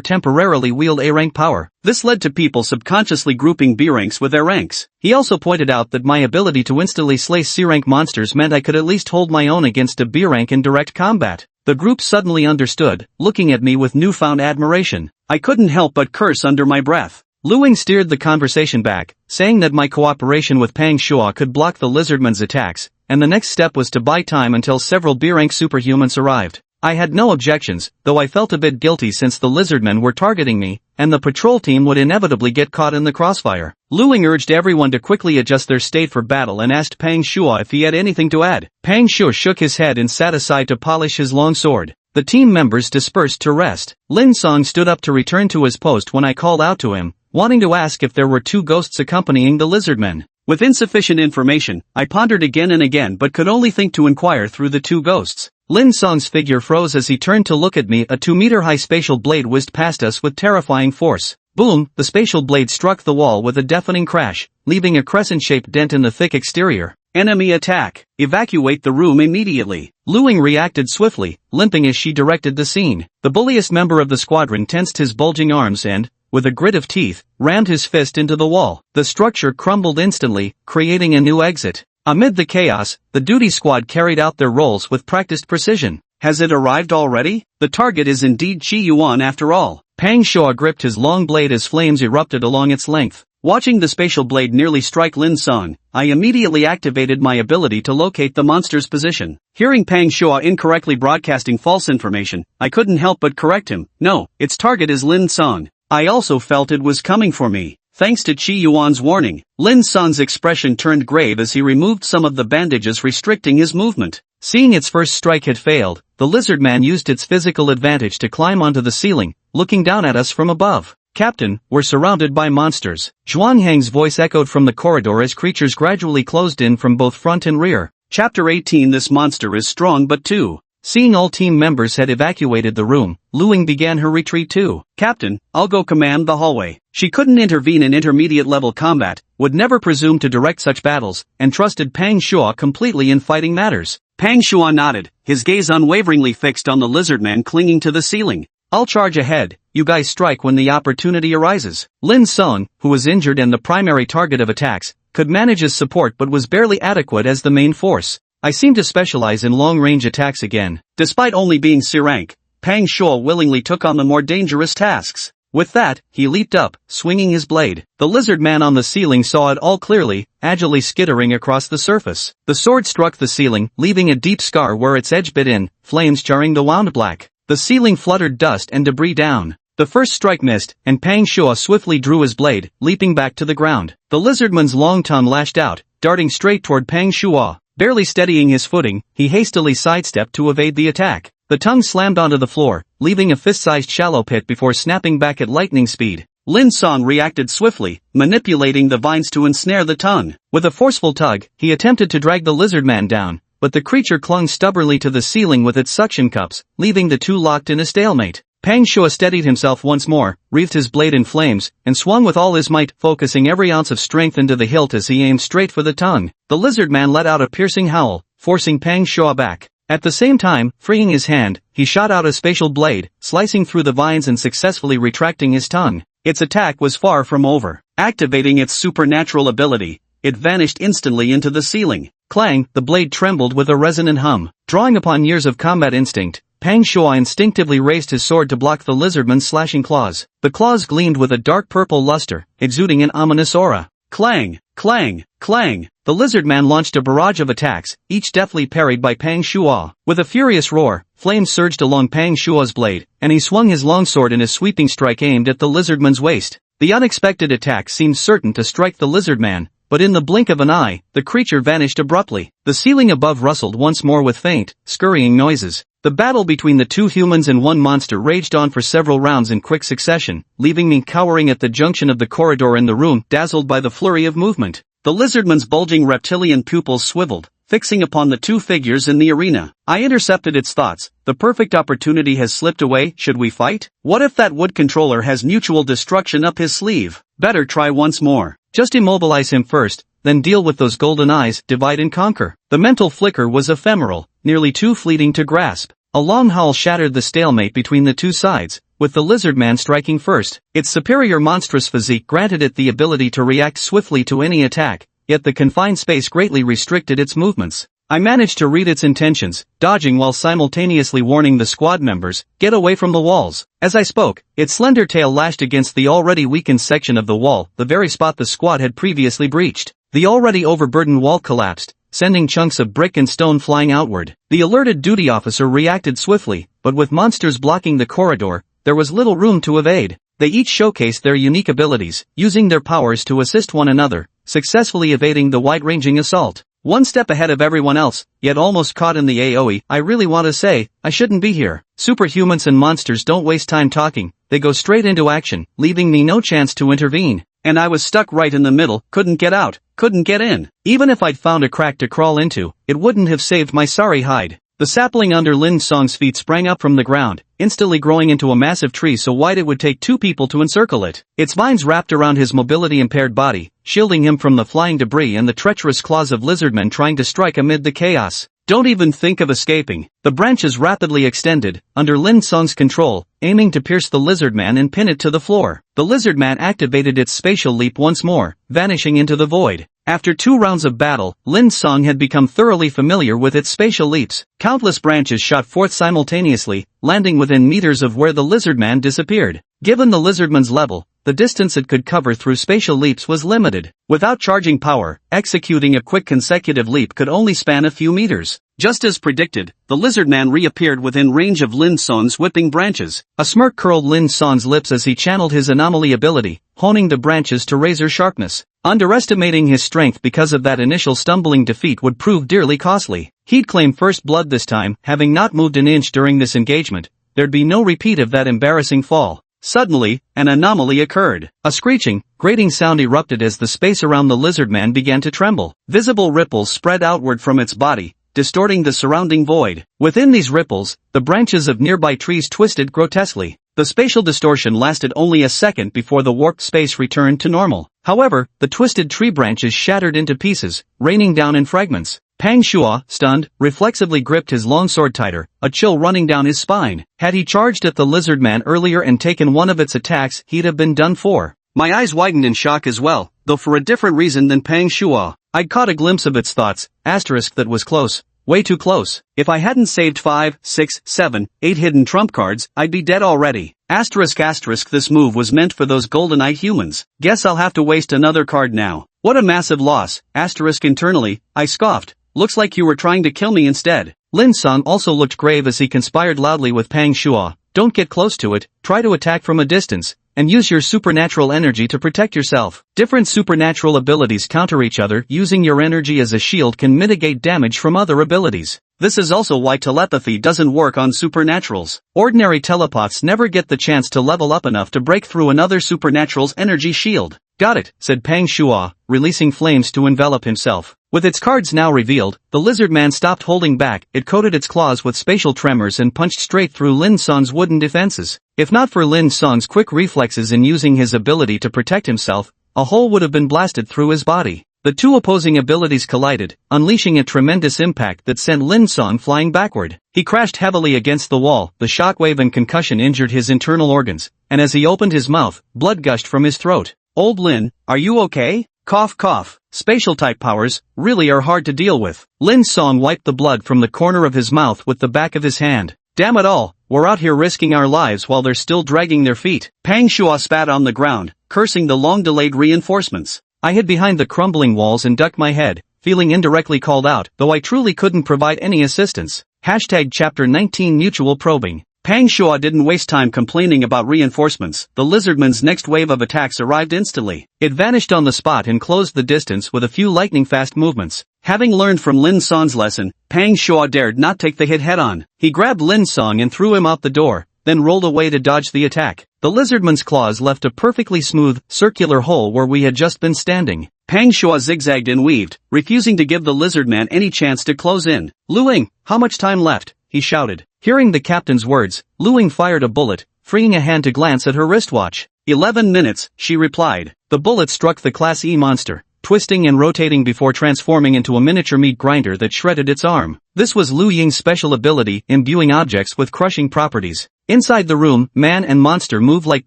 temporarily wield A-rank power. This led to people subconsciously grouping B-ranks with their ranks. He also pointed out that my ability to instantly slay C-rank monsters meant I could at least hold my own against a B-rank in direct combat. The group suddenly understood, looking at me with newfound admiration. I couldn't help but curse under my breath. Luing steered the conversation back, saying that my cooperation with Pang Shua could block the lizardman's attacks, and the next step was to buy time until several B-rank superhumans arrived. I had no objections, though I felt a bit guilty since the lizardmen were targeting me, and the patrol team would inevitably get caught in the crossfire. Luing urged everyone to quickly adjust their state for battle and asked Pang Shua if he had anything to add. Pang Shua shook his head and sat aside to polish his long sword. The team members dispersed to rest. Lin Song stood up to return to his post when I called out to him, wanting to ask if there were two ghosts accompanying the lizardmen. With insufficient information, I pondered again and again but could only think to inquire through the two ghosts. Lin Song's figure froze as he turned to look at me. A 2-meter-high spatial blade whizzed past us with terrifying force. Boom! The spatial blade struck the wall with a deafening crash, leaving a crescent-shaped dent in the thick exterior. Enemy attack! Evacuate the room immediately! Luing reacted swiftly, limping as she directed the scene. The bulliest member of the squadron tensed his bulging arms and, with a grit of teeth, rammed his fist into the wall. The structure crumbled instantly, creating a new exit. Amid the chaos, the duty squad carried out their roles with practiced precision. Has it arrived already? The target is indeed Qi Yuan after all. Pang Shua gripped his long blade as flames erupted along its length. Watching the spatial blade nearly strike Lin Song, I immediately activated my ability to locate the monster's position. Hearing Pang Shua incorrectly broadcasting false information, I couldn't help but correct him. No, its target is Lin Song. I also felt it was coming for me. Thanks to Qi Yuan's warning, Lin Song's expression turned grave as he removed some of the bandages restricting his movement. Seeing its first strike had failed, the lizard man used its physical advantage to climb onto the ceiling, looking down at us from above. Captain, we're surrounded by monsters. Zhuanghang's voice echoed from the corridor as creatures gradually closed in from both front and rear. Chapter 18. This monster is strong but too. Seeing all team members had evacuated the room, Luing began her retreat too. Captain, I'll go command the hallway. She couldn't intervene in intermediate-level combat, would never presume to direct such battles, and trusted Pang Shua completely in fighting matters. Pang Shua nodded, his gaze unwaveringly fixed on the lizardman clinging to the ceiling. I'll charge ahead, you guys strike when the opportunity arises. Lin Song, who was injured and the primary target of attacks, could manage as support but was barely adequate as the main force. I seem to specialize in long-range attacks again. Despite only being C-rank, Pang Shua willingly took on the more dangerous tasks. With that, he leaped up, swinging his blade. The lizard man on the ceiling saw it all clearly, agilely skittering across the surface. The sword struck the ceiling, leaving a deep scar where its edge bit in, flames jarring the wound black. The ceiling fluttered dust and debris down. The first strike missed, and Pang Shua swiftly drew his blade, leaping back to the ground. The lizardman's long tongue lashed out, darting straight toward Pang Shua. Barely steadying his footing, he hastily sidestepped to evade the attack. The tongue slammed onto the floor, leaving a fist-sized shallow pit before snapping back at lightning speed. Lin Song reacted swiftly, manipulating the vines to ensnare the tongue. With a forceful tug, he attempted to drag the lizard man down, but the creature clung stubbornly to the ceiling with its suction cups, leaving the two locked in a stalemate. Pang Shua steadied himself once more, wreathed his blade in flames, and swung with all his might, focusing every ounce of strength into the hilt as he aimed straight for the tongue. The lizard man let out a piercing howl, forcing Pang Shua back. At the same time, freeing his hand, he shot out a spatial blade, slicing through the vines and successfully retracting his tongue. Its attack was far from over. Activating its supernatural ability, it vanished instantly into the ceiling. Clang, the blade trembled with a resonant hum. Drawing upon years of combat instinct, Pang Shua instinctively raised his sword to block the lizardman's slashing claws. The claws gleamed with a dark purple luster, exuding an ominous aura. Clang, clang, clang. The lizardman launched a barrage of attacks, each deftly parried by Pang Shua. With a furious roar, flames surged along Pang Shua's blade, and he swung his longsword in a sweeping strike aimed at the lizardman's waist. The unexpected attack seemed certain to strike the lizardman, but in the blink of an eye, the creature vanished abruptly. The ceiling above rustled once more with faint, scurrying noises. The battle between the two humans and one monster raged on for several rounds in quick succession, leaving me cowering at the junction of the corridor and the room, dazzled by the flurry of movement. The lizardman's bulging reptilian pupils swiveled, fixing upon the two figures in the arena. I intercepted its thoughts. The perfect opportunity has slipped away. Should we fight? What if that wood controller has mutual destruction up his sleeve? Better try once more. Just immobilize him first, then deal with those golden eyes. Divide and conquer. The mental flicker was ephemeral, nearly too fleeting to grasp. A long howl shattered the stalemate between the two sides, with the lizard man striking first. Its superior monstrous physique granted it the ability to react swiftly to any attack, yet the confined space greatly restricted its movements. I managed to read its intentions, dodging while simultaneously warning the squad members, get away from the walls. As I spoke, its slender tail lashed against the already weakened section of the wall, the very spot the squad had previously breached. The already overburdened wall collapsed, sending chunks of brick and stone flying outward. The alerted duty officer reacted swiftly, but with monsters blocking the corridor, there was little room to evade. They each showcased their unique abilities, using their powers to assist one another, successfully evading the wide-ranging assault. One step ahead of everyone else, yet almost caught in the AoE. I really want to say, I shouldn't be here. Superhumans and monsters don't waste time talking, they go straight into action, leaving me no chance to intervene. And I was stuck right in the middle, couldn't get out, couldn't get in. Even if I'd found a crack to crawl into, it wouldn't have saved my sorry hide. The sapling under Lin Song's feet sprang up from the ground, instantly growing into a massive tree so wide it would take two people to encircle it. Its vines wrapped around his mobility-impaired body, shielding him from the flying debris and the treacherous claws of lizardmen trying to strike amid the chaos. Don't even think of escaping. The branches rapidly extended, under Lin Song's control, aiming to pierce the lizardman and pin it to the floor. The lizardman activated its spatial leap once more, vanishing into the void. After 2 rounds of battle, Lin Song had become thoroughly familiar with its spatial leaps. Countless branches shot forth simultaneously, landing within meters of where the lizardman disappeared. Given the lizardman's level, the distance it could cover through spatial leaps was limited. Without charging power, executing a quick consecutive leap could only span a few meters. Just as predicted, the lizardman reappeared within range of Lin Song's whipping branches. A smirk curled Lin Song's lips as he channeled his anomaly ability, honing the branches to razor sharpness. Underestimating his strength because of that initial stumbling defeat would prove dearly costly. He'd claim first blood this time, having not moved an inch during this engagement. There'd be no repeat of that embarrassing fall. Suddenly, an anomaly occurred. A screeching, grating sound erupted as the space around the lizardman began to tremble. Visible ripples spread outward from its body, distorting the surrounding void. Within these ripples, the branches of nearby trees twisted grotesquely. The spatial distortion lasted only a second before the warped space returned to normal. However, the twisted tree branches shattered into pieces, raining down in fragments. Pang Shua, stunned, reflexively gripped his longsword tighter, a chill running down his spine. Had he charged at the lizardman earlier and taken one of its attacks, he'd have been done for. My eyes widened in shock as well, though for a different reason than Pang Shua. I'd caught a glimpse of its thoughts, asterisk that was close. Way too close. If I hadn't saved 5, 6, 7, 8 hidden trump cards, I'd be dead already. Asterisk asterisk this move was meant for those golden-eyed humans. Guess I'll have to waste another card now. What a massive loss. Asterisk internally, I scoffed. Looks like you were trying to kill me instead. Lin Song also looked grave as he conspired loudly with Pang Shua. Don't get close to it, try to attack from a distance, and use your supernatural energy to protect yourself. Different supernatural abilities counter each other. Using your energy as a shield can mitigate damage from other abilities. This is also why telepathy doesn't work on supernaturals. Ordinary telepaths never get the chance to level up enough to break through another supernatural's energy shield. Got it, said Pang Shua, releasing flames to envelop himself. With its cards now revealed, the lizardman stopped holding back. It coated its claws with spatial tremors and punched straight through Lin Song's wooden defenses. If not for Lin Song's quick reflexes in using his ability to protect himself, a hole would have been blasted through his body. The two opposing abilities collided, unleashing a tremendous impact that sent Lin Song flying backward. He crashed heavily against the wall. The shockwave and concussion injured his internal organs, and as he opened his mouth, blood gushed from his throat. Old Lin, are you okay? Cough cough. Spatial type powers really are hard to deal with. Lin Song wiped the blood from the corner of his mouth with the back of his hand. Damn it all, we're out here risking our lives while they're still dragging their feet. Pang Shua spat on the ground, cursing the long-delayed reinforcements. I hid behind the crumbling walls and ducked my head, feeling indirectly called out, though I truly couldn't provide any assistance. Hashtag Chapter 19 Mutual Probing. Pang Shua didn't waste time complaining about reinforcements. The lizardman's next wave of attacks arrived instantly. It vanished on the spot and closed the distance with a few lightning-fast movements. Having learned from Lin Song's lesson, Pang Shua dared not take the hit head-on. He grabbed Lin Song and threw him out the door, then rolled away to dodge the attack. The lizardman's claws left a perfectly smooth, circular hole where we had just been standing. Pang Shua zigzagged and weaved, refusing to give the lizard man any chance to close in. Luing, how much time left? He shouted. Hearing the captain's words, Luing fired a bullet, freeing a hand to glance at her wristwatch. 11 minutes, she replied. The bullet struck the Class E monster, twisting and rotating before transforming into a miniature meat grinder that shredded its arm. This was Lu Ying's special ability, imbuing objects with crushing properties. Inside the room, man and monster moved like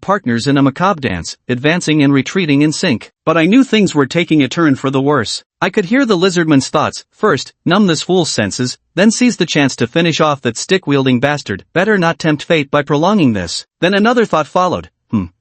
partners in a macabre dance, advancing and retreating in sync. But I knew things were taking a turn for the worse. I could hear the lizardman's thoughts. First, numb this fool's senses, then seize the chance to finish off that stick-wielding bastard. Better not tempt fate by prolonging this. Then another thought followed.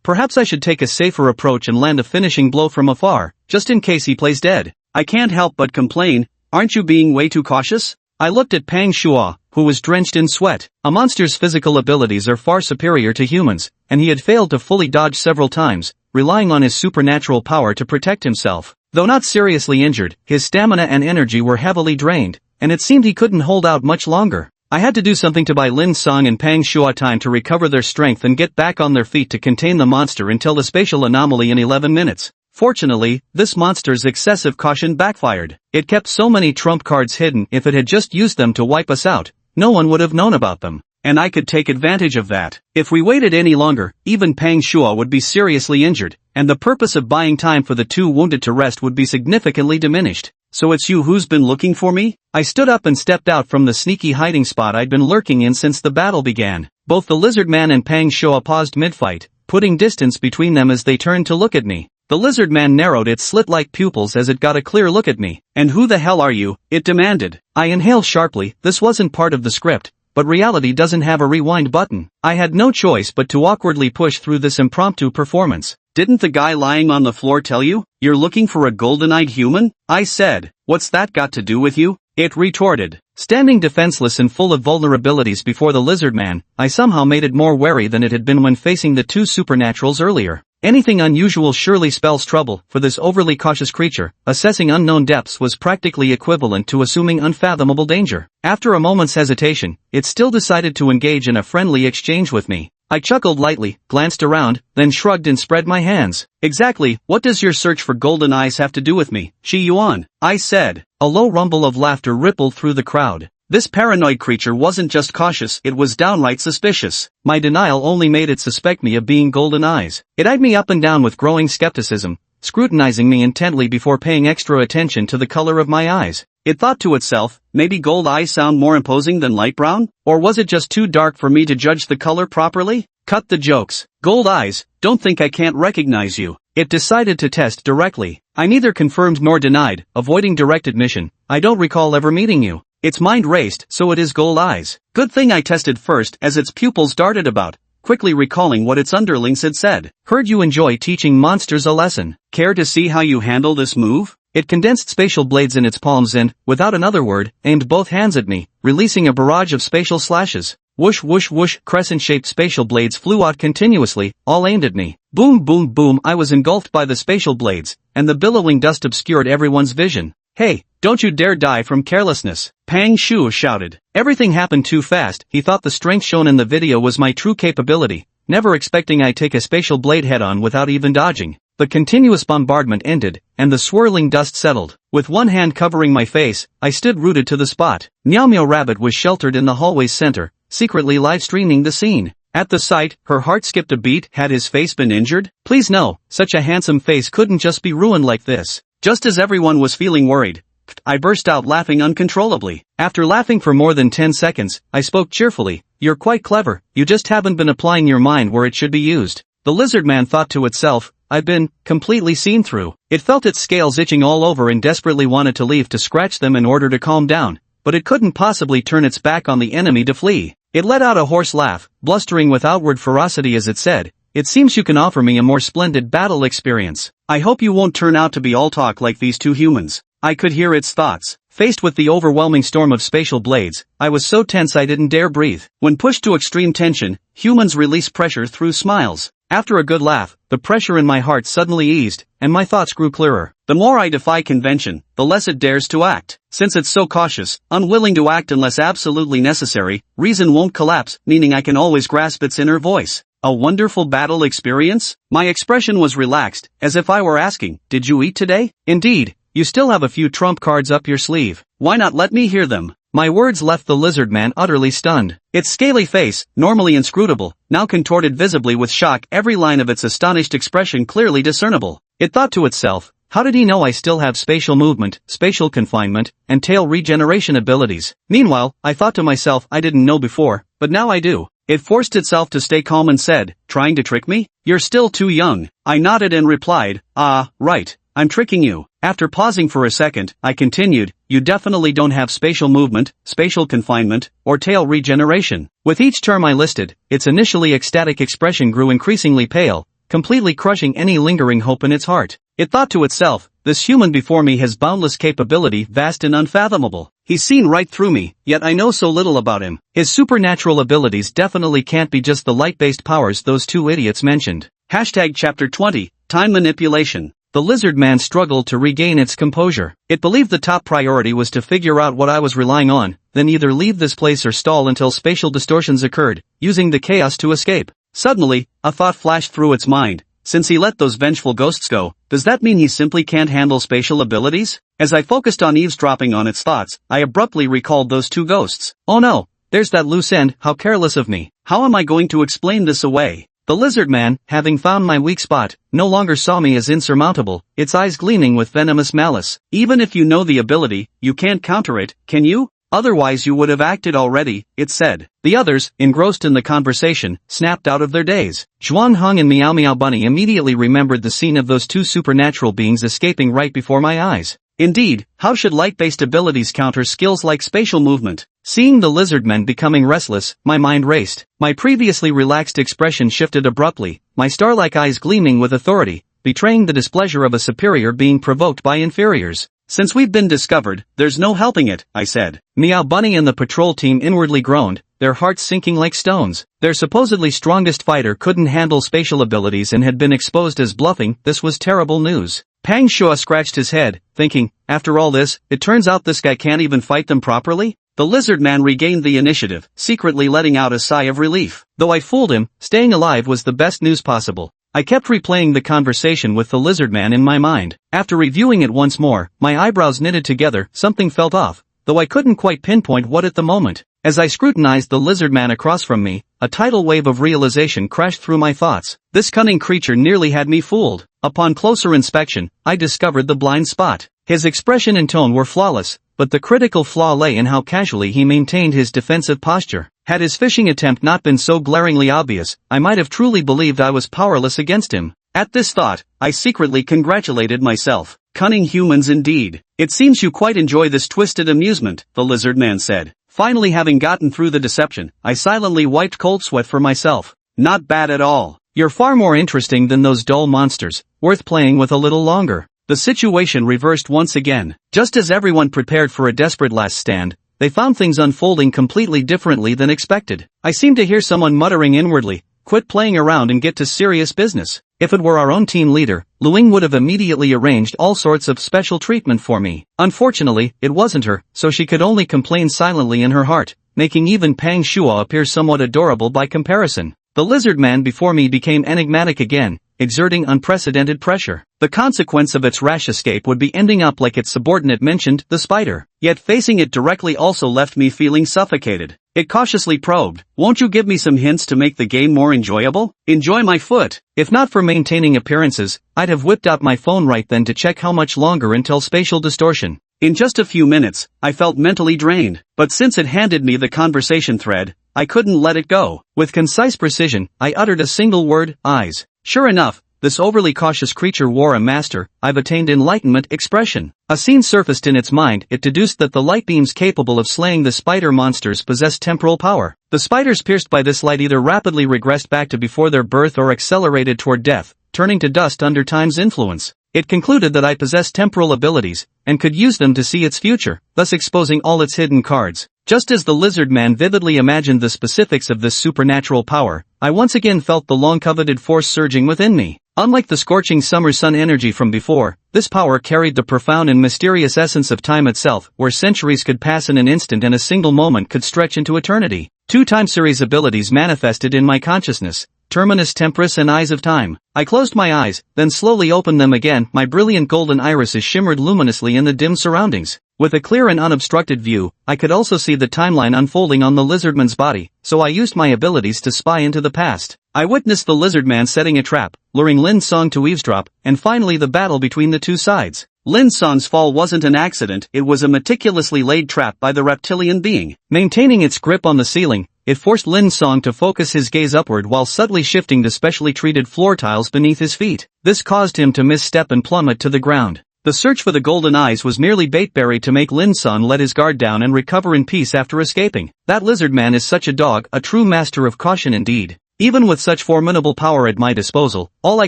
Perhaps I should take a safer approach and land a finishing blow from afar, just in case he plays dead. I can't help but complain, aren't you being way too cautious? I looked at Pang Shua, who was drenched in sweat. A monster's physical abilities are far superior to humans, and he had failed to fully dodge several times, relying on his supernatural power to protect himself. Though not seriously injured, his stamina and energy were heavily drained, and it seemed he couldn't hold out much longer. I had to do something to buy Lin Song and Pang Shua time to recover their strength and get back on their feet to contain the monster until the spatial anomaly in 11 minutes. Fortunately, this monster's excessive caution backfired. It kept so many trump cards hidden. If it had just used them to wipe us out, no one would have known about them. And I could take advantage of that. If we waited any longer, even Pang Shua would be seriously injured, and the purpose of buying time for the two wounded to rest would be significantly diminished. So it's you who's been looking for me? I stood up and stepped out from the sneaky hiding spot I'd been lurking in since the battle began. Both the lizard man and Pang Shua paused mid-fight, putting distance between them as they turned to look at me. The lizard man narrowed its slit-like pupils as it got a clear look at me. And who the hell are you? It demanded. I inhaled sharply. This wasn't part of the script, but reality doesn't have a rewind button. I had no choice but to awkwardly push through this impromptu performance. Didn't the guy lying on the floor tell you? You're looking for a golden-eyed human? I said. What's that got to do with you? It retorted. Standing defenseless and full of vulnerabilities before the lizard man, I somehow made it more wary than it had been when facing the two supernaturals earlier. Anything unusual surely spells trouble. For this overly cautious creature, assessing unknown depths was practically equivalent to assuming unfathomable danger. After a moment's hesitation, it still decided to engage in a friendly exchange with me. I chuckled lightly, glanced around, then shrugged and spread my hands. Exactly, what does your search for golden eyes have to do with me, Shi Yuan? I said. A low rumble of laughter rippled through the crowd. This paranoid creature wasn't just cautious, it was downright suspicious. My denial only made it suspect me of being golden eyes. It eyed me up and down with growing skepticism, scrutinizing me intently before paying extra attention to the color of my eyes. It thought to itself, maybe gold eyes sound more imposing than light brown? Or was it just too dark for me to judge the color properly? Cut the jokes. Gold eyes, don't think I can't recognize you. It decided to test directly. I neither confirmed nor denied, avoiding direct admission. I don't recall ever meeting you. Its mind raced, so it is gold eyes. Good thing I tested first as its pupils darted about, quickly recalling what its underlings had said. Heard you enjoy teaching monsters a lesson. Care to see how you handle this move? It condensed spatial blades in its palms and, without another word, aimed both hands at me, releasing a barrage of spatial slashes. Whoosh whoosh whoosh, crescent-shaped spatial blades flew out continuously, all aimed at me. Boom boom boom, I was engulfed by the spatial blades, and the billowing dust obscured everyone's vision. Hey, don't you dare die from carelessness, Pang Shu shouted. Everything happened too fast. He thought the strength shown in the video was my true capability, never expecting I'd take a spatial blade head-on without even dodging. The continuous bombardment ended, and the swirling dust settled. With one hand covering my face, I stood rooted to the spot. Meow Meow Rabbit was sheltered in the hallway's center, secretly live-streaming the scene. At the sight, her heart skipped a beat. Had his face been injured? Please no, such a handsome face couldn't just be ruined like this. Just as everyone was feeling worried, I burst out laughing uncontrollably. After laughing for more than 10 seconds, I spoke cheerfully. You're quite clever, you just haven't been applying your mind where it should be used. The lizard man thought to itself, I've been completely seen through. It felt its scales itching all over and desperately wanted to leave to scratch them in order to calm down, but it couldn't possibly turn its back on the enemy to flee. It let out a hoarse laugh, blustering with outward ferocity as it said, it seems you can offer me a more splendid battle experience. I hope you won't turn out to be all talk like these two humans. I could hear its thoughts. Faced with the overwhelming storm of spatial blades, I was so tense I didn't dare breathe. When pushed to extreme tension, humans release pressure through smiles. After a good laugh, the pressure in my heart suddenly eased, and my thoughts grew clearer. The more I defy convention, the less it dares to act. Since it's so cautious, unwilling to act unless absolutely necessary, reason won't collapse, meaning I can always grasp its inner voice. A wonderful battle experience? My expression was relaxed, as if I were asking, did you eat today? Indeed, you still have a few trump cards up your sleeve. Why not let me hear them? My words left the lizard man utterly stunned. Its scaly face, normally inscrutable, now contorted visibly with shock, every line of its astonished expression clearly discernible. It thought to itself, how did he know I still have spatial movement, spatial confinement, and tail regeneration abilities? Meanwhile, I thought to myself I didn't know before, but now I do. It forced itself to stay calm and said, trying to trick me? You're still too young. I nodded and replied, right, I'm tricking you. After pausing for a second, I continued, you definitely don't have spatial movement, spatial confinement, or tail regeneration. With each term I listed, its initially ecstatic expression grew increasingly pale, completely crushing any lingering hope in its heart. It thought to itself, this human before me has boundless capability, vast and unfathomable. He's seen right through me, yet I know so little about him. His supernatural abilities definitely can't be just the light-based powers those two idiots mentioned. Chapter 20, Time Manipulation. The lizard man struggled to regain its composure. It believed the top priority was to figure out what I was relying on, then either leave this place or stall until spatial distortions occurred, using the chaos to escape. Suddenly, a thought flashed through its mind. Since he let those vengeful ghosts go, does that mean he simply can't handle spatial abilities? As I focused on eavesdropping on its thoughts, I abruptly recalled those two ghosts. Oh no, there's that loose end, how careless of me. How am I going to explain this away? The lizard man, having found my weak spot, no longer saw me as insurmountable, its eyes gleaming with venomous malice. Even if you know the ability, you can't counter it, can you? Otherwise you would have acted already, it said. The others, engrossed in the conversation, snapped out of their daze. Zhuang Heng and Meow Meow Bunny immediately remembered the scene of those two supernatural beings escaping right before my eyes. Indeed, how should light-based abilities counter skills like spatial movement? Seeing the lizardmen becoming restless, my mind raced. My previously relaxed expression shifted abruptly, my star-like eyes gleaming with authority, betraying the displeasure of a superior being provoked by inferiors. Since we've been discovered, there's no helping it, I said. Meow Bunny and the patrol team inwardly groaned, their hearts sinking like stones. Their supposedly strongest fighter couldn't handle spatial abilities and had been exposed as bluffing. This was terrible news. Pang Shua scratched his head, thinking, after all this, it turns out this guy can't even fight them properly? The lizard man regained the initiative, secretly letting out a sigh of relief. Though I fooled him, staying alive was the best news possible. I kept replaying the conversation with the lizard man in my mind. After reviewing it once more, my eyebrows knitted together, something felt off, though I couldn't quite pinpoint what at the moment. As I scrutinized the lizard man across from me, a tidal wave of realization crashed through my thoughts. This cunning creature nearly had me fooled. Upon closer inspection, I discovered the blind spot. His expression and tone were flawless, but the critical flaw lay in how casually he maintained his defensive posture. Had his fishing attempt not been so glaringly obvious, I might have truly believed I was powerless against him. At this thought, I secretly congratulated myself. Cunning humans indeed. It seems you quite enjoy this twisted amusement, the lizard man said. Finally, having gotten through the deception, I silently wiped cold sweat for myself. Not bad at all. You're far more interesting than those dull monsters, worth playing with a little longer. The situation reversed once again. Just as everyone prepared for a desperate last stand, they found things unfolding completely differently than expected. I seemed to hear someone muttering inwardly, quit playing around and get to serious business. If it were our own team leader, Luing would have immediately arranged all sorts of special treatment for me. Unfortunately, it wasn't her, so she could only complain silently in her heart, making even Pang Shua appear somewhat adorable by comparison. The lizard man before me became enigmatic again, exerting unprecedented pressure. The consequence of its rash escape would be ending up like its subordinate mentioned, the spider. Yet facing it directly also left me feeling suffocated. It cautiously probed, won't you give me some hints to make the game more enjoyable? Enjoy my foot. If not for maintaining appearances, I'd have whipped out my phone right then to check how much longer until spatial distortion. In just a few minutes, I felt mentally drained, but since it handed me the conversation thread, I couldn't let it go. With concise precision, I uttered a single word, eyes. Sure enough, this overly cautious creature wore a master, I've attained enlightenment expression. A scene surfaced in its mind. It deduced that the light beams capable of slaying the spider monsters possessed temporal power. The spiders pierced by this light either rapidly regressed back to before their birth or accelerated toward death, turning to dust under time's influence. It concluded that I possessed temporal abilities, and could use them to see its future, thus exposing all its hidden cards. Just as the lizard man vividly imagined the specifics of this supernatural power, I once again felt the long-coveted force surging within me. Unlike the scorching summer sun energy from before, this power carried the profound and mysterious essence of time itself, where centuries could pass in an instant and a single moment could stretch into eternity. Two time series abilities manifested in my consciousness, Terminus Temporis and Eyes of Time. I closed my eyes, then slowly opened them again. My brilliant golden irises shimmered luminously in the dim surroundings. With a clear and unobstructed view, I could also see the timeline unfolding on the lizardman's body, so I used my abilities to spy into the past. I witnessed the lizardman setting a trap, luring Lin Song to eavesdrop, and finally the battle between the two sides. Lin Song's fall wasn't an accident, it was a meticulously laid trap by the reptilian being. Maintaining its grip on the ceiling, it forced Lin Song to focus his gaze upward while subtly shifting to specially treated floor tiles beneath his feet. This caused him to misstep and plummet to the ground. The search for the golden eyes was merely baitberry to make Lin Song let his guard down and recover in peace after escaping. That lizard man is such a dog, a true master of caution indeed. Even with such formidable power at my disposal, all I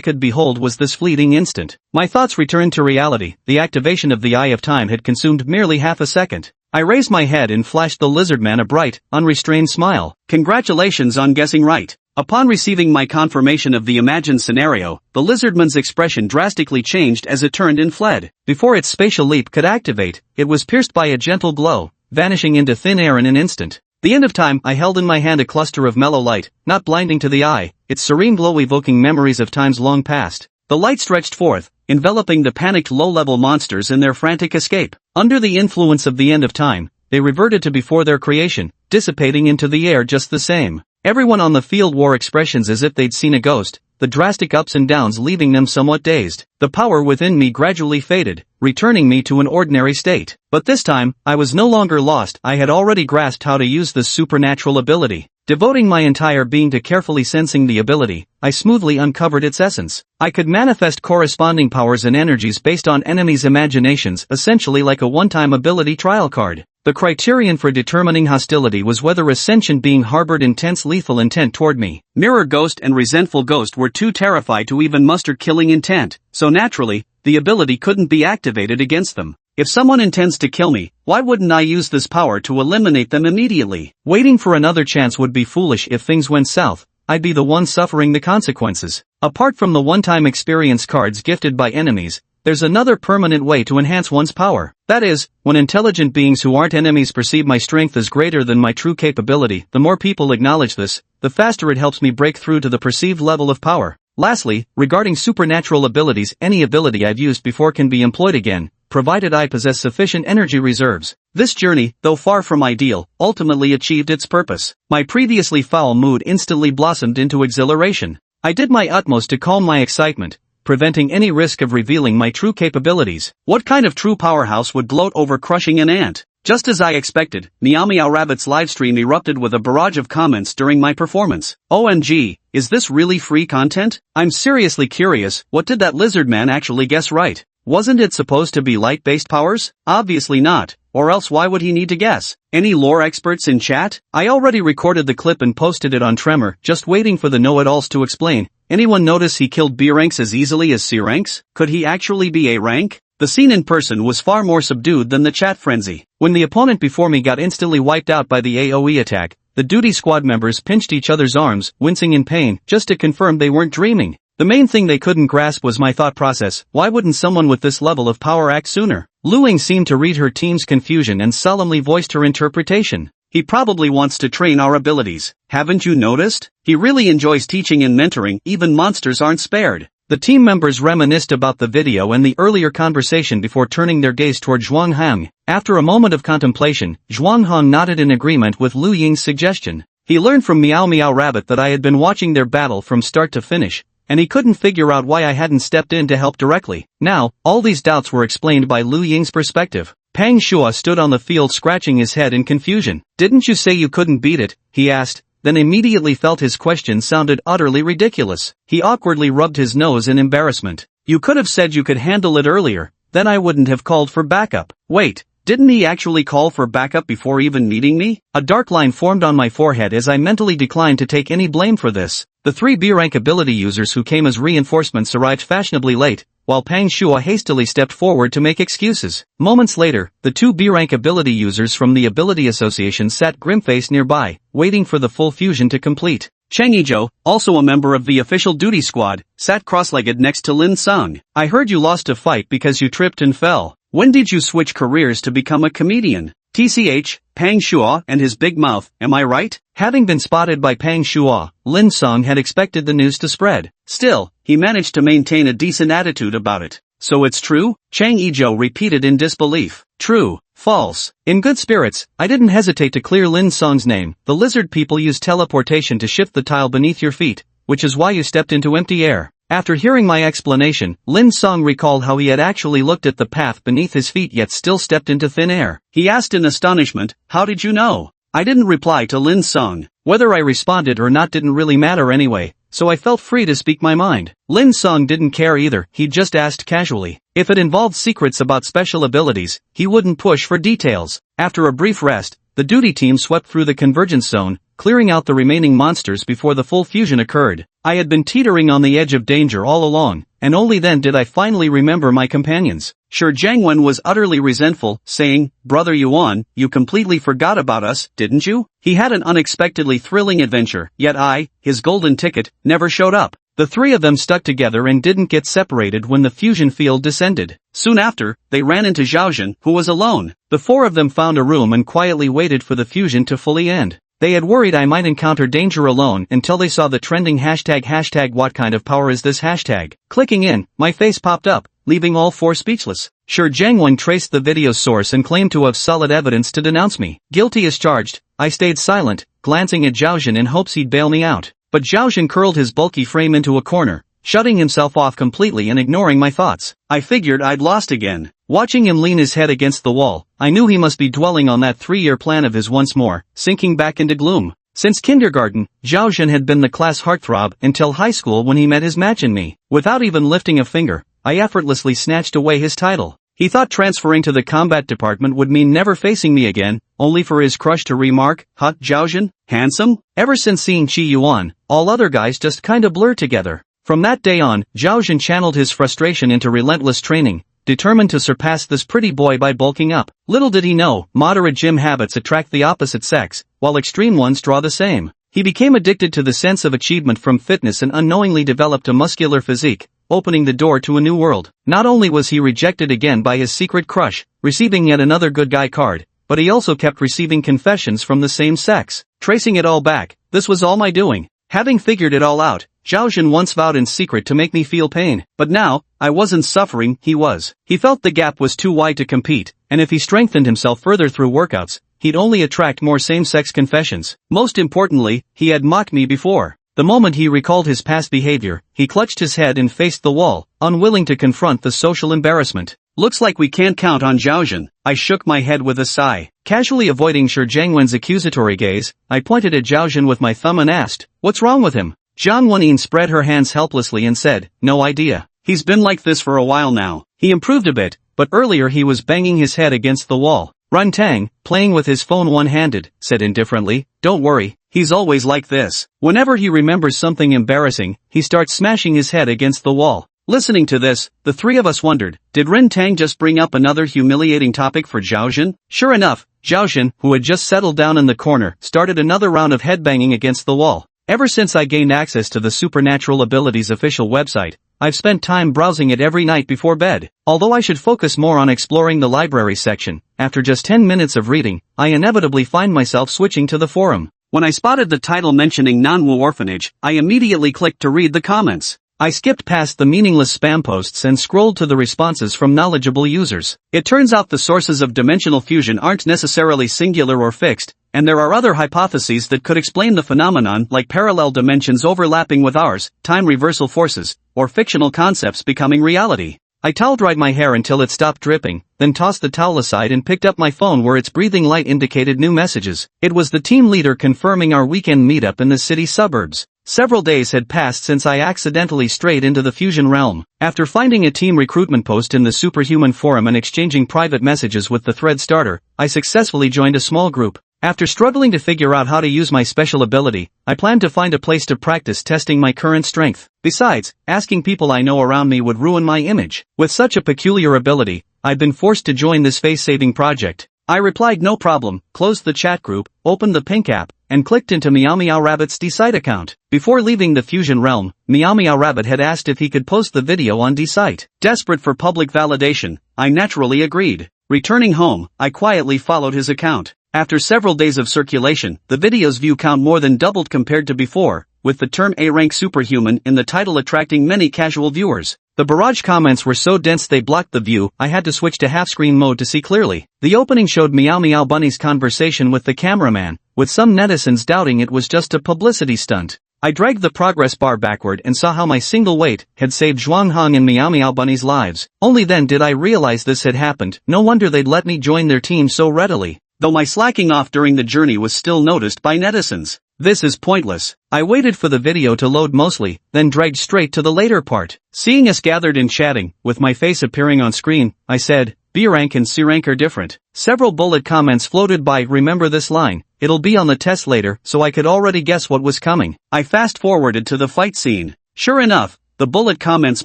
could behold was this fleeting instant. My thoughts returned to reality. The activation of the Eye of Time had consumed merely half a second. I raised my head and flashed the lizard man a bright, unrestrained smile. Congratulations on guessing right. Upon receiving my confirmation of the imagined scenario, the lizardman's expression drastically changed as it turned and fled. Before its spatial leap could activate, it was pierced by a gentle glow, vanishing into thin air in an instant. The end of time, I held in my hand a cluster of mellow light, not blinding to the eye, its serene glow evoking memories of times long past. The light stretched forth, enveloping the panicked low-level monsters in their frantic escape. Under the influence of the end of time, they reverted to before their creation, dissipating into the air just the same. Everyone on the field wore expressions as if they'd seen a ghost, the drastic ups and downs leaving them somewhat dazed. The power within me gradually faded, returning me to an ordinary state. But this time, I was no longer lost. I had already grasped how to use this supernatural ability. Devoting my entire being to carefully sensing the ability, I smoothly uncovered its essence. I could manifest corresponding powers and energies based on enemies' imaginations, essentially like a one-time ability trial card. The criterion for determining hostility was whether a sentient being harbored intense lethal intent toward me. Mirror Ghost and Resentful Ghost were too terrified to even muster killing intent, so naturally, the ability couldn't be activated against them. If someone intends to kill me, why wouldn't I use this power to eliminate them immediately? Waiting for another chance would be foolish. If things went south, I'd be the one suffering the consequences. Apart from the one-time experience cards gifted by enemies, there's another permanent way to enhance one's power. That is, when intelligent beings who aren't enemies perceive my strength as greater than my true capability, the more people acknowledge this, the faster it helps me break through to the perceived level of power. Lastly, regarding supernatural abilities, any ability I've used before can be employed again, provided I possess sufficient energy reserves. This journey, though far from ideal, ultimately achieved its purpose. My previously foul mood instantly blossomed into exhilaration. I did my utmost to calm my excitement, preventing any risk of revealing my true capabilities. What kind of true powerhouse would gloat over crushing an ant? Just as I expected, Meow Meow Rabbit's livestream erupted with a barrage of comments during my performance. OMG, is this really free content? I'm seriously curious, what did that lizard man actually guess right? Wasn't it supposed to be light-based powers? Obviously not, or else why would he need to guess? Any lore experts in chat? I already recorded the clip and posted it on Tremor, just waiting for the know-it-alls to explain. Anyone notice he killed B ranks as easily as C ranks? Could he actually be A rank? The scene in person was far more subdued than the chat frenzy. When the opponent before me got instantly wiped out by the AoE attack, the duty squad members pinched each other's arms, wincing in pain, just to confirm they weren't dreaming. The main thing they couldn't grasp was my thought process. Why wouldn't someone with this level of power act sooner? Lu Ying seemed to read her team's confusion and solemnly voiced her interpretation. He probably wants to train our abilities. Haven't you noticed? He really enjoys teaching and mentoring, even monsters aren't spared. The team members reminisced about the video and the earlier conversation before turning their gaze toward Zhuang Hang. After a moment of contemplation, Zhuang Hang nodded in agreement with Lu Ying's suggestion. He learned from Meow Meow Rabbit that I had been watching their battle from start to finish, and he couldn't figure out why I hadn't stepped in to help directly. Now, all these doubts were explained by Lu Ying's perspective. Pang Shua stood on the field scratching his head in confusion. "Didn't you say you couldn't beat it?" he asked, then immediately felt his question sounded utterly ridiculous. He awkwardly rubbed his nose in embarrassment. "You could have said you could handle it earlier, then I wouldn't have called for backup." Wait, didn't he actually call for backup before even meeting me? A dark line formed on my forehead as I mentally declined to take any blame for this. The 3 B-rank ability users who came as reinforcements arrived fashionably late, while Pang Shua hastily stepped forward to make excuses. Moments later, the 2 B-rank ability users from the Ability Association sat grim-faced nearby, waiting for the full fusion to complete. Cheng Yizhou, also a member of the official duty squad, sat cross-legged next to Lin Sung. "I heard you lost a fight because you tripped and fell. When did you switch careers to become a comedian?" TCH, Pang Shua and his big mouth, am I right? Having been spotted by Pang Shua, Lin Song had expected the news to spread. Still, he managed to maintain a decent attitude about it. So it's true? Chang Ezhou repeated in disbelief. True. False. In good spirits, I didn't hesitate to clear Lin Song's name. The lizard people use teleportation to shift the tile beneath your feet, which is why you stepped into empty air. After hearing my explanation, Lin Song recalled how he had actually looked at the path beneath his feet yet still stepped into thin air. He asked in astonishment, how did you know? I didn't reply to Lin Song. Whether I responded or not didn't really matter anyway, so I felt free to speak my mind. Lin Song didn't care either, he just asked casually. If it involved secrets about special abilities, he wouldn't push for details. After a brief rest, the duty team swept through the convergence zone, clearing out the remaining monsters before the full fusion occurred. I had been teetering on the edge of danger all along, and only then did I finally remember my companions. Sure, Jiangwen was utterly resentful, saying, Brother Yuan, you completely forgot about us, didn't you? He had an unexpectedly thrilling adventure, yet I, his golden ticket, never showed up. The three of them stuck together and didn't get separated when the fusion field descended. Soon after, they ran into Zhaozhen, who was alone. The four of them found a room and quietly waited for the fusion to fully end. They had worried I might encounter danger alone until they saw the trending hashtag what kind of power is this hashtag. Clicking in, my face popped up, leaving all four speechless. Sure, Jiangwen traced the video source and claimed to have solid evidence to denounce me. Guilty as charged, I stayed silent, glancing at Zhaozhen in hopes he'd bail me out. But Zhaozhen curled his bulky frame into a corner, shutting himself off completely and ignoring my thoughts. I figured I'd lost again. Watching him lean his head against the wall, I knew he must be dwelling on that 3-year plan of his once more, sinking back into gloom. Since kindergarten, Zhaozhen had been the class heartthrob until high school when he met his match in me. Without even lifting a finger, I effortlessly snatched away his title. He thought transferring to the combat department would mean never facing me again, only for his crush to remark, hot Zhaozhen, handsome? Ever since seeing Qi Yuan, all other guys just kinda blur together. From that day on, Zhaozhen channeled his frustration into relentless training, determined to surpass this pretty boy by bulking up. Little did he know, moderate gym habits attract the opposite sex, while extreme ones draw the same. He became addicted to the sense of achievement from fitness and unknowingly developed a muscular physique, opening the door to a new world. Not only was he rejected again by his secret crush, receiving yet another good guy card, but he also kept receiving confessions from the same sex. Tracing it all back, this was all my doing. Having figured it all out, Zhaozhen once vowed in secret to make me feel pain, but now, I wasn't suffering, he was. He felt the gap was too wide to compete, and if he strengthened himself further through workouts, he'd only attract more same-sex confessions. Most importantly, he had mocked me before. The moment he recalled his past behavior, he clutched his head and faced the wall, unwilling to confront the social embarrassment. Looks like we can't count on Zhaozhen. I shook my head with a sigh. Casually avoiding Shi Jiangwen's accusatory gaze, I pointed at Zhaozhen with my thumb and asked, what's wrong with him? Jiang Wenyin spread her hands helplessly and said, no idea. He's been like this for a while now. He improved a bit, but earlier he was banging his head against the wall. Ren Tang, playing with his phone one-handed, said indifferently, don't worry, he's always like this. Whenever he remembers something embarrassing, he starts smashing his head against the wall. Listening to this, the three of us wondered, did Ren Tang just bring up another humiliating topic for Zhaozhen? Sure enough, Zhaozhen, who had just settled down in the corner, started another round of headbanging against the wall. Ever since I gained access to the Supernatural Abilities official website, I've spent time browsing it every night before bed. Although I should focus more on exploring the library section, after just 10 minutes of reading, I inevitably find myself switching to the forum. When I spotted the title mentioning Manhwa orphanage, I immediately clicked to read the comments. I skipped past the meaningless spam posts and scrolled to the responses from knowledgeable users. It turns out the sources of dimensional fusion aren't necessarily singular or fixed, and there are other hypotheses that could explain the phenomenon, like parallel dimensions overlapping with ours, time reversal forces, or fictional concepts becoming reality. I towel-dried my hair until it stopped dripping, then tossed the towel aside and picked up my phone where its breathing light indicated new messages. It was the team leader confirming our weekend meetup in the city suburbs. Several days had passed since I accidentally strayed into the fusion realm. After finding a team recruitment post in the Superhuman forum and exchanging private messages with the thread starter, I successfully joined a small group. After struggling to figure out how to use my special ability, I planned to find a place to practice testing my current strength. Besides, asking people I know around me would ruin my image. With such a peculiar ability, I'd been forced to join this face-saving project. I replied no problem, closed the chat group, opened the Pink app, and clicked into Meow Meow Rabbit's D-Site account. Before leaving the fusion realm, Meow Meow Rabbit had asked if he could post the video on D-Site. Desperate for public validation, I naturally agreed. Returning home, I quietly followed his account. After several days of circulation, the video's view count more than doubled compared to before, with the term A-rank superhuman in the title attracting many casual viewers. The barrage comments were so dense they blocked the view. I had to switch to half-screen mode to see clearly. The opening showed Meow Meow Bunny's conversation with the cameraman, with some netizens doubting it was just a publicity stunt. I dragged the progress bar backward and saw how my single wait had saved Zhuang Hong and Meow Meow Bunny's lives. Only then did I realize this had happened. No wonder they'd let me join their team so readily. Though my slacking off during the journey was still noticed by netizens. This is pointless. I waited for the video to load mostly, then dragged straight to the later part. Seeing us gathered and chatting, with my face appearing on screen, I said, B rank and C rank are different. Several bullet comments floated by. Remember this line, it'll be on the test later, so I could already guess what was coming. I fast forwarded to the fight scene. Sure enough, the bullet comments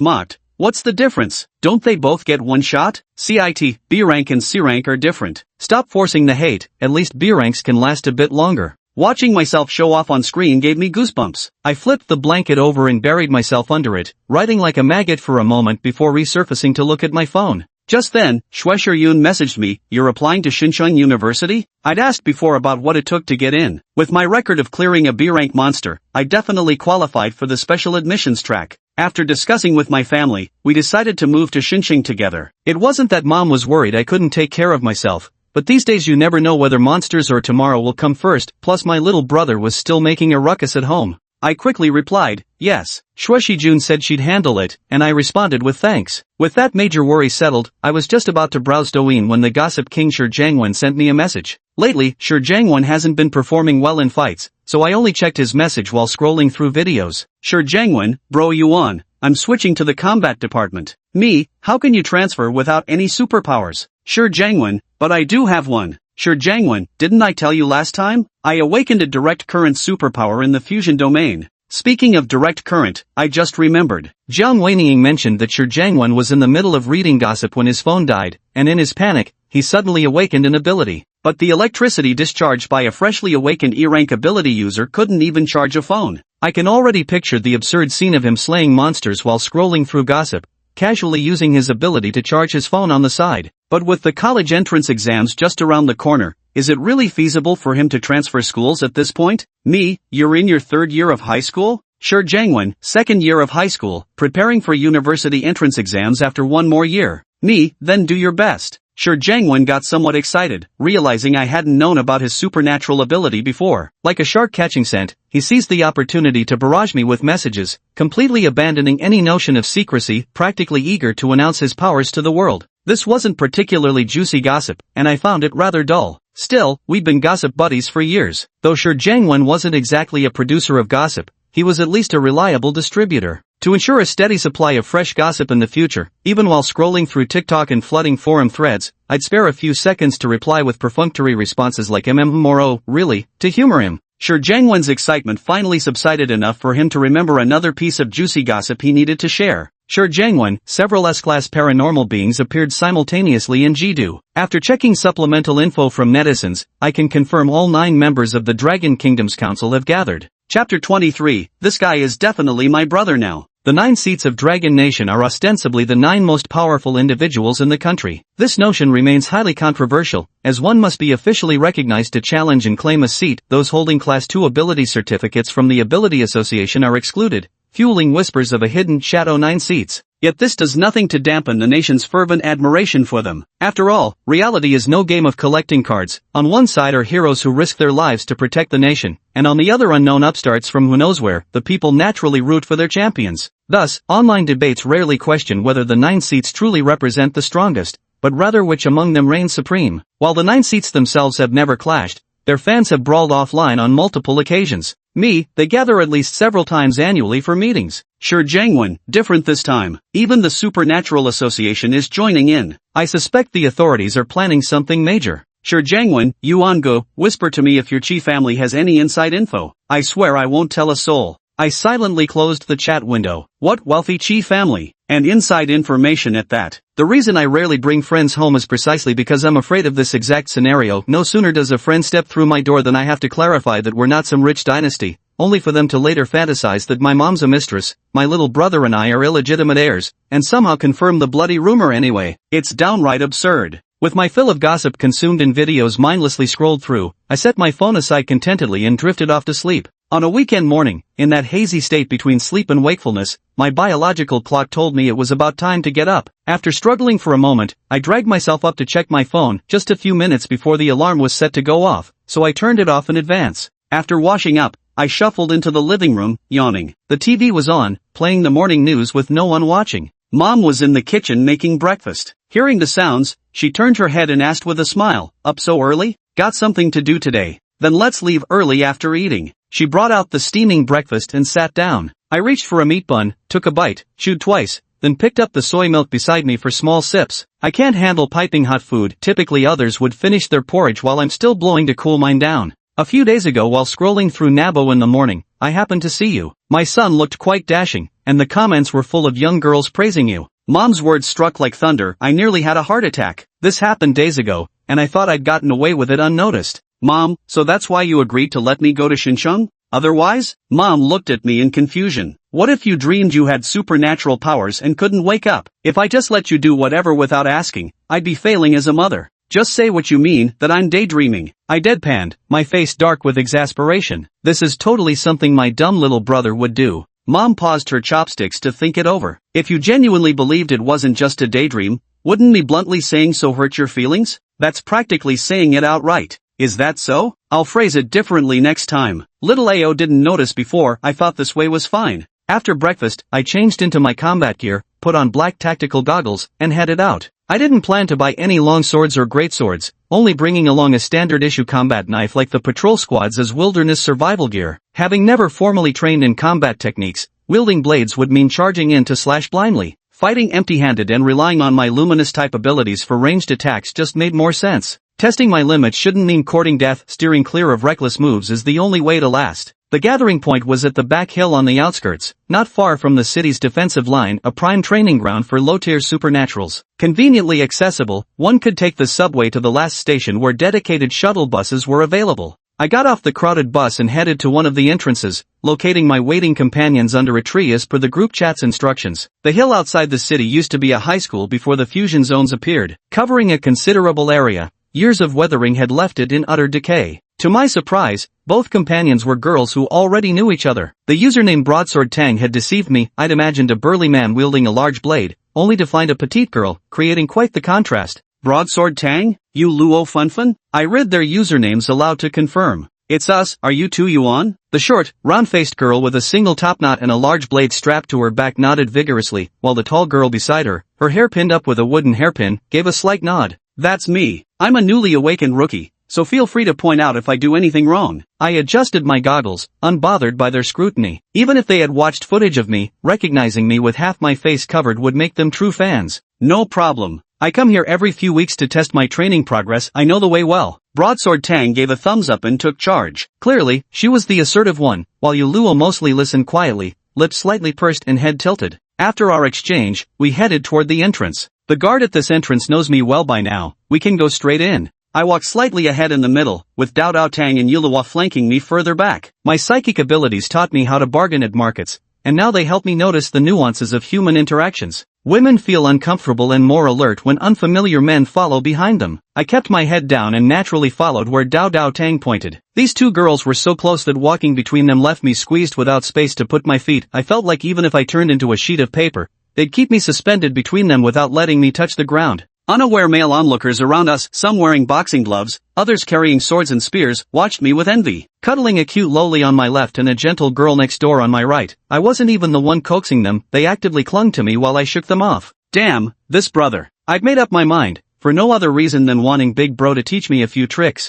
mocked, what's the difference? Don't they both get one shot? CIT, B rank and C rank are different. Stop forcing the hate, at least B ranks can last a bit longer. Watching myself show off on screen gave me goosebumps. I flipped the blanket over and buried myself under it, writing like a maggot for a moment before resurfacing to look at my phone. Just then, Shueshur Yun messaged me, you're applying to Xinjiang University? I'd asked before about what it took to get in. With my record of clearing a B-rank monster, I definitely qualified for the special admissions track. After discussing with my family, we decided to move to Xinjiang together. It wasn't that Mom was worried I couldn't take care of myself, but these days you never know whether monsters or tomorrow will come first, plus my little brother was still making a ruckus at home. I quickly replied, yes. Shueshijun said she'd handle it, and I responded with thanks. With that major worry settled, I was just about to browse Douyin when the gossip king Shi Jiangwen sent me a message. Lately, Shi Jiangwen hasn't been performing well in fights, so I only checked his message while scrolling through videos. Shi Jiangwen, bro Yuan, I'm switching to the combat department. Me, how can you transfer without any superpowers? Shi Jiangwen, but I do have one. Shi Jiangwen, didn't I tell you last time? I awakened a direct current superpower in the fusion domain. Speaking of direct current, I just remembered. Jiang Weining mentioned that Shi Jiangwen was in the middle of reading gossip when his phone died, and in his panic, he suddenly awakened an ability. But the electricity discharged by a freshly awakened E-rank ability user couldn't even charge a phone. I can already picture the absurd scene of him slaying monsters while scrolling through gossip, casually using his ability to charge his phone on the side. But with the college entrance exams just around the corner, is it really feasible for him to transfer schools at this point? Me, you're in your third year of high school? Shi Jiangwen, second year of high school, preparing for university entrance exams after one more year. Me, then do your best. Shi Jiangwen got somewhat excited, realizing I hadn't known about his supernatural ability before. Like a shark catching scent, he seized the opportunity to barrage me with messages, completely abandoning any notion of secrecy, practically eager to announce his powers to the world. This wasn't particularly juicy gossip, and I found it rather dull. Still, we'd been gossip buddies for years. Though Shi Jiangwen wasn't exactly a producer of gossip, he was at least a reliable distributor. To ensure a steady supply of fresh gossip in the future, even while scrolling through TikTok and flooding forum threads, I'd spare a few seconds to reply with perfunctory responses like "oh, really," to humor him. Shi Jiangwen's excitement finally subsided enough for him to remember another piece of juicy gossip he needed to share. Shi Jiangwen, several S-class paranormal beings appeared simultaneously in Jidu. After checking supplemental info from netizens, I can confirm all 9 members of the Dragon Kingdom's council have gathered. Chapter 23, this guy is definitely my brother now. The 9 seats of Dragon Nation are ostensibly the 9 most powerful individuals in the country. This notion remains highly controversial, as one must be officially recognized to challenge and claim a seat. Those holding Class 2 ability certificates from the Ability Association are excluded, fueling whispers of a hidden shadow 9 seats. Yet this does nothing to dampen the nation's fervent admiration for them. After all, reality is no game of collecting cards. On one side are heroes who risk their lives to protect the nation, and on the other unknown upstarts from who knows where. The people naturally root for their champions. Thus, online debates rarely question whether the 9 seats truly represent the strongest, but rather which among them reigns supreme. While the 9 seats themselves have never clashed, their fans have brawled offline on multiple occasions. Me, they gather at least several times annually for meetings. Shi Jiangwen, different this time. Even the Supernatural Association is joining in. I suspect the authorities are planning something major. Shi Jiangwen, Yuan go, whisper to me if your Qi family has any inside info. I swear I won't tell a soul. I silently closed the chat window. What wealthy Qi family? And inside information at that. The reason I rarely bring friends home is precisely because I'm afraid of this exact scenario. No sooner does a friend step through my door than I have to clarify that we're not some rich dynasty, only for them to later fantasize that my mom's a mistress, my little brother and I are illegitimate heirs, and somehow confirm the bloody rumor anyway. It's downright absurd. With my fill of gossip consumed in videos mindlessly scrolled through, I set my phone aside contentedly and drifted off to sleep. On a weekend morning, in that hazy state between sleep and wakefulness, my biological clock told me it was about time to get up. After struggling for a moment, I dragged myself up to check my phone just a few minutes before the alarm was set to go off, so I turned it off in advance. After washing up, I shuffled into the living room, yawning. The TV was on, playing the morning news with no one watching. Mom was in the kitchen making breakfast. Hearing the sounds, she turned her head and asked with a smile, "Up so early? Got something to do today? Then let's leave early after eating." She brought out the steaming breakfast and sat down. I reached for a meat bun, took a bite, chewed twice, then picked up the soy milk beside me for small sips. I can't handle piping hot food. Typically others would finish their porridge while I'm still blowing to cool mine down. A few days ago while scrolling through Nabo in the morning, I happened to see you. My son looked quite dashing, and the comments were full of young girls praising you. Mom's words struck like thunder. I nearly had a heart attack. This happened days ago, and I thought I'd gotten away with it unnoticed. Mom, so that's why you agreed to let me go to Shincheng? Otherwise? Mom looked at me in confusion. What if you dreamed you had supernatural powers and couldn't wake up? If I just let you do whatever without asking, I'd be failing as a mother. Just say what you mean, that I'm daydreaming. I deadpanned, my face dark with exasperation. This is totally something my dumb little brother would do. Mom paused her chopsticks to think it over. If you genuinely believed it wasn't just a daydream, wouldn't me bluntly saying so hurt your feelings? That's practically saying it outright. Is that so? I'll phrase it differently next time. Little Ao didn't notice before. I thought this way was fine. After breakfast, I changed into my combat gear, put on black tactical goggles, and headed out. I didn't plan to buy any long swords or great swords, only bringing along a standard issue combat knife like the patrol squads as wilderness survival gear. Having never formally trained in combat techniques, wielding blades would mean charging in to slash blindly. Fighting empty-handed and relying on my luminous type abilities for ranged attacks just made more sense. Testing my limits shouldn't mean courting death. Steering clear of reckless moves is the only way to last. The gathering point was at the back hill on the outskirts, not far from the city's defensive line, a prime training ground for low-tier supernaturals. Conveniently accessible, one could take the subway to the last station where dedicated shuttle buses were available. I got off the crowded bus and headed to one of the entrances, locating my waiting companions under a tree as per the group chat's instructions. The hill outside the city used to be a high school before the fusion zones appeared, covering a considerable area. Years of weathering had left it in utter decay. To my surprise, both companions were girls who already knew each other. The username Broadsword Tang had deceived me. I'd imagined a burly man wielding a large blade, only to find a petite girl, creating quite the contrast. Broadsword Tang? You Luo Funfun? I read their usernames aloud to confirm. It's us. Are you two Yuan? The short, round-faced girl with a single topknot and a large blade strapped to her back nodded vigorously, while the tall girl beside her, her hair pinned up with a wooden hairpin, gave a slight nod. That's me. I'm a newly awakened rookie, so feel free to point out if I do anything wrong. I adjusted my goggles, unbothered by their scrutiny. Even if they had watched footage of me, recognizing me with half my face covered would make them true fans. No problem. I come here every few weeks to test my training progress. I know the way well. Broadsword Tang gave a thumbs up and took charge. Clearly, she was the assertive one, while Yuluo mostly listened quietly, lips slightly pursed and head tilted. After our exchange, we headed toward the entrance. The guard at this entrance knows me well by now. We can go straight in. I walked slightly ahead in the middle, with Dao Dao Tang and Yulua flanking me further back. My psychic abilities taught me how to bargain at markets, and now they help me notice the nuances of human interactions. Women feel uncomfortable and more alert when unfamiliar men follow behind them. I kept my head down and naturally followed where Dao Dao Tang pointed. These two girls were so close that walking between them left me squeezed without space to put my feet. I felt like even if I turned into a sheet of paper, they'd keep me suspended between them without letting me touch the ground. Unaware male onlookers around us, some wearing boxing gloves, others carrying swords and spears, watched me with envy. Cuddling a cute loli on my left and a gentle girl next door on my right, I wasn't even the one coaxing them. They actively clung to me while I shook them off. Damn, this brother. I'd made up my mind, for no other reason than wanting Big Bro to teach me a few tricks.